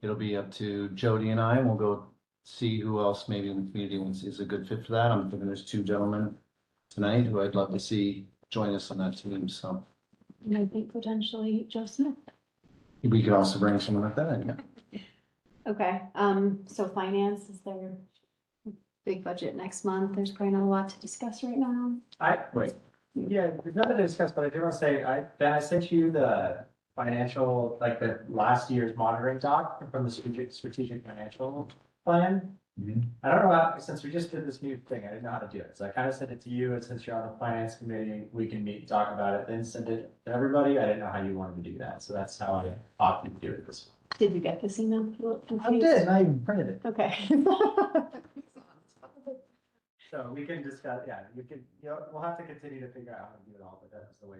it'll be up to Jody and I, and we'll go see who else maybe in the community is a good fit for that. I'm thinking there's 2 gentlemen tonight who I'd love to see join us on that team, so. And I think potentially Joe Smith. We could also bring someone like that in, yeah. Okay, so finance, is there big budget next month? There's probably not a lot to discuss right now. Yeah, there's nothing to discuss, but I do want to say, Ben, I sent you the financial, like the last year's monitoring doc from the strategic financial plan. I don't know about, since we just did this new thing, I didn't know how to do it. So I kind of sent it to you, and since you're on the finance committee, we can meet, talk about it, then send it to everybody. I didn't know how you wanted to do that. So that's how I opted to do it this way. Did you get this email? I did, and I even printed it. Okay. So we can discuss, yeah, we'll have to continue to figure out how to do it all, but that's the way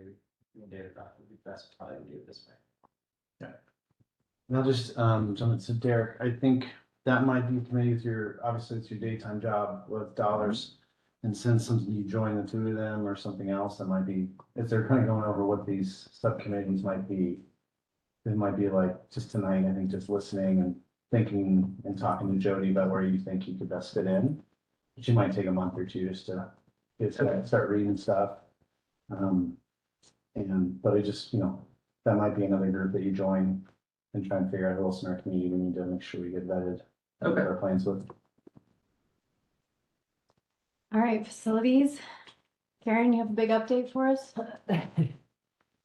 we data doc would be best, probably to do it this way. And I'll just, jump to Derek, I think that might be committee with your, obviously it's your daytime job with dollars. And since something you join the 2 of them or something else, that might be, if they're kind of going over what these subcommittees might be. It might be like, just tonight, I think just listening and thinking and talking to Jody about where you think you could best fit in. But you might take a month or 2 just to start reading stuff. But I just, that might be another group that you join and try and figure out who else in our community we need to make sure we get vetted. Okay. Our plans with. All right, facilities. Karen, you have a big update for us?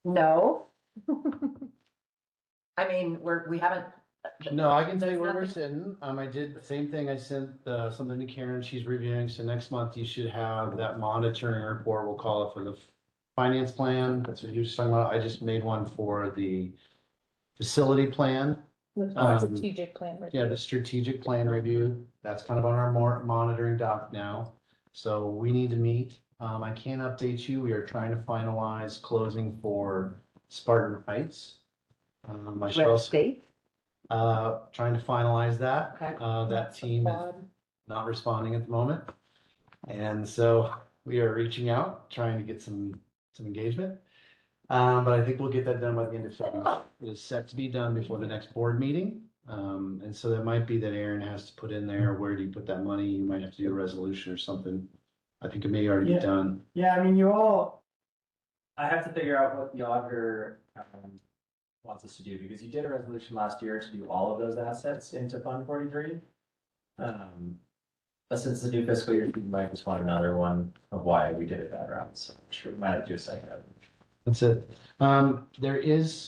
No. I mean, we haven't. No, I can tell you where we're sitting. I did the same thing. I sent something to Karen. She's reviewing. So next month you should have that monitoring report. We'll call it for the finance plan. That's what you were talking about. I just made one for the facility plan. Strategic plan. Yeah, the strategic plan review. That's kind of on our more monitoring doc now. So we need to meet. I can update you. We are trying to finalize closing for Spartan Heights. I should also- State? Trying to finalize that. Okay. That team is not responding at the moment. And so we are reaching out, trying to get some engagement. But I think we'll get that done by the end of February. It is set to be done before the next board meeting. And so that might be that Aaron has to put in there, where do you put that money? You might have to do a resolution or something. I think it may already be done. Yeah, I mean, I have to figure out what the auditor wants us to do, because you did a resolution last year to do all of those assets into Fund 43. But since the new fiscal year, you might just want another one of why we did it that route. So I'm sure we might have to do a second. That's it.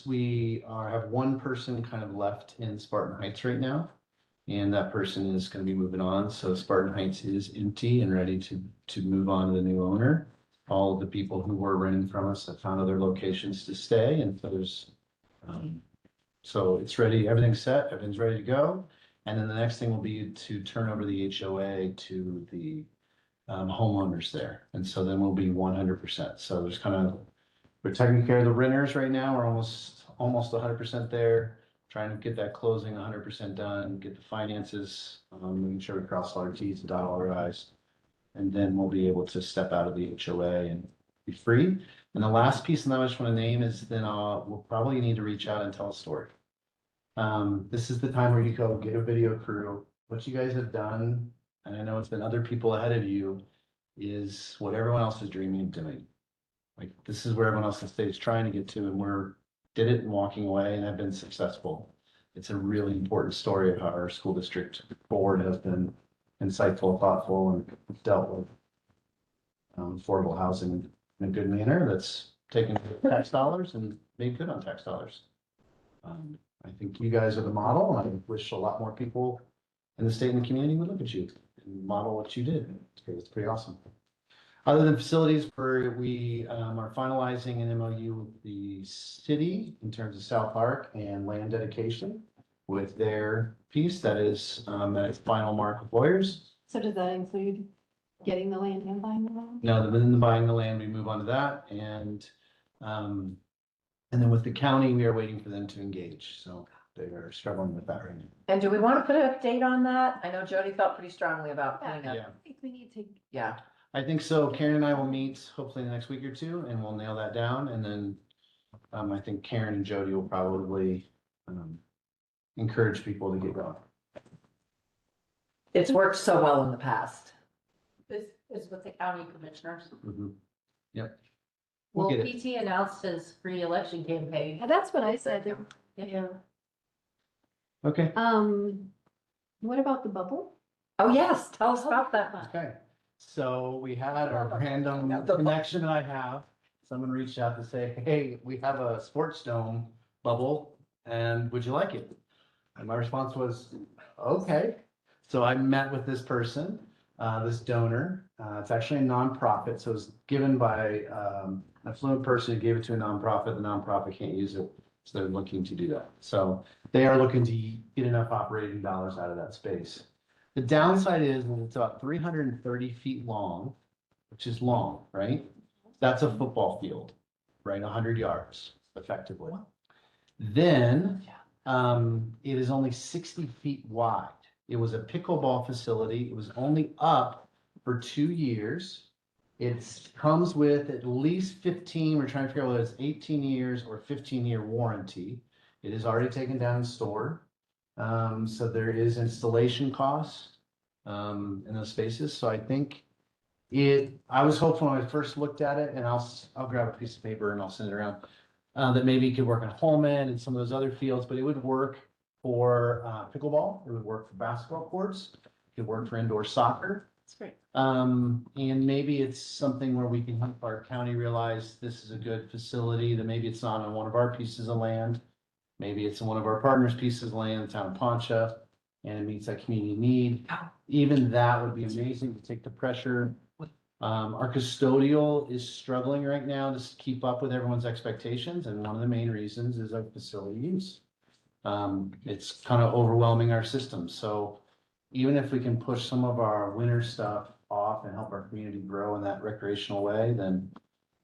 We have one person kind of left in Spartan Heights right now. And that person is going to be moving on. So Spartan Heights is empty and ready to move on to the new owner. All of the people who were renting from us have found other locations to stay, and so it's ready, everything's set, everything's ready to go. And then the next thing will be to turn over the HOA to the homeowners there. And so then we'll be 100%. So there's we're taking care of the renters right now. We're almost 100% there. Trying to get that closing 100% done, get the finances, making sure we cross all our T's and dot all our I's. And then we'll be able to step out of the HOA and be free. And the last piece that I just want to name is then we'll probably need to reach out and tell a story. This is the time where you go get a video crew. What you guys have done and I know it's been other people ahead of you, is what everyone else is dreaming of doing. Like, this is where everyone else in the state is trying to get to, and did it and walking away and have been successful. It's a really important story of how our school district board has been insightful, thoughtful, and dealt with affordable housing in a good manner that's taken tax dollars and made good on tax dollars. I think you guys are the model, and I wish a lot more people in the state and the community would look at you and model what you did. It's pretty awesome. Other than facilities, we are finalizing an MOU with the city in terms of South Arc and land dedication with their piece that is at its final mark with lawyers. So does that include getting the land and buying the land? No, then the buying the land, we move on to that, and then with the county, we are waiting for them to engage. So they are struggling with that right now. And do we want to put a date on that? I know Jody felt pretty strongly about putting Yeah, a, Yeah. I think we need to. yeah. I think so. Karen and I will meet hopefully in the next week or two, and we'll nail that down. And then I think Karen and Jody will probably encourage people to get going. It's worked so well in the past. This is with the county commissioners. Yep. Well, We'll get it. PT announced his free election campaign. Yeah, that's what I said. Yeah. Okay. What about the bubble? Oh, yes, tell us about that. Okay. So we had our random connection that I have. Someone reached out to say, hey, we have a sports dome bubble, and would you like it? And my response was, okay. So I met with this person, this donor. It's actually a nonprofit, so it's given by an affluent person who gave it to a nonprofit. The nonprofit can't use it, so they're looking to do that. So they are looking to get enough operating dollars out of that space. The downside is that it's about 330 feet long, which is long, right? That's a football field, right? 100 yards effectively. Then it is only 60 feet wide. It was a pickleball facility. It was only up for 2 years. It comes with at least 15, we're trying to figure out whether it's 18 years or 15-year warranty. It is already taken down and stored. So there is installation costs in those spaces. So I think I was hopeful when I first looked at it, and I'll grab a piece of paper and I'll send it around, that maybe it could work in Holman and some of those other fields, but it would work for pickleball. It would work for basketball courts. It could work for indoor soccer. That's great. And maybe it's something where we can help our county realize this is a good facility, that maybe it's not on one of our pieces of land. Maybe it's in one of our partners' pieces of land, the town of Poncha, and it meets that community need. Even that would be amazing to take the pressure. Our custodial is struggling right now to keep up with everyone's expectations, and one of the main reasons is our facility use. It's kind of overwhelming our system. So even if we can push some of our winter stuff off and help our community grow in that recreational way, then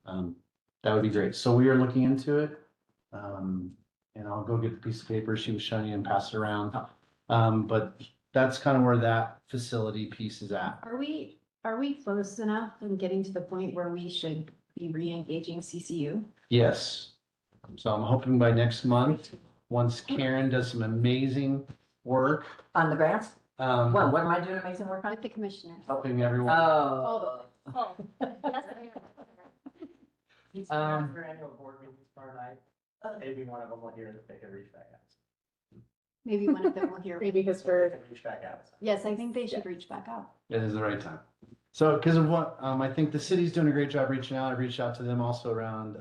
that would be great. So we are looking into it. And I'll go get the piece of paper she was showing you and pass it around. But that's kind of where that facility piece is at. Are we close enough and getting to the point where we should be re-engaging CCU? Yes. So I'm hoping by next month, once Karen does some amazing work. On the grants? Well, what am I doing amazing work on? With the commissioners. Helping everyone. Oh. For annual board meetings tomorrow night. Maybe one of them will hear that they can reach back out. Maybe one of them will hear. Maybe his for. Reach back out. Yes, I think they should reach back out. It is the right time. So because of what, I think the city's doing a great job reaching out. I reached out to them also around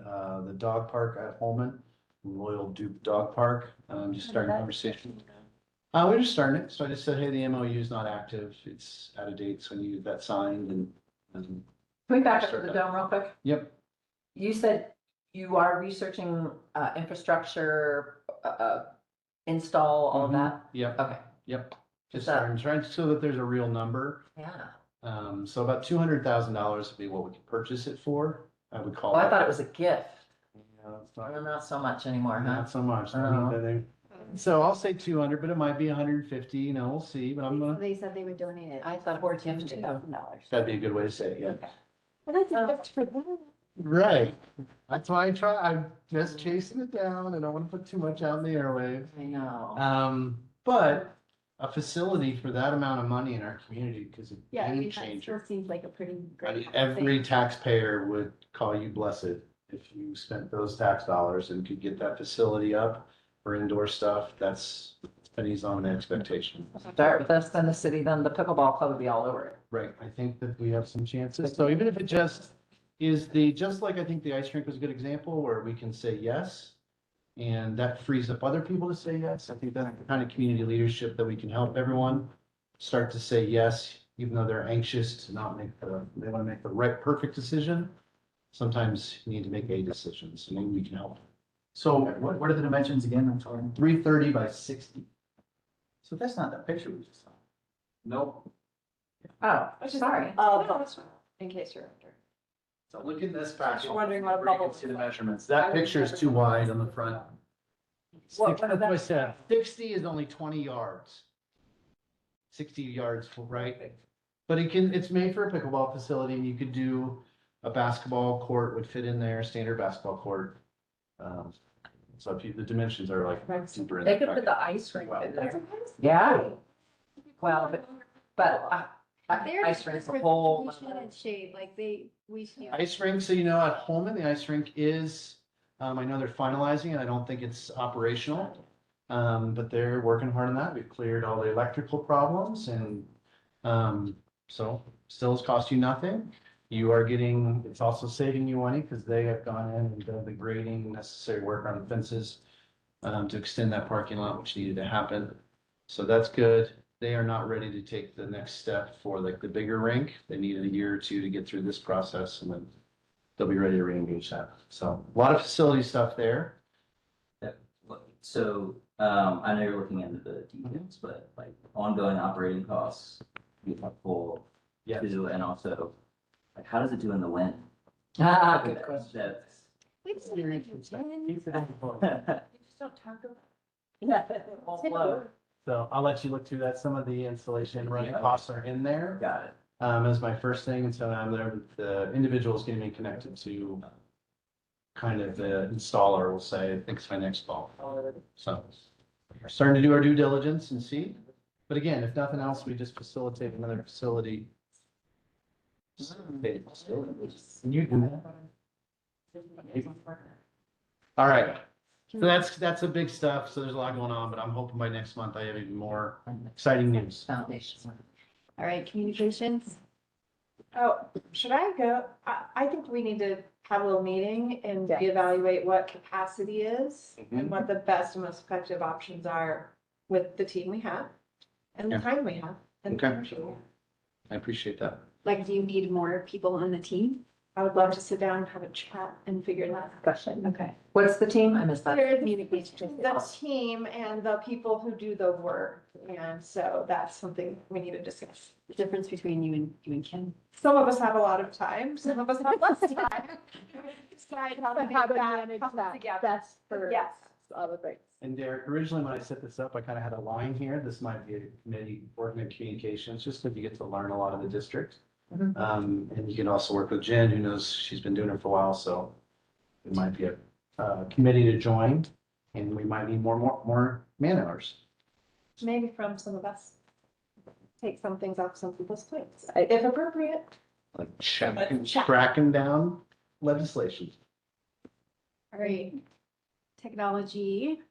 the dog park at Holman, Royal Duke Dog Park. Just starting a conversation. We're just starting it. So I just said, hey, the MOU is not active. It's out of date. So we need that signed and Can we back up to the dome real quick? Yep. You said you are researching infrastructure, install, all of that? Yep. Okay. Yep. Just So- starting, trying so that there's a real number. Yeah. So about $200,000 would be what we could purchase it for. I would call Oh, I that. thought it was a gift. No, it's Well, not so much anymore, huh? Not so much. Oh. So I'll say 200, but it might be 150, we'll see, but I'm gonna, They said they would donate it. I thought it was $200,000. that'd be a good way to say it, yeah. Well, that's a gift for them. Right. That's why I'm just chasing it down. I don't want to put too much out in the airwaves. I know. But a facility for that amount of money in our community, because it's a Yeah, I game mean, that still changer. seems like a pretty I mean, great. every taxpayer would call you blessed if you spent those tax dollars and could get that facility up for indoor stuff. That's pennies on the expectation. Start with us, then the city, then the pickleball club would be all over it. Right, I think that we have some chances. So even if it just just like I think the ice rink was a good example where we can say yes. And that frees up other people to say yes. I think that's the kind of community leadership that we can help everyone start to say yes, even though they're anxious to not they want to make the right, perfect decision. Sometimes you need to make a decision, so maybe we can help. So what are the dimensions again? I'm sorry. 330 by 60. So that's not the picture we just saw. Nope. Oh, sorry. In case you're wondering. So look in this package. Just wondering what where you can bubble- see the measurements. That picture is too wide on the front. What That's is what I that? said. 60 is only 20 yards. 60 yards, right? But it's made for a pickleball facility, and you could do a basketball court would fit in there, standard basketball court. So the dimensions are like deeper in. They that could put package. the ice rink in there. Yeah. Well, but They're ice rink's a different whole. definition and shape, like we. Ice rink, so you know, at Holman, the ice rink is, I know they're finalizing it. I don't think it's operational. But they're working hard on that. We've cleared all the electrical problems and, so still has cost you nothing. You are getting, it's also saving you money because they have gone in and done the grading, necessary work on the fences, to extend that parking lot, which needed to happen. So that's good. They are not ready to take the next step for like the bigger rink. They needed a year or two to get through this process, and then they'll be ready to reengage that. So a lot of facility stuff there. So, I know you're looking into the details, but like ongoing operating costs, be helpful too, and also, like, how does it do in the wind? Ah, good question. That's- We just Just don't talk about. So I'll let you look through that. Some of the installation running costs are in there. Got it. As my first thing, and so I'm there, the individual is getting me connected to kind of the installer will say, I think it's my next call. So we're starting to do our due diligence and see. But again, if nothing else, we just facilitate another facility. You do that. All right. So that's a big stuff. So there's a lot going on, but I'm hoping by next month I have even more exciting news. Foundation. All right, communications. Oh, should I go? I think we need to have a little meeting and reevaluate what capacity is and what the best and most effective options are with the team we have and the Yeah. time we have. And the Okay. energy we have. I appreciate that. Like, do you need more people on the team? I would love to sit down and have a chat and figure that Discussion. Okay. What's the team? I missed that. the team and the people who do the work. And so that's something we need to discuss. The difference between you and Kim. Some of us have a lot of time, some of us have less time. Decide how to make that come together. That's for Yes. other things. And Derek, originally when I set this up, I kind of had a line here. This might be a committee working in communications, just so you get to learn a lot of the district. Mhm. And you can also work with Jen, who knows she's been doing it for a while, so it might be a committee to join, and we might need more man hours. Maybe from some of us. Take some things off some people's plates, if appropriate. Like tracking down legislation. All right. Technology.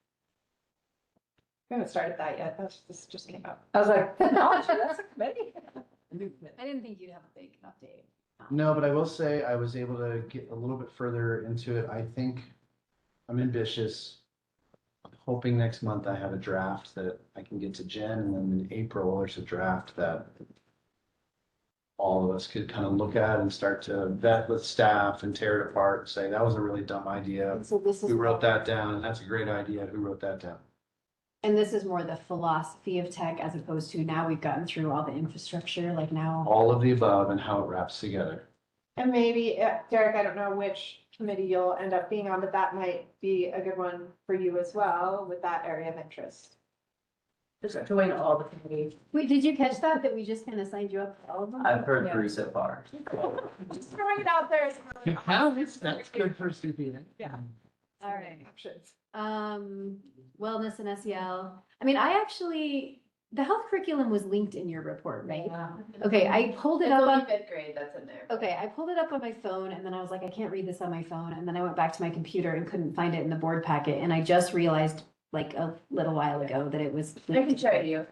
We haven't started that yet. This just came up. I was like, technology, that's a committee. I didn't think you'd have a big update. No, but I will say I was able to get a little bit further into it. I think I'm ambitious. I'm hoping next month I have a draft that I can get to Jen, and then in April, there's a draft that all of us could kind of look at and start to vet with staff and tear it apart and say, that was a really dumb idea. And so this is. Who wrote that down? And that's a great idea. Who wrote that down? And this is more the philosophy of tech as opposed to now we've gotten through all the infrastructure, like now. All of the above and how it wraps together. And maybe, Derek, I don't know which committee you'll end up being on, but that might be a good one for you as well with that area of interest. Just join all the committees. Wait, did you catch that? That we just kind of signed you up for all of them? I've heard 3 so far. Just throwing it out there. That's good for CPA. Yeah. All right. Options. Wellness and SEL. I mean, I actually the health curriculum was linked in your report, right? Yeah. Okay, I pulled it It's up only on, fifth grade that's in there. okay, I pulled it up on my phone and then I was like, I can't read this on my phone. And then I went back to my computer and couldn't find it in the board packet. And I just realized like a little while ago that it was. I can show you.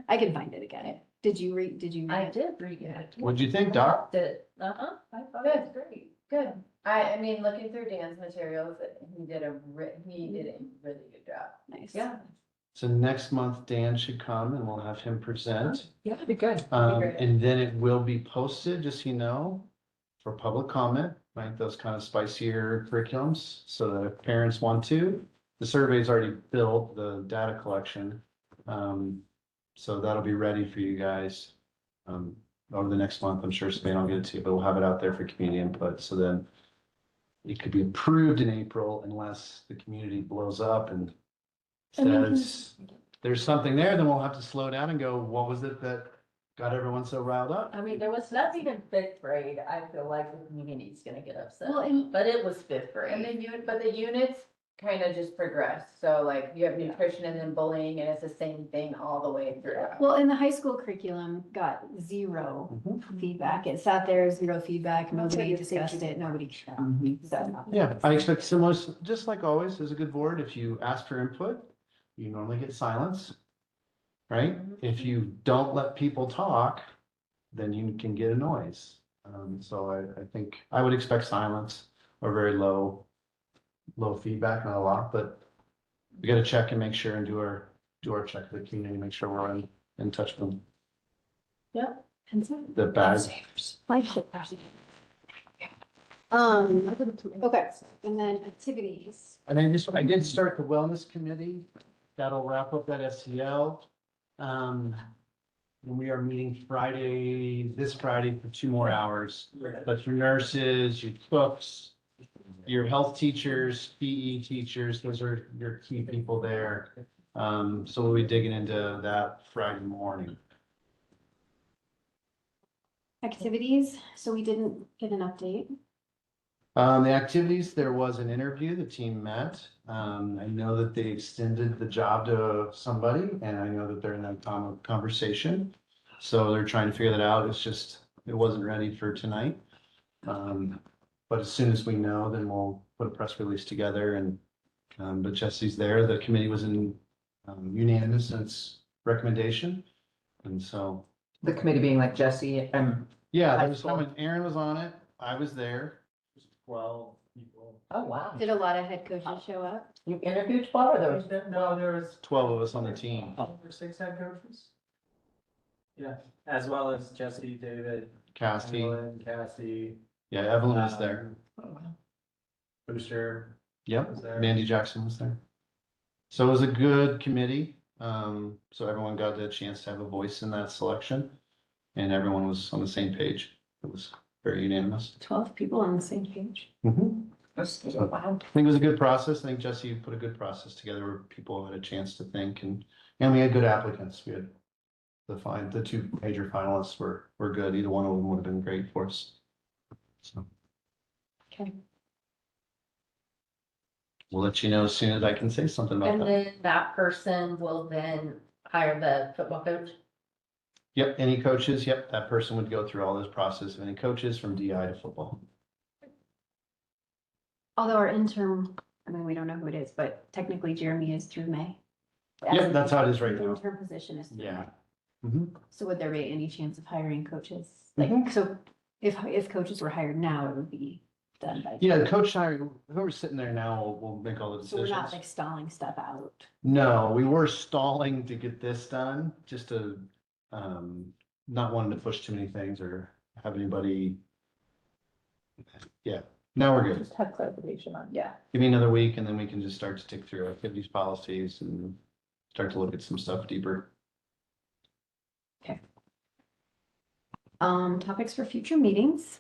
I can find it again. Did you read, I did read it. What'd you think, Doc? Did, uh-huh, I thought it was great, good. I mean, looking through Dan's materials, he did a really good job. Nice. Yeah. So next month, Dan should come and we'll have him present. Yeah, that'd be good. And then it will be posted, just so you know, for public comment, right? Those kind of spicier curriculums, so that if parents want to. The survey's already built, the data collection. So that'll be ready for you guys over the next month. I'm sure Spain will get it to you, but we'll have it out there for community input. So then it could be approved in April unless the community blows up and says there's something there, then we'll have to slow down and go, what was it that got everyone so riled up? I mean, there was nothing in fifth grade, I feel like the community's gonna get upset, Well, but it was fifth grade. And then but the units kind of just progress, so like you have nutrition and then bullying, and it's the same thing all the way through. Well, in the high school curriculum got zero feedback. It sat there, zero feedback, nobody discussed it, nobody. So, Yeah, I expect similar, just like always, as a good board, if you ask for input, you normally get silence. Right? If you don't let people talk, then you can get a noise. So I think I would expect silence or very low feedback, not a lot, but we gotta check and make sure and do our check of the community, make sure we're in touch with them. Yep. The bad. Lifesavers. Okay, and then activities. And I did start the wellness committee. That'll wrap up that SEL. And we are meeting this Friday for 2 more hours. But your nurses, your cooks, your health teachers, PE teachers, those are your key people there. So we'll be digging into that Friday morning. Activities, so we didn't get an update. The activities, there was an interview, the team met. I know that they extended the job to somebody and I know that they're in a conversation. So they're trying to figure that out. It wasn't ready for tonight. But as soon as we know, then we'll put a press release together and, but Jesse's there. The committee was in unanimous in its recommendation. And so. The committee being like Jesse and. Yeah, there was Aaron was on it. I was there. 12 people. Oh, wow. Did a lot of head coaches show up? You interviewed 12 or there was? No, there was 12 of us on the team. 5 or 6 head coaches. Yeah, as well as Jesse, David, Cassie. Evelyn, Cassie. Yeah, Evelyn was there. Booster. Yep, was there. Mandy Jackson was there. So it was a good committee. So everyone got the chance to have a voice in that selection. And everyone was on the same page. It was very unanimous. 12 people on the same page. So I think it was a good process. I think Jesse put a good process together where people had a chance to think and we had good applicants. We had the 2 major finalists were good. Either one of them would have been great for us. So. Okay. We'll let you know as soon as I can say something about And that. then that person will then hire the football coach. Yep, any coaches, yep, that person would go through all this process of any coaches from DI to football. Although our interim, I mean, we don't know who it is, but technically Jeremy is through May. Yep, that's how it is right now. Interim position is through Yeah. May. So would there be any chance of hiring coaches? Like, so if coaches were hired now, it would be done by. Yeah, the coach hiring, whoever's sitting there now will make all the So we're not decisions. like stalling stuff out. No, we were stalling to get this done, just to, not wanting to push too many things or have anybody. Yeah, now we're good. Just have clarification on. Yeah. Give me another week and then we can just start to tick through activities policies and start to look at some stuff deeper. Topics for future meetings.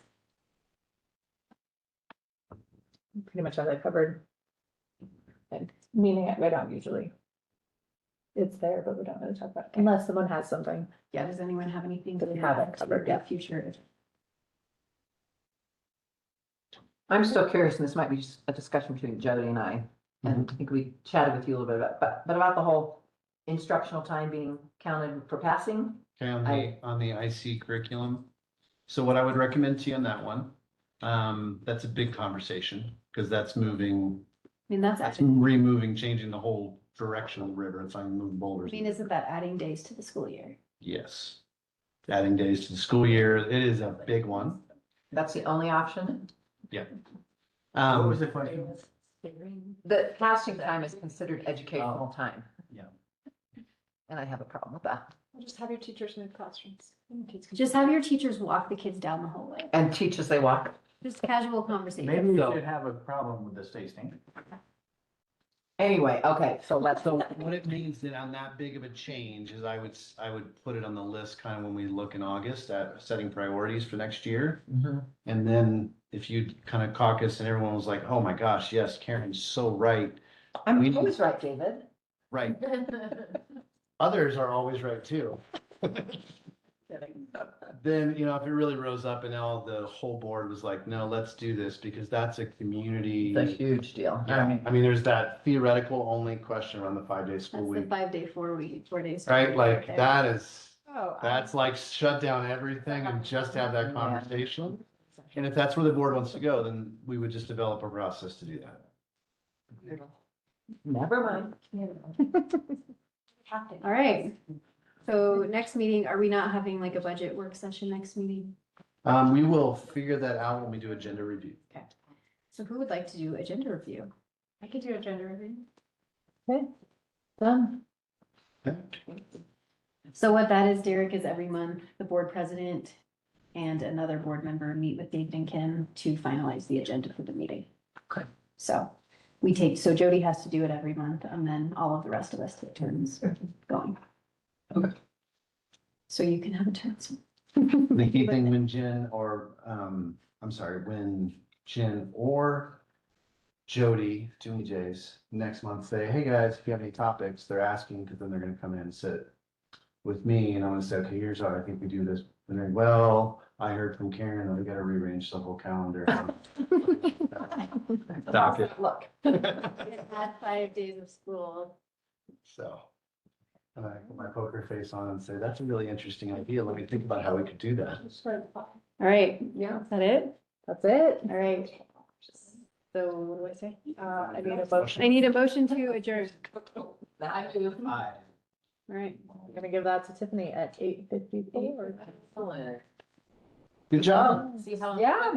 Pretty much have that covered. And meaning it, I don't usually. It's there, but we don't really talk about it unless someone has something. Yeah, does anyone have anything? That we haven't covered yet. Future. I'm still curious, and this might be just a discussion between Jody and I, and I think we chatted with you a little bit about, but about the whole instructional time being counted for passing. Okay, I- on the IC curriculum. So what I would recommend to you on that one, that's a big conversation, because that's moving, I mean, that's, that's I removing, changing the whole direction of the river. It's like moving boulders. mean, isn't that adding days to the school year? Yes. Adding days to the school year, it is a big one. That's the only option. Yeah. What was the question? The passing time is considered educational time. Yeah. And I have a problem with that. Just have your teachers move classrooms. Just have your teachers walk the kids down the hallway. And teach as they walk. Just casual conversation. Maybe we should have a problem with the state standard. Anyway, okay, so let's. So what it means that on that big of a change is I would put it on the list kind of when we look in August at setting priorities for next year. Mhm. And then if you kind of caucus and everyone was like, oh my gosh, yes, Karen's so right. I'm We- always right, David. Right. Others are always right too. Then, you know, if it really rose up and now the whole board was like, no, let's do this because that's a community. It's a huge deal. Yeah, I mean, there's that theoretical only question around the 5-day school That's the week, 5-day, 4 days. right? Like there. that is, Oh. that's like shut down everything and just have that conversation. And if that's where the board wants to go, then we would just develop a process to do that. Never mind. All right. So next meeting, are we not having like a budget work session next meeting? We will figure that out when we do agenda review. Okay. So who would like to do agenda review? I could do a gender review. Okay, done. So what that is, Derek, is every month, the board president and another board member meet with David and Kim to finalize the agenda for the meeting. Okay. So so Jody has to do it every month and then all of the rest of us take turns going. Okay. So you can have a turn. The key thing when Jen or, when Jen or Jody, Julie J's, next month say, hey guys, if you have any topics, they're asking, because then they're gonna come in and sit with me, and I'm gonna say, okay, here's how I think we do this. And they're, well, I heard from Karen that we gotta rearrange the whole calendar. Docket. Look. It had 5 days of school. So, and I put my poker face on and say, that's a really interesting idea. Let me think about how we could do that. All right, yeah, is that it? That's it. All right. So what do I say? I need a motion. I need a motion to adjourn. I do. Aye. All right. I'm gonna give that to Tiffany at 8:54. Good job. See how. Yeah,